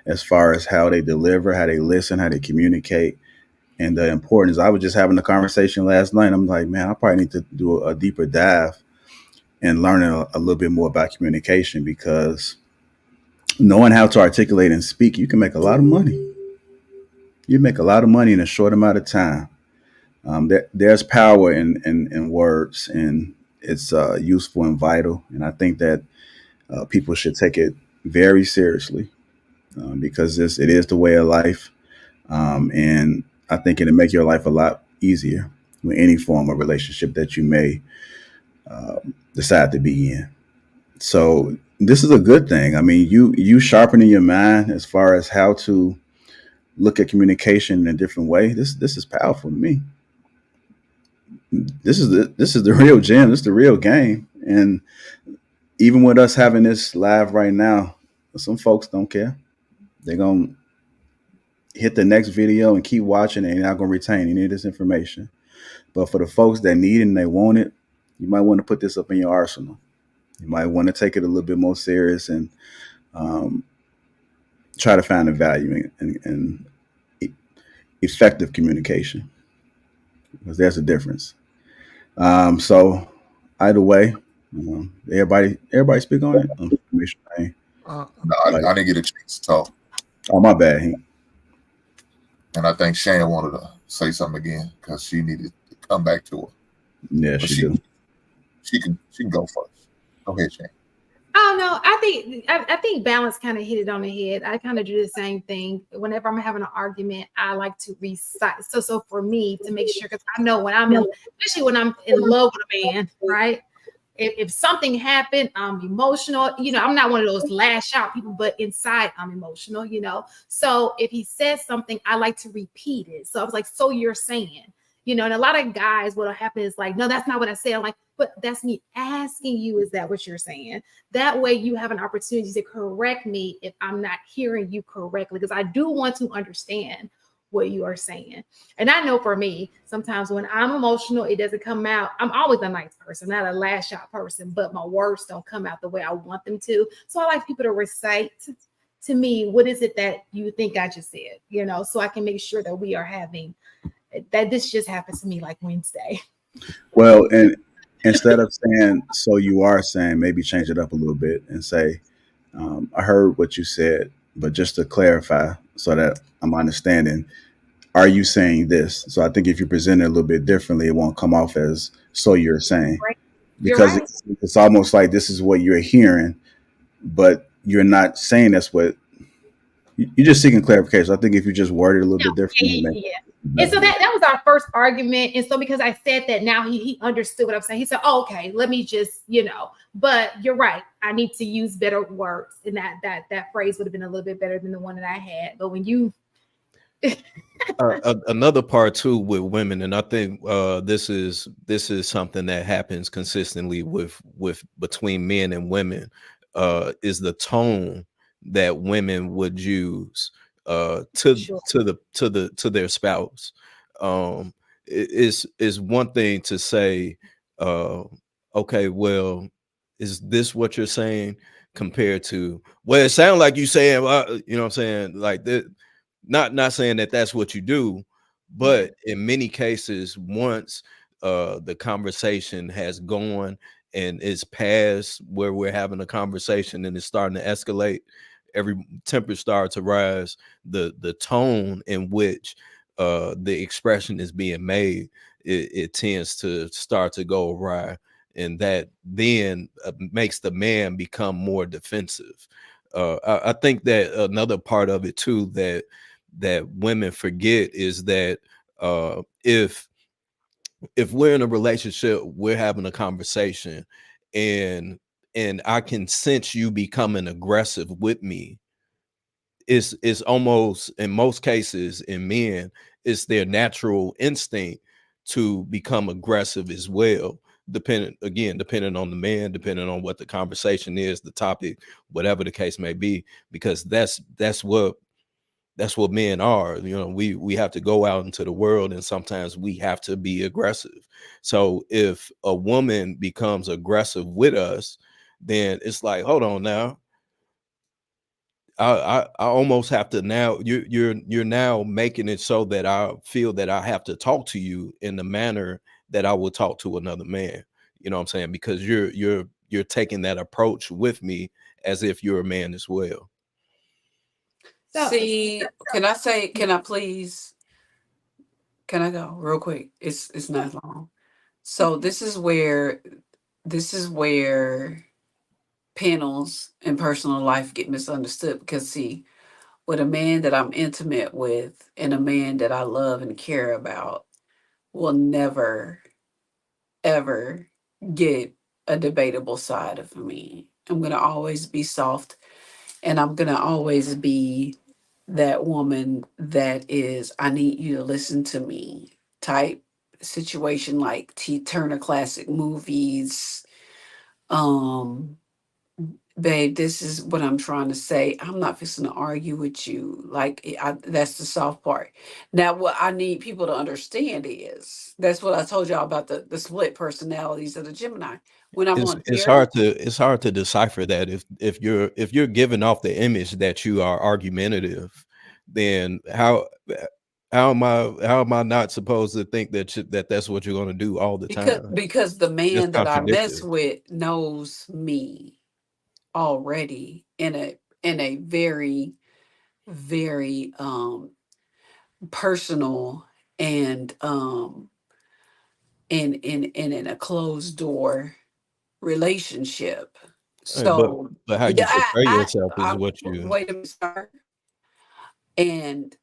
as far as how they deliver, how they listen, how they communicate, and the importance. I was just having a conversation last night. I'm like, man, I probably need to do a deeper dive and learning a little bit more about communication because knowing how to articulate and speak, you can make a lot of money. You make a lot of money in a short amount of time. There's power in words, and it's useful and vital. And I think that people should take it very seriously because it is the way of life. And I think it'll make your life a lot easier with any form of relationship that you may decide to be in. So this is a good thing. I mean, you sharpening your mind as far as how to look at communication in a different way. This is powerful to me. This is the real gem. This is the real game. And even with us having this live right now, some folks don't care. They're gonna hit the next video and keep watching, and they're not gonna retain any of this information. But for the folks that need it and they want it, you might want to put this up in your arsenal. You might want to take it a little bit more serious and um, try to find the value in effective communication because there's a difference. So either way, everybody speak on it. Make sure No, I didn't get a chance to talk. Oh, my bad, Hank. And I think Shane wanted to say something again because she needed to come back to her. Yeah, But she do. She can go first. Go ahead, Shane. Oh no, I think balance kind of hit it on the head. I kind of do the same thing. Whenever I'm having an argument, I like to recite. So for me to make sure, because I know when especially when I'm in love with a man, right? If something happened, I'm emotional. I'm not one of those lash out people, but inside I'm emotional. So if he says something, I like to repeat it. So I was like, so you're saying, and a lot of guys, what'll happen is like, no, that's not what I said. I'm like, but that's me asking you, is that what you're saying? That way you have an opportunity to correct me if I'm not hearing you correctly, because I do want to understand what you are saying. And I know for me, sometimes when I'm emotional, it doesn't come out. I'm always a nice person, not a lash out person, but my words don't come out the way I want them to. So I like people to recite to me, what is it that you think I just said, so I can make sure that we are having that. This just happens to me like Wednesday. Well, and instead of saying, so you are saying, maybe change it up a little bit and say, I heard what you said, but just to clarify so that I'm understanding, are you saying this? So I think if you present it a little bit differently, it won't come off as so you're saying, Right. You're because right. it's almost like this is what you're hearing, but you're not saying that's what you're just seeking clarification. I think if you just word it a little bit differently, Yeah, yeah. And so that was our first argument. And so because I said that, now he understood what I'm saying. He said, oh, okay, let me just, but you're right. I need to use better words. And that phrase would have been a little bit better than the one that I had. But when you Another part too with women, and I think this is something that happens consistently with between men and women, is the tone that women would use sure. to their spouse. Is one thing to say, okay, well, is this what you're saying, compared to, well, it sounds like you saying, you know what I'm saying, like that. Not saying that that's what you do, but in many cases, once the conversation has gone and it's past where we're having a conversation and it's starting to escalate, every temper starts to rise. The tone in which the expression is being made, it tends to start to go awry, and that then makes the man become more defensive. I think that another part of it too that women forget is that if we're in a relationship, we're having a conversation, and I can sense you becoming aggressive with me, it's almost, in most cases, in men, it's their natural instinct to become aggressive as well, depending on the man, depending on what the conversation is, the topic, whatever the case may be, because that's what men are. We have to go out into the world, and sometimes we have to be aggressive. So if a woman becomes aggressive with us, then it's like, hold on now, I almost have to, now you're now making it so that I feel that I have to talk to you in the manner that I would talk to another man. You know what I'm saying? Because you're taking that approach with me as if you're a man as well. See, can I please, can I go real quick? It's not long. So this is where panels and personal life get misunderstood, because see, with a man that I'm intimate with and a man that I love and care about will never ever get a debatable side of me. I'm going to always be soft, and I'm going to always be that woman that is, I need you to listen to me type situation, like Turner Classic Movies. Um, babe, this is what I'm trying to say. I'm not fixing to argue with you. Like, that's the soft part. Now, what I need people to understand is, that's what I told y'all about the split personalities of the Gemini. When I'm on It's here, hard to decipher that if you're giving off the image that you are argumentative, then how am I not supposed to think that that's what you're going to do all the time? because the It's man that I mess contradictory. with knows me already in a very, very personal and in a closed door relationship. But So how you yeah, portray yourself is what you. wait a minute, sir. And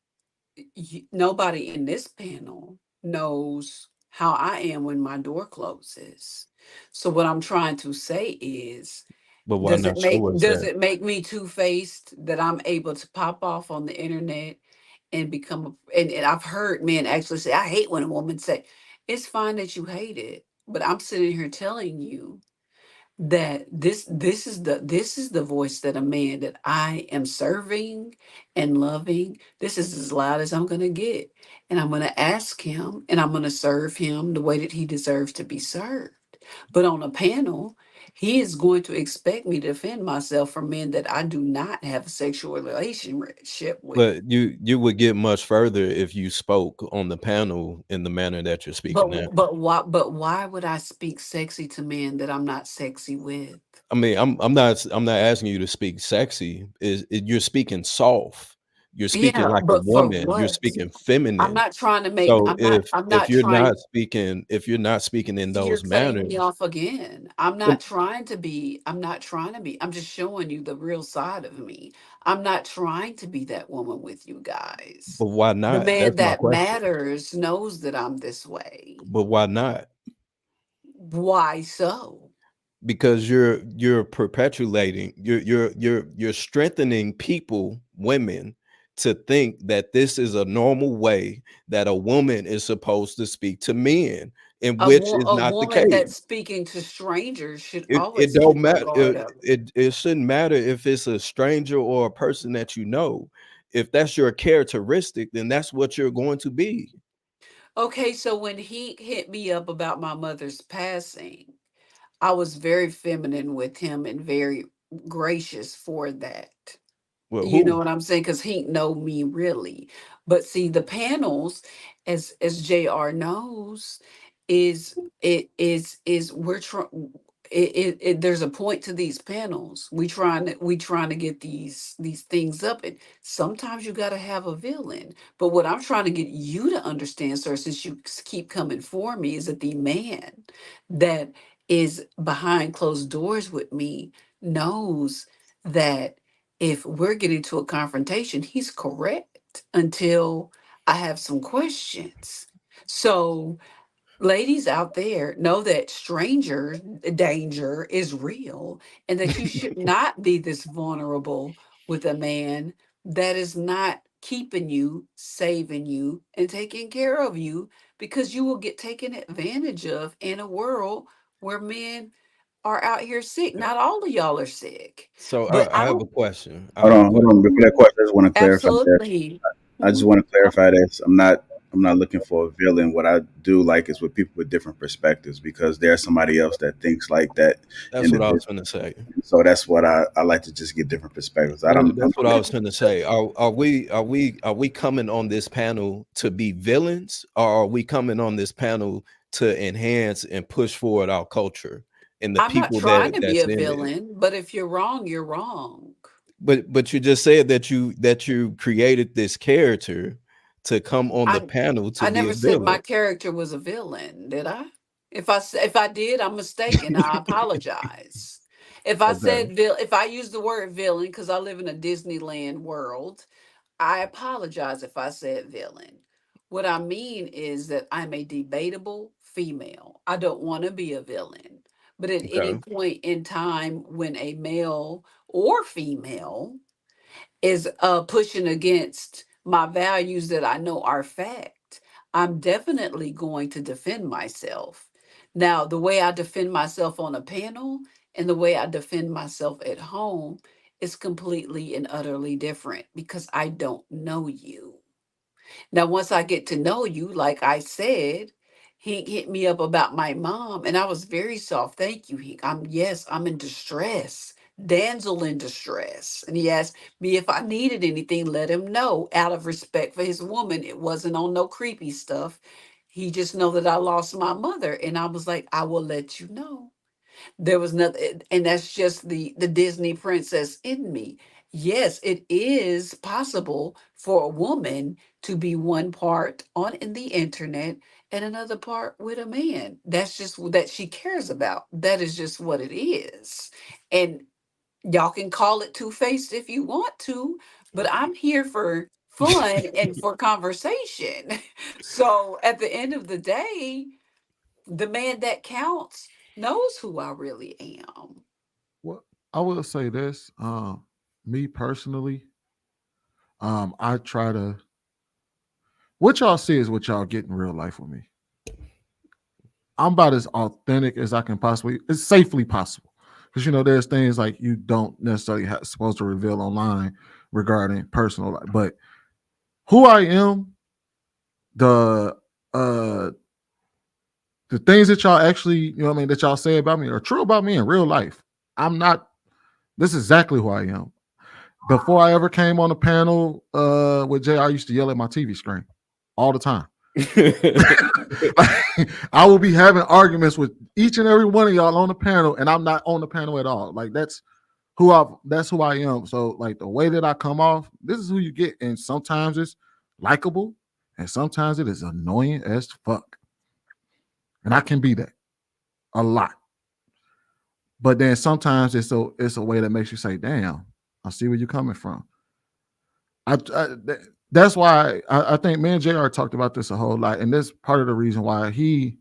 nobody in this panel knows how I am when my door closes. So what I'm trying to say is, But why not show us does that? it make me two-faced that I'm able to pop off on the internet and become and I've heard men actually say, I hate when a woman say, it's fine that you hate it, but I'm sitting here telling you that this is the voice that a man that I am serving and loving, this is as loud as I'm going to get, and I'm going to ask him, and I'm going to serve him the way that he deserves to be served. But on a panel, he is going to expect me to defend myself from men that I do not have a sexual relationship with. But you would get much further if you spoke on the panel in the manner that you're speaking now. But why would I speak sexy to men that I'm not sexy with? I mean, I'm not asking you to speak sexy. You're speaking soft. You're speaking Yeah, like a but for woman. You're what? speaking I'm feminine. not trying to make. So I'm if not you're trying. not speaking, if you're not speaking in You're those cutting me manners, off again. I'm but not trying to be. I'm not trying to be. I'm just showing you the real side of me. I'm not trying to be that woman with you guys. why The not? man That's my that question. matters knows that I'm this way. But why not? Why so? Because you're perpetuating, you're strengthening people, women, to think that this is a normal way that a woman is supposed to speak to men, and which is A not the woman case. that's speaking to strangers should It always don't keep her matter. guard up. It shouldn't matter if it's a stranger or a person that you know. If that's your characteristic, then that's what you're going to be. Okay, so when he hit me up about my mother's passing, I was very feminine with him and very gracious for that. Well, You know who? what I'm saying? Because he know me really. But see, the panels, as JR knows, is we're trying. There's a point to these panels. We trying to get these things up, and sometimes you got to have a villain. But what I'm trying to get you to understand, sir, since you keep coming for me, is that the man that is behind closed doors with me knows that if we're getting to a confrontation, he's correct until I have some questions. So, ladies out there, know that stranger danger is real and that you should not be this vulnerable with a man that is not keeping you, saving you, and taking care of you, because you will get taken advantage of in a world where men are out here sick. Not all of y'all are sick, So but I I have a don't. question. I have a Hold on. question. Before that question, I just want to clarify that. Absolutely. I just Mhm. want to clarify this. I'm not looking for a villain. What I do like is with people with different perspectives, because there's somebody else that thinks like that That's what I was individual. going to say. So that's what I like to just get different perspectives. I'm That's what I was going to say. Are we coming on this panel to be villains, or are we coming on this panel to enhance and push forward our culture and the I'm not people trying to be that's a in it? villain, but if you're wrong, you're wrong. But you just said that you created this character to come on the I panel to I be a never said villain. my character was a villain, did I? If I did, I'm mistaken. I apologize. If I Okay. said if I used the word villain because I live in a Disneyland world, I apologize if I said villain. What I mean is that I'm a debatable female. I don't want to be a villain. But at any Okay. point in time when a male or female is pushing against my values that I know are fact, I'm definitely going to defend myself. Now, the way I defend myself on a panel and the way I defend myself at home is completely and utterly different because I don't know you. Now, once I get to know you, like I said, he hit me up about my mom, and I was very soft. Thank you, Hank. I'm in distress, damsel in distress. And he asked me if I needed anything, let him know out of respect for his woman. It wasn't on no creepy stuff. He just know that I lost my mother, and I was like, I will let you know. There was nothing, and that's just the Disney princess in me. Yes, it is possible for a woman to be one part on in the internet and another part with a man. That's just that she cares about. That is just what it is. And y'all can call it two-faced if you want to, but I'm here for fun and for conversation. So at the end of the day, the man that counts knows who I really am. Well, I will say this. Me personally, I try to what y'all see is what y'all get in real life with me. I'm about as authentic as I can possibly, it's safely possible. Because there's things like you don't necessarily supposed to reveal online regarding personal life. But who I am, the uh the things that y'all actually, that y'all say about me are true about me in real life. I'm not, this is exactly who I am. Before I ever came on the panel with Jay, I used to yell at my TV screen all the time. I will be having arguments with each and every one of y'all on the panel, and I'm not on the panel at all. Like, that's that's who I am. So like the way that I come off, this is who you get. And sometimes it's likable and sometimes it is annoying as fuck. And I can be that a lot. But then sometimes it's a way that makes you say, damn, I see where you're coming from. That's why I think me and JR talked about this a whole lot. And this part of the reason why he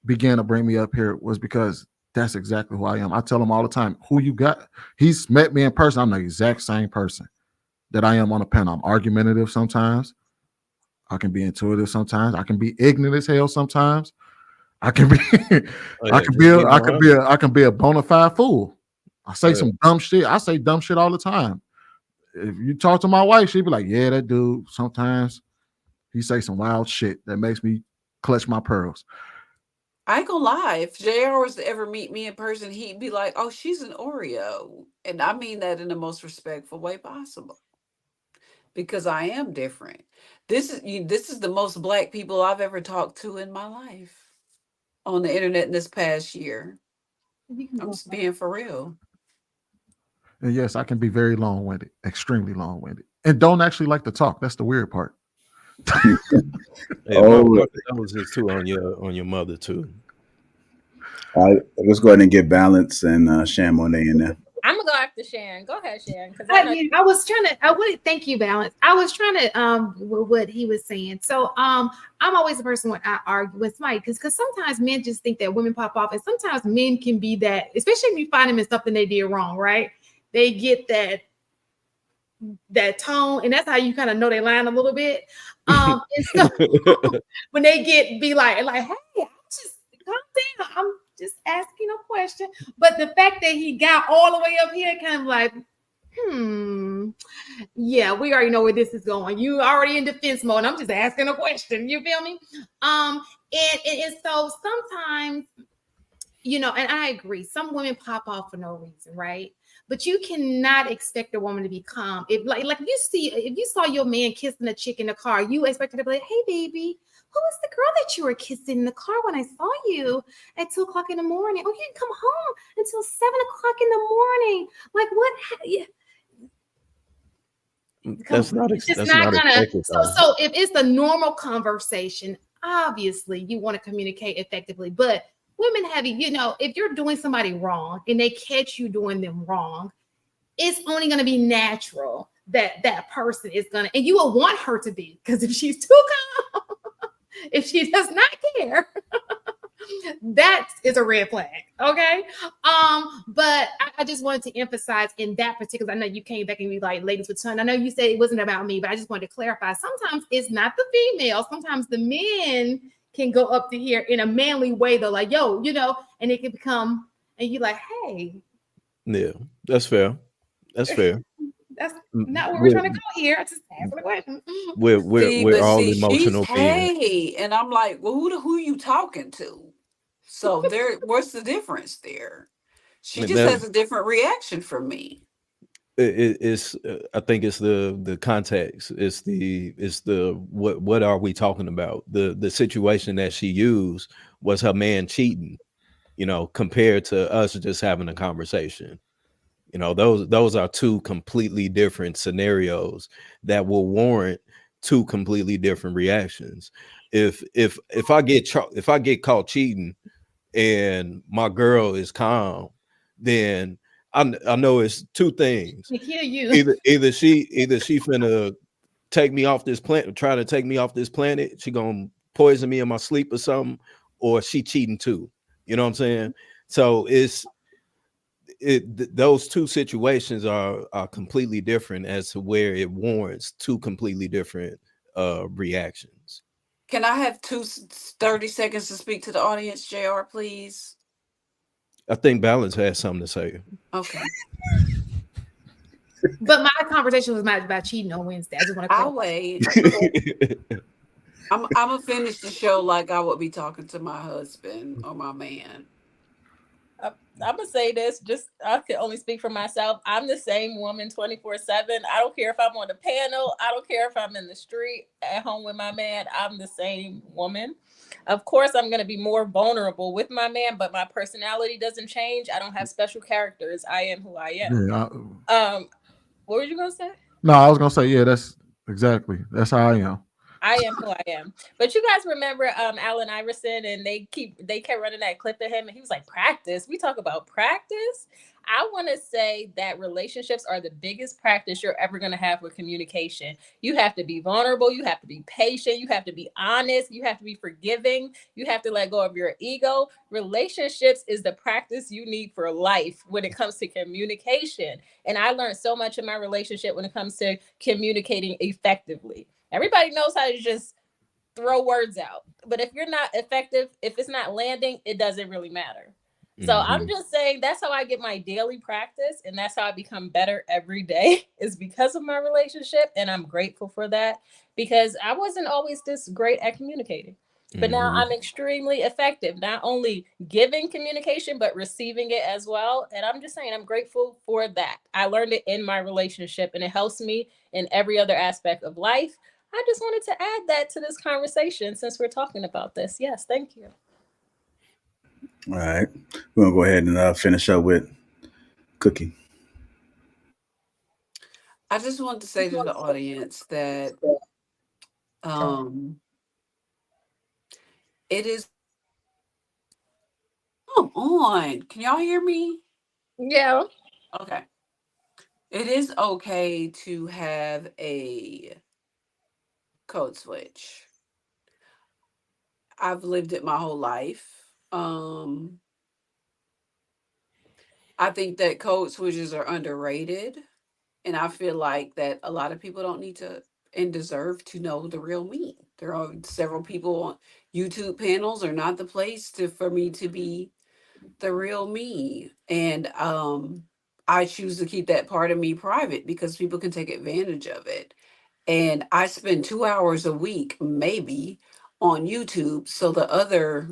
began to bring me up here was because that's exactly who I am. I tell him all the time, who you got? He's met me in person. I'm the exact same person that I am on a panel. I'm argumentative sometimes. I can be intuitive sometimes. I can be ignorant as hell sometimes. I can be I can be a bona fide fool. I say some dumb shit. I say dumb shit all the time. If you talk to my wife, she'd be like, yeah, that dude, sometimes he say some wild shit that makes me clutch my pearls. I ain't gonna lie. If JR was to ever meet me in person, he'd be like, oh, she's an Oreo. And I mean that in the most respectful way possible. Because I am different. This is the most Black people I've ever talked to in my life on the internet in this past year. I'm just being for real. And yes, I can be very long-winded, extremely long-winded, and don't actually like to talk. That's the weird part. Yeah, my was this too on your mother too. All right, let's go ahead and get Balance and Shan Monet in there. I'm gonna go after Sharon. Go ahead, Sharon. Thank you, Balance. I was trying to what he was saying. So I'm always the person when I argue with somebody because sometimes men just think that women pop off, and sometimes men can be that, especially if you find them in something they did wrong, right? They get that tone, and that's how you kind of know they lying a little bit. And so when they be like, hey, I'm just calm down. I'm just asking a question. But the fact that he got all the way up here, kind of like, yeah, we already know where this is going. You already in defense mode. I'm just asking a question. You feel me? And so sometimes, and I agree, some women pop off for no reason, right? But you cannot expect a woman to be calm. If if you saw your man kissing a chick in the car, you expect her to be like, hey, baby, who was the girl that you were kissing in the car when I saw you at 2 o'clock in the morning? Oh, you didn't come home until 7 o'clock in the morning. Like, what? That's not gonna. So if it's a normal conversation, obviously you want to communicate effectively. But women have, if you're doing somebody wrong and they catch you doing them wrong, it's only going to be natural that person is going to, and you will want her to be, because if she's too calm, if she does not care, that is a red flag. Okay. But I just wanted to emphasize in that particular, I know you came back and be like, ladies with ton. I know you said it wasn't about me, but I just wanted to clarify. Sometimes it's not the female. Sometimes the men can go up to here in a manly way, though, like, yo, and it can become, and you're like, hey. Yeah, that's fair. That's fair. That's not where we're trying to go here. I just answered the question. We're all emotional beings. Hey, and I'm like, well, who you talking to? So what's the difference there? She just has a different reaction from me. It's I think it's the context. It's the what are we talking about? The situation that she used was her man cheating, compared to us just having a conversation. Those are two completely different scenarios that will warrant two completely different reactions. If I get caught cheating and my girl is calm, then I know it's two things. Either she finna take me off this planet, try to take me off this planet. She gonna poison me in my sleep or something, or she cheating too. You know what I'm saying? So those two situations are completely different as to where it warrants two completely different reactions. Can I have 30 seconds to speak to the audience, JR, please? I think Balance has something to say. Okay. But my conversation was not about cheating on Wednesday. I just want to. I'll wait. I'm gonna finish the show like I would be talking to my husband or my man. I'm gonna say this, just I can only speak for myself. I'm the same woman 24/7. I don't care if I'm on the panel, I don't care if I'm in the street at home with my man. I'm the same woman. Of course, I'm gonna be more vulnerable with my man, but my personality doesn't change. I don't have special characters. I am who I am. Yeah, What were you gonna say? no, I was gonna say, yeah, that's how I am. I am who I am. But you guys remember Allen Iverson, and they kept running that clip of him, and he was like, practice. We talk about practice. I want to say that relationships are the biggest practice you're ever going to have with communication. You have to be vulnerable. You have to be patient. You have to be honest. You have to be forgiving. You have to let go of your ego. Relationships is the practice you need for life when it comes to communication. And I learned so much in my relationship when it comes to communicating effectively. Everybody knows how to just throw words out. But if you're not effective, if it's not landing, it doesn't really matter. So I'm just saying that's how I get my daily practice, and that's how I become better every day is because of my relationship. And I'm grateful for that because I wasn't always this great at communicating. But now I'm extremely effective, not only giving communication, but receiving it as well. And I'm just saying I'm grateful for that. I learned it in my relationship, and it helps me in every other aspect of life. I just wanted to add that to this conversation since we're talking about this. Yes, thank you. All right. We're going to go ahead and finish up with Cookie. I just want to say to the audience that it is. Come on. Can y'all hear me? Yeah. Okay. It is okay to have a code switch. I've lived it my whole life. I think that code switches are underrated. And I feel like that a lot of people don't need to and deserve to know the real me. There are several people on YouTube panels are not the place for me to be the real me. And I choose to keep that part of me private because people can take advantage of it. And I spend 2 hours a week, maybe, on YouTube. So the other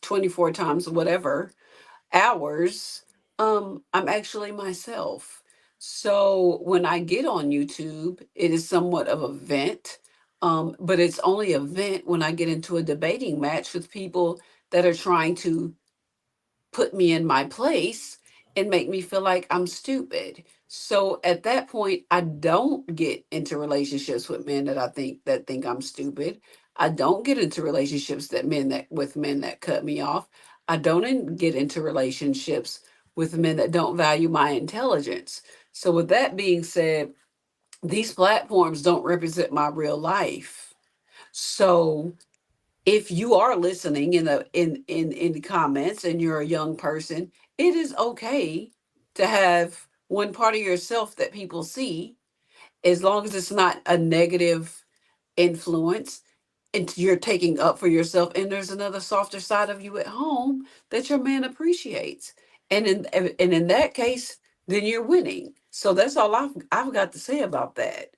24 times, whatever, hours, I'm actually myself. So when I get on YouTube, it is somewhat of a vent. But it's only a vent when I get into a debating match with people that are trying to put me in my place and make me feel like I'm stupid. So at that point, I don't get into relationships with men that think I'm stupid. I don't get into relationships with men that cut me off. I don't get into relationships with men that don't value my intelligence. So with that being said, these platforms don't represent my real life. So if you are listening in the comments and you're a young person, it is okay to have one part of yourself that people see, as long as it's not a negative influence and you're taking up for yourself, and there's another softer side of you at home that your man appreciates. And in that case, then you're winning. So that's all I've got to say about that.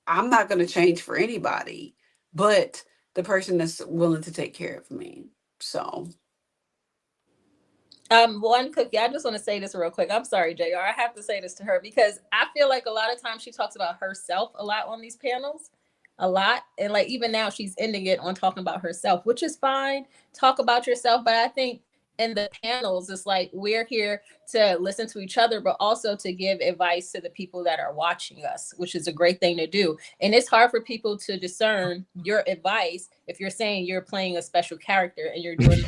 I'm not going to change for anybody, but the person that's willing to take care of me. So One Cookie, I just want to say this real quick. I'm sorry, JR. I have to say this to her because I feel like a lot of times she talks about herself a lot on these panels. A lot. And like even now she's ending it on talking about herself, which is fine. Talk about yourself. But I think in the panels, it's like we're here to listen to each other, but also to give advice to the people that are watching us, which is a great thing to do. And it's hard for people to discern your advice if you're saying you're playing a special character and you're doing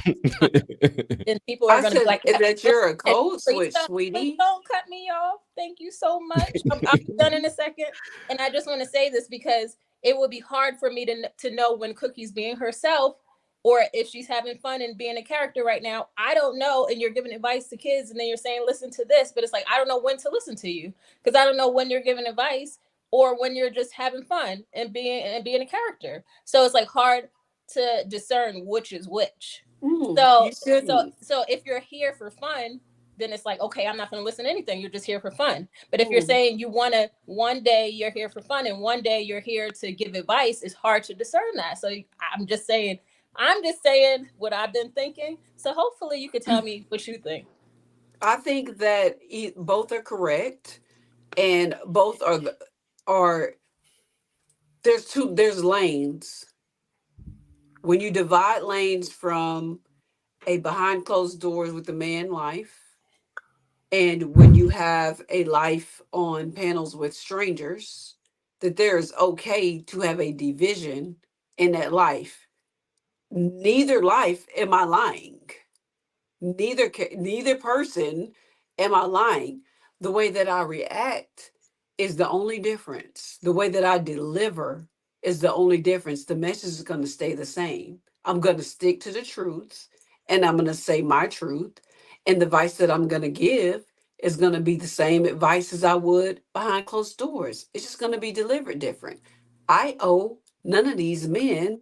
then people are I going to be said like, that you're a code please switch, sweetie. don't cut me off. Thank you so much. I'll be done in a second. And I just want to say this because it would be hard for me to know when Cookie's being herself or if she's having fun and being a character right now. I don't know. And you're giving advice to kids and then you're saying, listen to this. But it's like, I don't know when to listen to you because I don't know when you're giving advice or when you're just having fun and being a character. So it's like hard to discern which is which. So if you're here for fun, then it's like, okay, I'm not going to listen to anything. You're just here for fun. But if you're saying you want to, one day you're here for fun and one day you're here to give advice, it's hard to discern that. So I'm just saying, I'm just saying what I've been thinking. So hopefully you could tell me what you think. I think that both are correct, and both are there's lanes. When you divide lanes from a behind closed doors with a man life, and when you have a life on panels with strangers, that there's okay to have a division in that life. Neither life am I lying. Neither person am I lying. The way that I react is the only difference. The way that I deliver is the only difference. The message is going to stay the same. I'm going to stick to the truth, and I'm going to say my truth, and the advice that I'm going to give is going to be the same advice as I would behind closed doors. It's just going to be delivered different. I owe none of these men,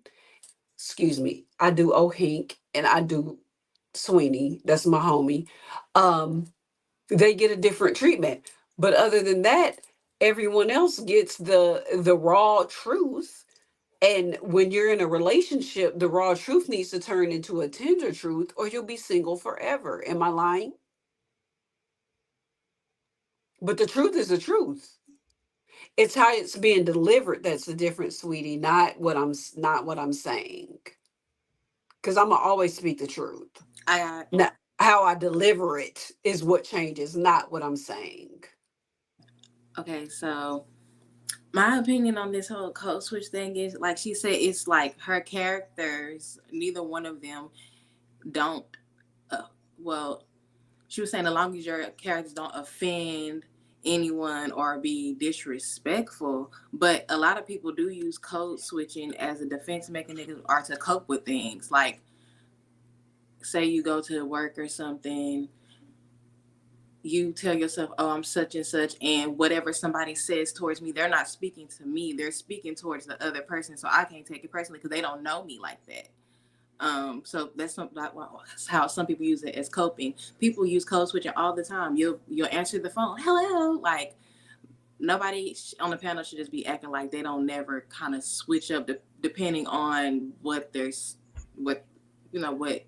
excuse me, I do owe Hank and I do Sweeney, that's my homie. They get a different treatment. But other than that, everyone else gets the raw truth. And when you're in a relationship, the raw truth needs to turn into a tender truth, or you'll be single forever. Am I lying? But the truth is the truth. It's how it's being delivered that's the difference, sweetie. Not what I'm saying. Because I'm gonna always speak the truth. Now, how I deliver it is what changes, not what I'm saying. Okay, so my opinion on this whole code switch thing is, like she said, it's like her characters, neither one of them don't, well, she was saying as long as your characters don't offend anyone or be disrespectful, but a lot of people do use code switching as a defense mechanism or to cope with things. Like, say you go to work or something, you tell yourself, oh, I'm such and such, and whatever somebody says towards me, they're not speaking to me, they're speaking towards the other person, so I can't take it personally because they don't know me like that. So that's how some people use it as coping. People use code switching all the time. You'll answer the phone, hello, like nobody on the panel should just be acting like they don't never kind of switch up depending on what there's what you know what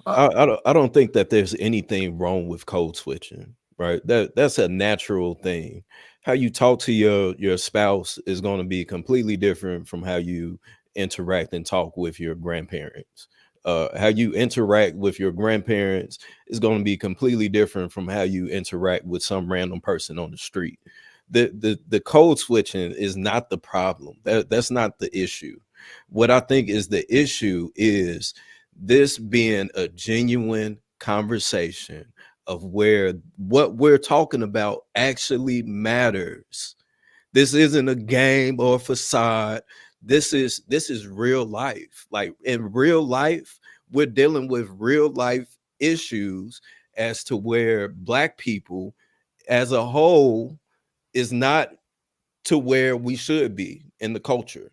I don't think that there's anything wrong with code switching, right? That's a natural thing. How you talk to your spouse is going to be completely different from how you interact and talk with your grandparents. How you interact with your grandparents is going to be completely different from how you interact with some random person on the street. The code switching is not the problem. That's not the issue. What I think is the issue is this being a genuine conversation of where what we're talking about actually matters. This isn't a game or a facade. This is real life. Like in real life, we're dealing with real life issues as to where Black people as a whole is not to where we should be in the culture,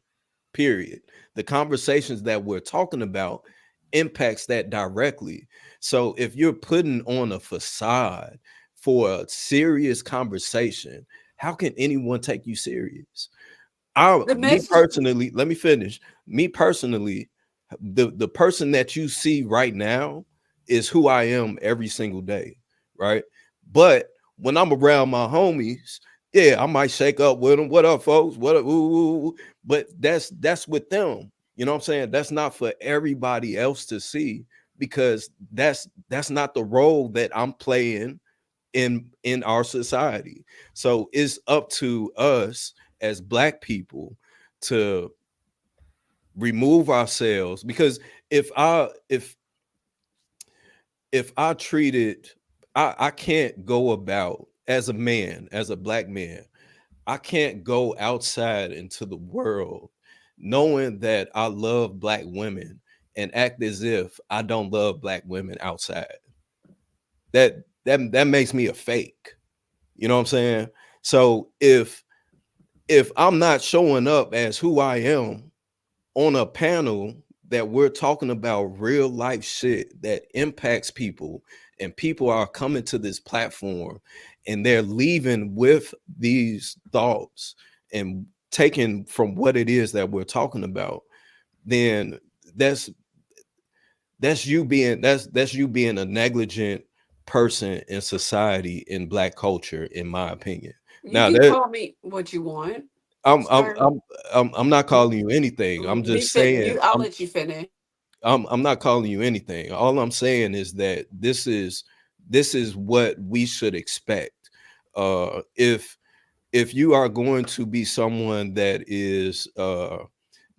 period. The conversations that we're talking about impacts that directly. So if you're putting on a facade for a serious conversation, how can anyone take you serious? Me personally, let me finish. Me personally, the person that you see right now is who I am every single day, right? But when I'm around my homies, yeah, I might shake up with them. What up, folks? What up? Ooh. But that's with them. You know what I'm saying? That's not for everybody else to see, because that's not the role that I'm playing in our society. So it's up to us as Black people to remove ourselves, because if I treated, I can't go about as a man, as a Black man, I can't go outside into the world knowing that I love Black women and act as if I don't love Black women outside. That makes me a fake. You know what I'm saying? So if I'm not showing up as who I am on a panel that we're talking about real life shit that impacts people, and people are coming to this platform and they're leaving with these thoughts and taking from what it is that we're talking about, then that's you being a negligent person in society, in Black culture, in my opinion. You Now can that call me what you want. I'm not calling you anything. I'm just saying I'll let you finish. I'm not calling you anything. All I'm saying is that this is what we should expect. If you are going to be someone that is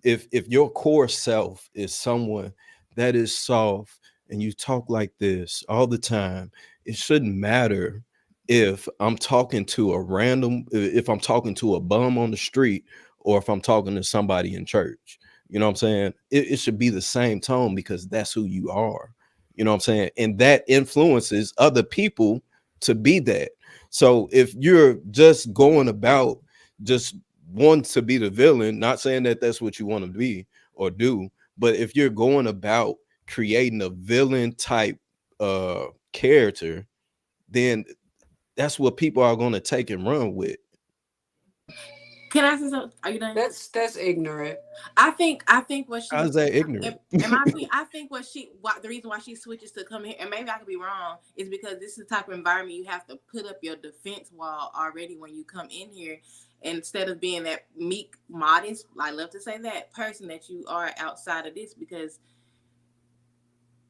if your core self is someone that is soft and you talk like this all the time, it shouldn't matter if I'm talking to if I'm talking to a bum on the street or if I'm talking to somebody in church. You know what I'm saying? It should be the same tone, because that's who you are. You know what I'm saying? And that influences other people to be that. So if you're just going about just want to be the villain, not saying that that's what you want to be or do, but if you're going about creating a villain type character, then that's what people are going to take and run with. Can I say something? Are you done? That's ignorant. I think what she How's that ignorant? in my opinion, I think the reason why she switches to come here, and maybe I could be wrong, is because this is the type of environment you have to put up your defense wall already when you come in here, instead of being that meek, modest, I love to say that, person that you are outside of this, because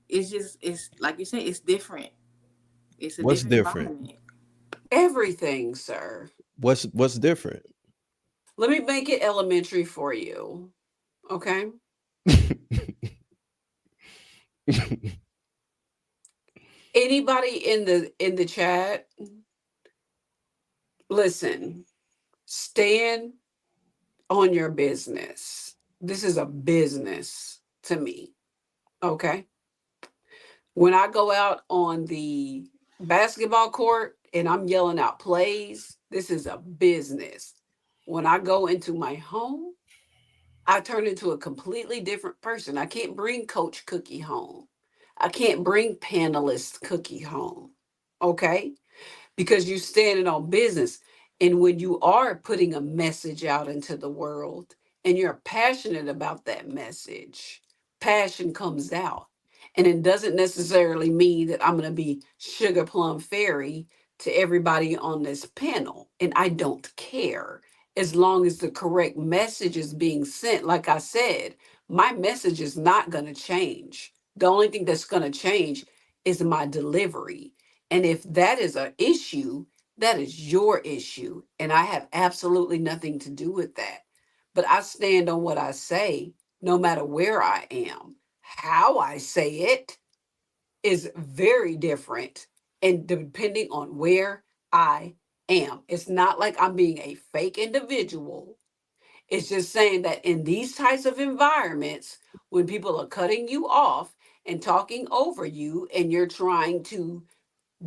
it's like you said, it's different. It's a What's different different? environment. Everything, sir. What's different? Let me make it elementary for you. Okay. Anybody in the chat, listen, stand on your business. This is a business to me. Okay. When I go out on the basketball court and I'm yelling out plays, this is a business. When I go into my home, I turn into a completely different person. I can't bring Coach Cookie home. I can't bring Panelist Cookie home. Okay? Because you're standing on business. And when you are putting a message out into the world and you're passionate about that message, passion comes out. And it doesn't necessarily mean that I'm going to be sugar plum fairy to everybody on this panel. And I don't care, as long as the correct message is being sent. Like I said, my message is not going to change. The only thing that's going to change is my delivery. And if that is an issue, that is your issue. And I have absolutely nothing to do with that. But I stand on what I say, no matter where I am. How I say it is very different, and depending on where I am. It's not like I'm being a fake individual. It's just saying that in these types of environments, when people are cutting you off and talking over you, and you're trying to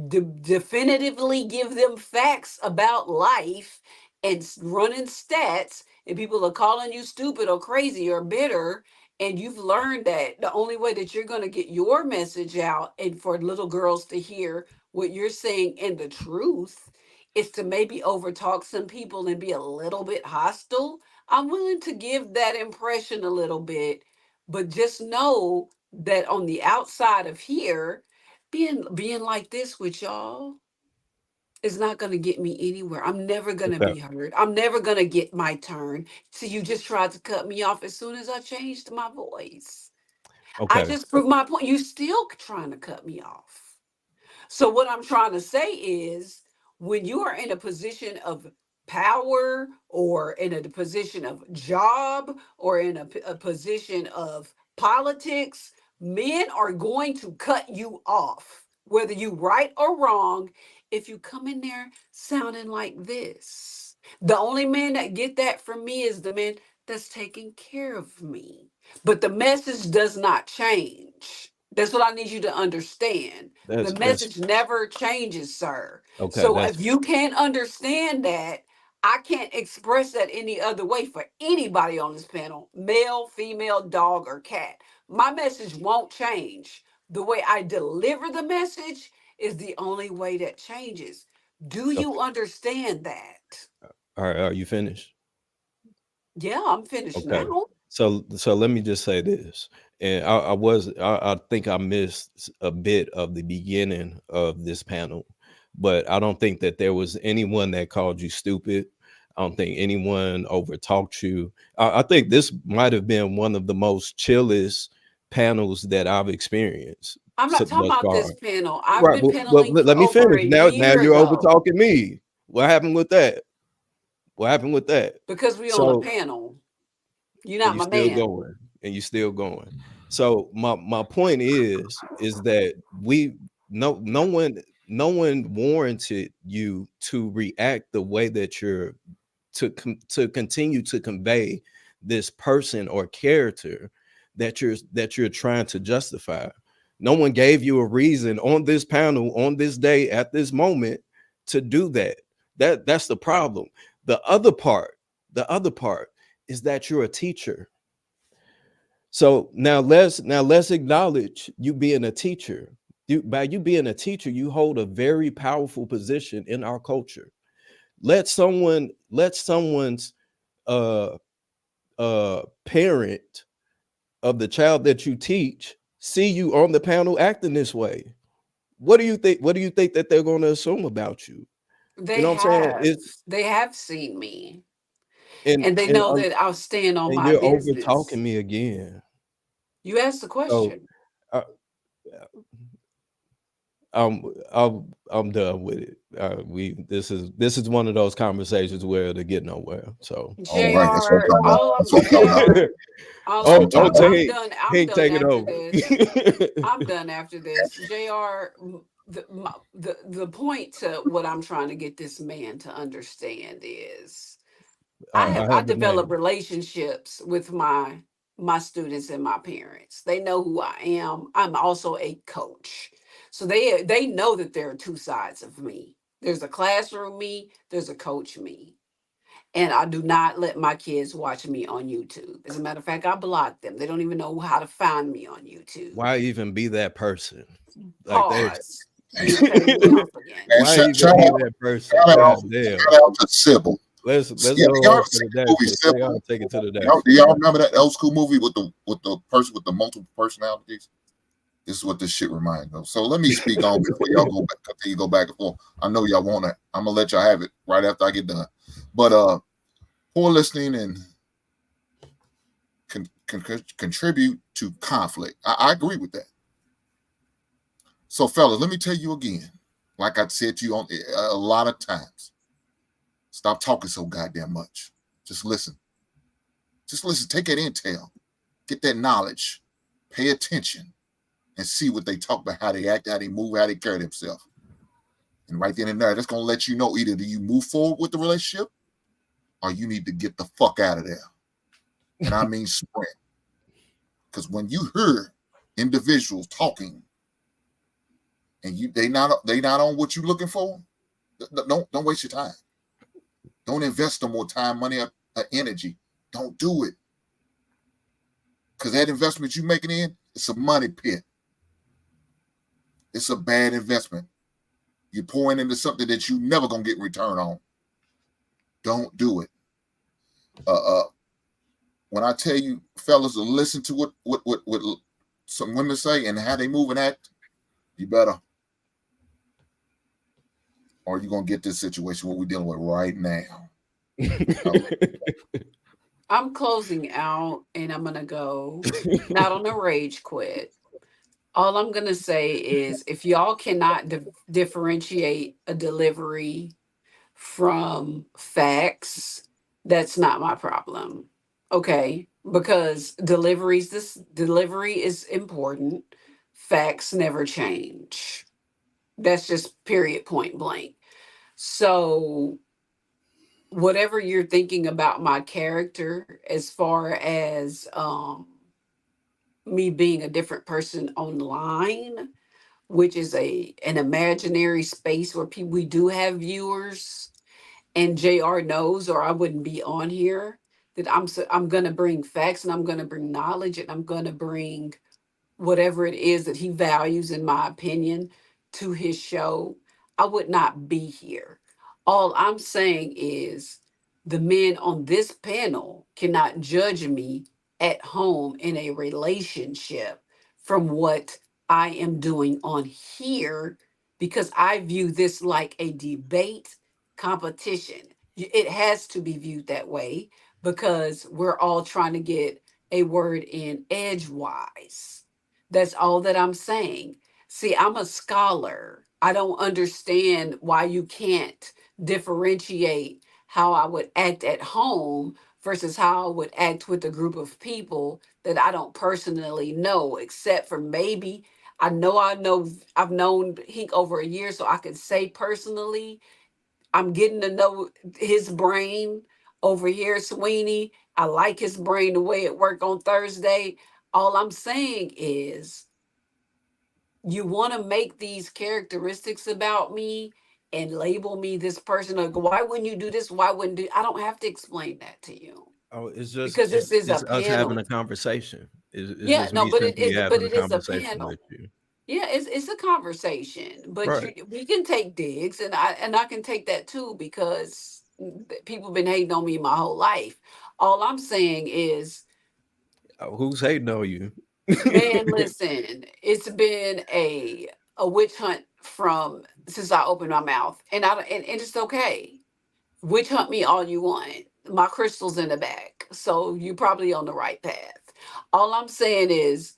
definitively give them facts about life and running stats, and people are calling you stupid or crazy or bitter, and you've learned that the only way that you're going to get your message out and for little girls to hear what you're saying and the truth is to maybe overtalk some people and be a little bit hostile. I'm willing to give that impression a little bit, but just know that on the outside of here, being like this with y'all is not going to get me anywhere. I'm never going to Okay. be heard. I'm never going to get my turn. So you just tried to cut me off as soon as I changed my voice. I Okay. just proved my point. You still trying to cut me off. So what I'm trying to say is, when you are in a position of power or in a position of job or in a position of politics, men are going to cut you off, whether you right or wrong, if you come in there sounding like this. The only man that get that from me is the man that's taking care of me. But the message does not change. That's what I need you to understand. The That's message never changes, sir. okay. So if you can't understand that, I can't express that any other way for anybody on this panel, male, female, dog, or cat. My message won't change. The way I deliver the message is the only way that changes. Do Okay. you understand that? All right. Are you finished? Yeah, I'm finished Okay. now. So let me just say this, and I think I missed a bit of the beginning of this panel, but I don't think that there was anyone that called you stupid. I don't think anyone overtalked you. I think this might have been one of the most chillest panels that I've experienced I'm not talking thus about far. this panel. I've Right. been Well, paneling for let me over finish. a Now year you're over though, talking me. What happened with that? What happened with that? because we on a So, panel. You're and not you my still man. going, and you still going. So my point is that we no one warranted you to react the way that you're to continue to convey this person or character that you're trying to justify. No one gave you a reason on this panel on this day at this moment to do that. That's the problem. The other part is that you're a teacher. So now let's acknowledge you being a teacher. By you being a teacher, you hold a very powerful position in our culture. Let someone's uh parent of the child that you teach see you on the panel acting this way. What do you think that they're going to assume about you? You They know what I'm saying? have. They have seen me. And And they and know um, that I'll stand on and my you're over business. talking me again. You asked the So question. uh, I'm done with it. This is one of those conversations where they get nowhere. So All right, that's what I'm JR, talking about. all That's I'm what I'm talking about. JR, That's what I'm talking about. I'm hey, done. he I'm ain't done taking after over. this. I'm done after this. JR, the point to what I'm trying to get this man to understand is I I have the develop name. relationships with my students and my parents. They know who I am. I'm also a coach. So they know that there are two sides of me. There's a classroom me, there's a coach me. And I do not let my kids watch me on YouTube. As a matter of fact, I block them. They don't even know how to find me on YouTube. Why even be that person? Like there's Pause. You done cut me off again. And why even be that person? God damn. shout out to Sybil. Let's Yeah, go y'all on ever to seen the the next movie one. Sybil? Y'all take it to the Do next y'all one. remember that old school movie with the person with the multiple personalities? This is what this shit reminds me of. So let me speak on before y'all continue to go back and forth. I know y'all want that. I'm gonna let y'all have it right after I get done. But poor listening and contribute to conflict. I agree with that. So, fellas, let me tell you again, like I said to you on a lot of times, stop talking so goddamn much. Just listen. Just listen. Take that intel. Get that knowledge. Pay attention and see what they talk about, how they act, how they move, how they carry themselves. And right then and there, that's going to let you know either do you move forward with the relationship or you need to get the fuck out of there. And I mean sprint. Because when you hear individuals talking and they not on what you're looking for, don't waste your time. Don't invest no more time, money, or energy. Don't do it. Because that investment you're making in, it's a money pit. It's a bad investment. You're pouring into something that you never gonna get return on. Don't do it. When I tell you, fellas, to listen to what some women say and how they move and act, you better, or you're gonna get this situation what we're dealing with right now. I'm closing out and I'm gonna go not on a rage quit. All I'm gonna say is if y'all cannot differentiate a delivery from facts, that's not my problem. Okay, because this delivery is important. Facts never change. That's just period point blank. So whatever you're thinking about my character as far as me being a different person online, which is an imaginary space where people we do have viewers, and JR knows or I wouldn't be on here, that I'm going to bring facts and I'm going to bring knowledge and I'm going to bring whatever it is that he values in my opinion to his show, I would not be here. All I'm saying is the men on this panel cannot judge me at home in a relationship from what I am doing on here, because I view this like a debate competition. It has to be viewed that way because we're all trying to get a word in edgewise. That's all that I'm saying. See, I'm a scholar. I don't understand why you can't differentiate how I would act at home versus how I would act with a group of people that I don't personally know, except for maybe I know I've known Hink over a year, so I could say personally, I'm getting to know his brain over here, Sweeney. I like his brain the way it worked on Thursday. All I'm saying is you want to make these characteristics about me and label me this person. Like, why wouldn't you do this? Why wouldn't do? I don't have to explain that to you Oh, it's just because this is a it's us having panel. a conversation. It's Yeah, just no, me but it simply is, but having a it is a conversation panel. with you. Yeah, it's a conversation, but Right. we can take digs, and I can take that too because people been hating on me my whole life. All I'm saying is, Who's hating on you? man, listen, it's been a witch hunt from since I opened my mouth, and and it's okay. Witch hunt me all you want. My crystal's in the back, so you're probably on the right path. All I'm saying is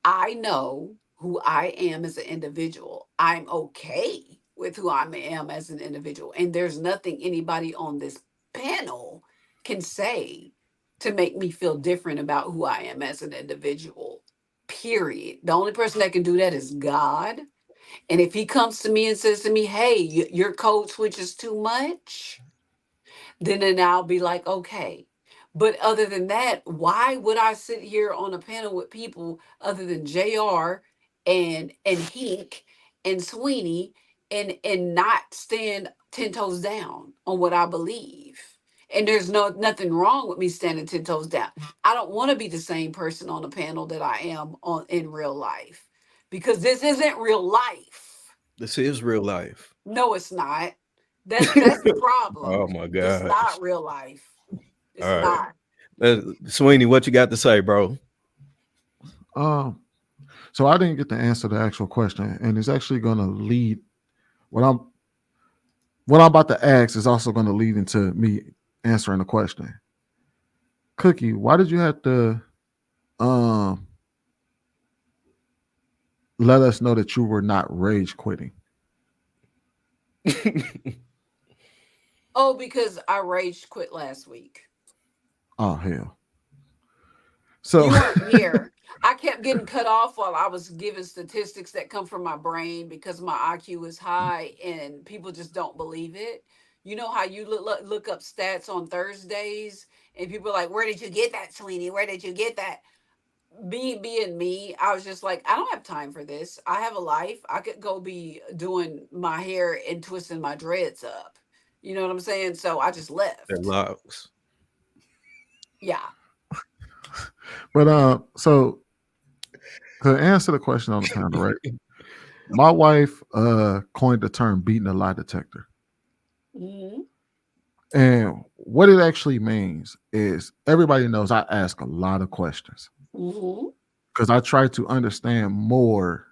I know who I am as an individual. I'm okay with who I am as an individual. And there's nothing anybody on this panel can say to make me feel different about who I am as an individual. Period. The only person that can do that is God. And if he comes to me and says to me, hey, your code switches too much, then I'll be like, okay. But other than that, why would I sit here on a panel with people other than JR and Hink and Sweeney and not stand 10 toes down on what I believe? And there's nothing wrong with me standing 10 toes down. I don't want to be the same person on the panel that I am on in real life because this isn't real life. This is real life. No, it's not. That's the problem. Oh my It's gosh. not real life. It's All right. not. Sweeney, what you got to say, bro? So I didn't get to answer the actual question, and it's actually going to lead what I'm about to ask is also going to lead into me answering the question. Cookie, why did you have to let us know that you were not rage quitting? Oh, because I rage quit last week. Oh hell. So you weren't here. I kept getting cut off while I was giving statistics that come from my brain because my IQ is high and people just don't believe it. You know how you look up stats on Thursdays and people are like, where did you get that, Sweeney? Where did you get that? Being me, I was just like, I don't have time for this. I have a life. I could go be doing my hair and twisting my dreads up. You know what I'm saying? So I just left. That locks. Yeah. But so to answer the question on the panel, right? My wife coined the term beating a lie detector. Mm-hmm. And what it actually means is everybody knows I ask a lot of questions because I try to understand more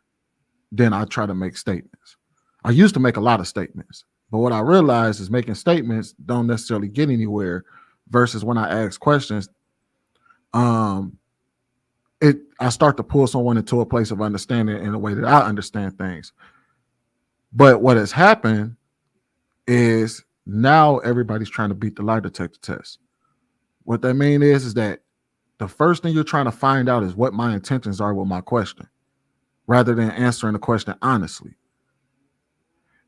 than I try to make statements. I used to make a lot of statements, but what I realized is making statements don't necessarily get anywhere versus when I ask questions, I start to pull someone into a place of understanding in a way that I understand things. But what has happened is now everybody's trying to beat the lie detector test. What that means is that the first thing you're trying to find out is what my intentions are with my question, rather than answering the question honestly.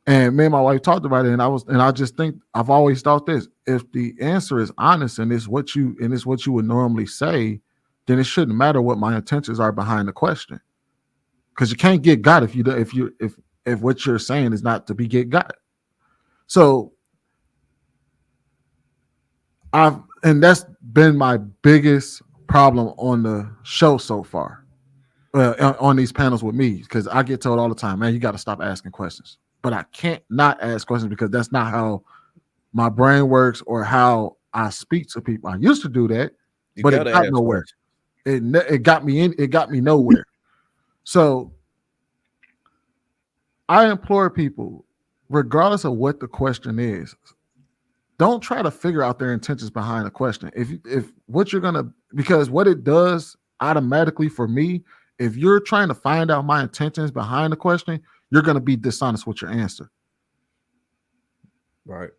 And me and my wife talked about it, and I just think I've always thought this: if the answer is honest and it's what you would normally say, then it shouldn't matter what my intentions are behind the question, because you can't get got if what you're saying is not to be get got. So and that's been my biggest problem on the show so far, on these panels with me, because I get told all the time, man, you got to stop asking questions. But I can't not ask questions because that's not how my brain works or how I speak to people. I used to do that, but it got nowhere. It got me nowhere. So I implore people, regardless of what the question is, don't try to figure out their intentions behind the question. If what you're gonna, because what it does automatically for me, if you're trying to find out my intentions behind the question, you're gonna be dishonest with your answer. Right.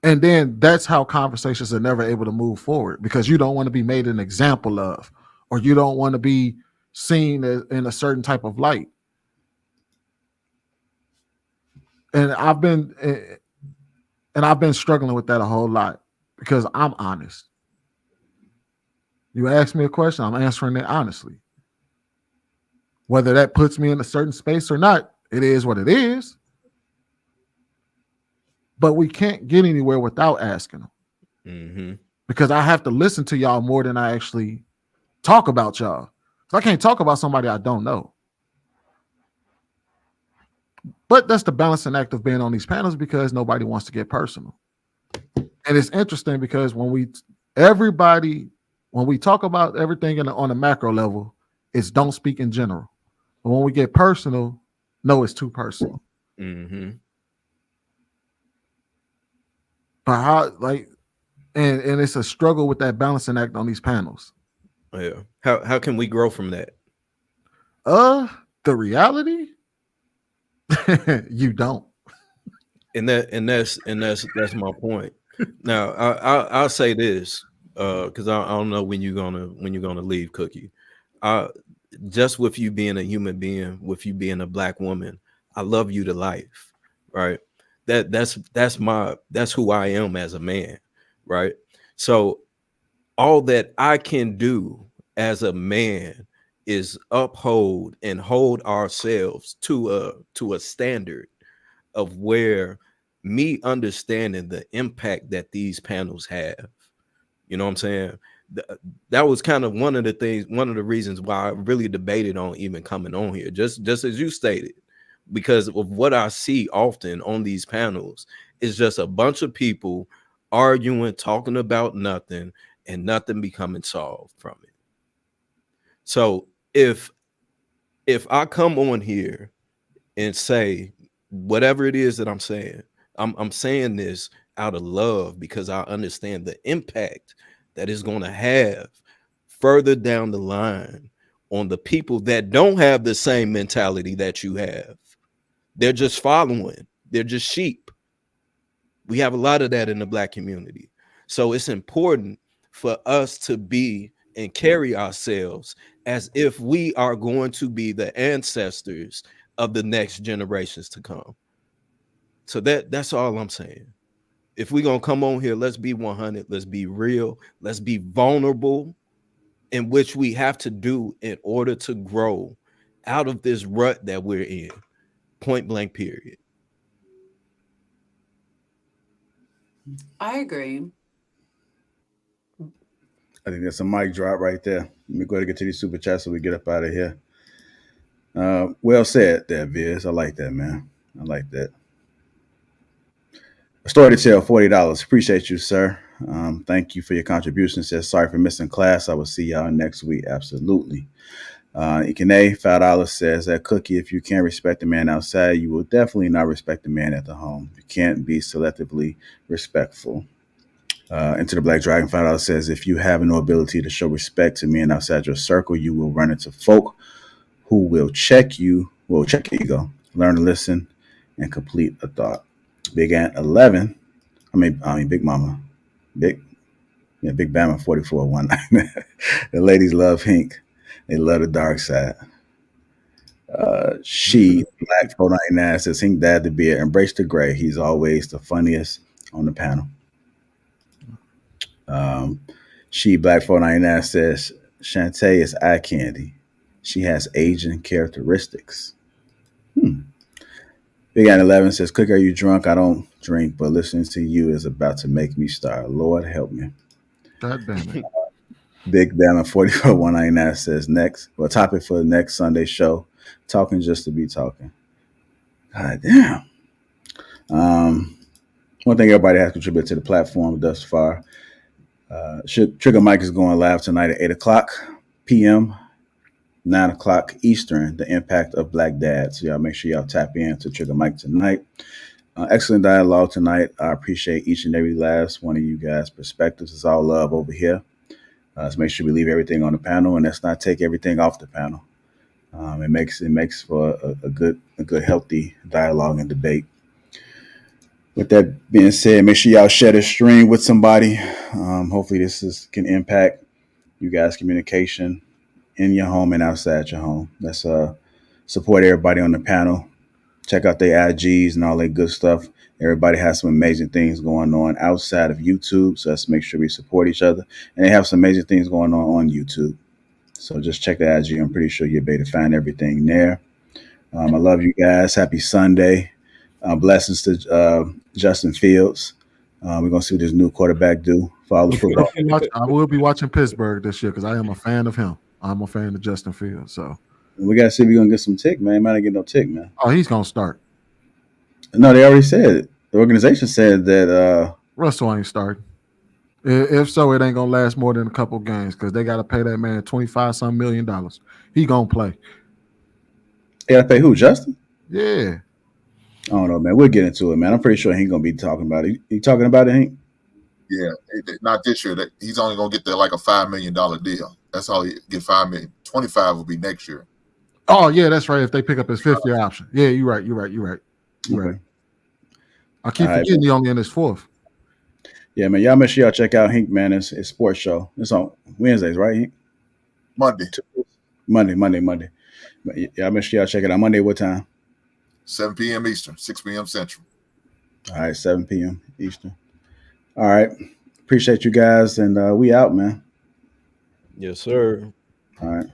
And then that's how conversations are never able to move forward, because you don't want to be made an example of, or you don't want to be seen in a certain type of light. And I've been struggling with that a whole lot, because I'm honest. You ask me a question, I'm answering it honestly. Whether that puts me in a certain space or not, it is what it is. But we can't get anywhere without asking them. Mm-hmm. Because I have to listen to y'all more than I actually talk about y'all. So I can't talk about somebody I don't know. But that's the balancing act of being on these panels, because nobody wants to get personal. And it's interesting because when we talk about everything on a macro level, it's don't speak in general. But when we get personal, no, it's too personal. Mm-hmm. But how, like, and it's a struggle with that balancing act on these panels. Yeah. How can we grow from that? The reality, you don't. And that's my point. Now I'll say this, because I don't know when you're gonna leave, Cookie. Just with you being a human being, with you being a Black woman, I love you to life, right? That's who I am as a man, right? So all that I can do as a man is uphold and hold ourselves to a standard of where me understanding the impact that these panels have. You know what I'm saying? That was kind of one of the reasons why I really debated on even coming on here, just as you stated, because of what I see often on these panels is just a bunch of people arguing, talking about nothing, and nothing becoming solved from it. So if I come on here and say whatever it is that I'm saying, I'm saying this out of love, because I understand the impact that is going to have further down the line on the people that don't have the same mentality that you have. They're just following. They're just sheep. We have a lot of that in the Black community. So it's important for us to be and carry ourselves as if we are going to be the ancestors of the next generations to come. So that's all I'm saying. If we're going to come on here, let's be 100. Let's be real. Let's be vulnerable, in which we have to do in order to grow out of this rut that we're in. Point blank, period. I agree. I think that's a mic drop right there. Let me go ahead and get to these super chats so we get up out of here. Well said there, Viz. I like that, man. I like that. A story to tell, $40. Appreciate you, sir. Thank you for your contribution. Says sorry for missing class. I will see y'all next week. Absolutely. Ikene, $5 says that Cookie, if you can't respect a man outside, you will definitely not respect a man at the home. You can't be selectively respectful. Into the Black Dragon, $5 says if you have no ability to show respect to men outside your circle, you will run into folk who will check your ego, learn to listen, and complete a thought. Big Ant 11, Big Mama, Big Bama 4419. The ladies love Hink. They love the dark side. She Black 499 says Hink Dad the beard, embrace the gray. He's always the funniest on the panel. She Black 499 says Shantae is eye candy. She has Asian characteristics. Big Ant 11 says, Cook, are you drunk? I don't drink, but listening to you is about to make me start. Lord help me. God damn it. Big Bama 44199 says topic for the next Sunday show. Talking just to be talking. God damn. One thing everybody has contributed to the platform thus far. Trigger Mike is going live tonight at 8 o'clock. p.m., 9 o'clock Eastern, the impact of Black dads. So y'all make sure y'all tap in to Trigger Mike tonight. Excellent dialogue tonight. I appreciate each and every last one of you guys' perspectives. It's all love over here. Let's make sure we leave everything on the panel, and let's not take everything off the panel. It makes for a good, healthy dialogue and debate. With that being said, make sure y'all share this stream with somebody. Hopefully, can impact you guys' communication in your home and outside your home. Let's support everybody on the panel. Check out their IGs and all that good stuff. Everybody has some amazing things going on outside of YouTube, so let's make sure we support each other. And they have some amazing things going on YouTube. So just check the IG. I'm pretty sure you'll be able to find everything there. I love you guys. Happy Sunday. Blessings to Justin Fields. We're going to see what this new quarterback do for all the football. I will be watching Pittsburgh this year because I am a fan of him. I'm a fan of Justin Fields. So we got to see if we're going to get some tick, man. Might not get no tick, man. Oh, he's going to start. No, they already said it. The organization said that Russell ain't starting. If so, it ain't going to last more than a couple games because they got to pay that man $25-some million. He going to play. They got to pay who, Justin? Yeah. I don't know, man. We'll get into it, man. I'm pretty sure he ain't going to be talking about it. You talking about it, Hank? Yeah, not this year. He's only going to get like a $5 million deal. That's all he get. $5 million. 25 will be next year. Oh yeah, that's right. If they pick up his 5th year option, yeah, you're right. Right. I keep forgetting he only in his 4th. Yeah, man. Y'all make sure y'all check out Hank, man. It's sports show. It's on Wednesdays, right, Hank? Monday. Y'all make sure y'all check it out. Monday, what time? 7 p.m. Eastern, 6 p.m. Central. All right, 7 p.m. Eastern. All right. Appreciate you guys, and we out, man. Yes, sir. All right.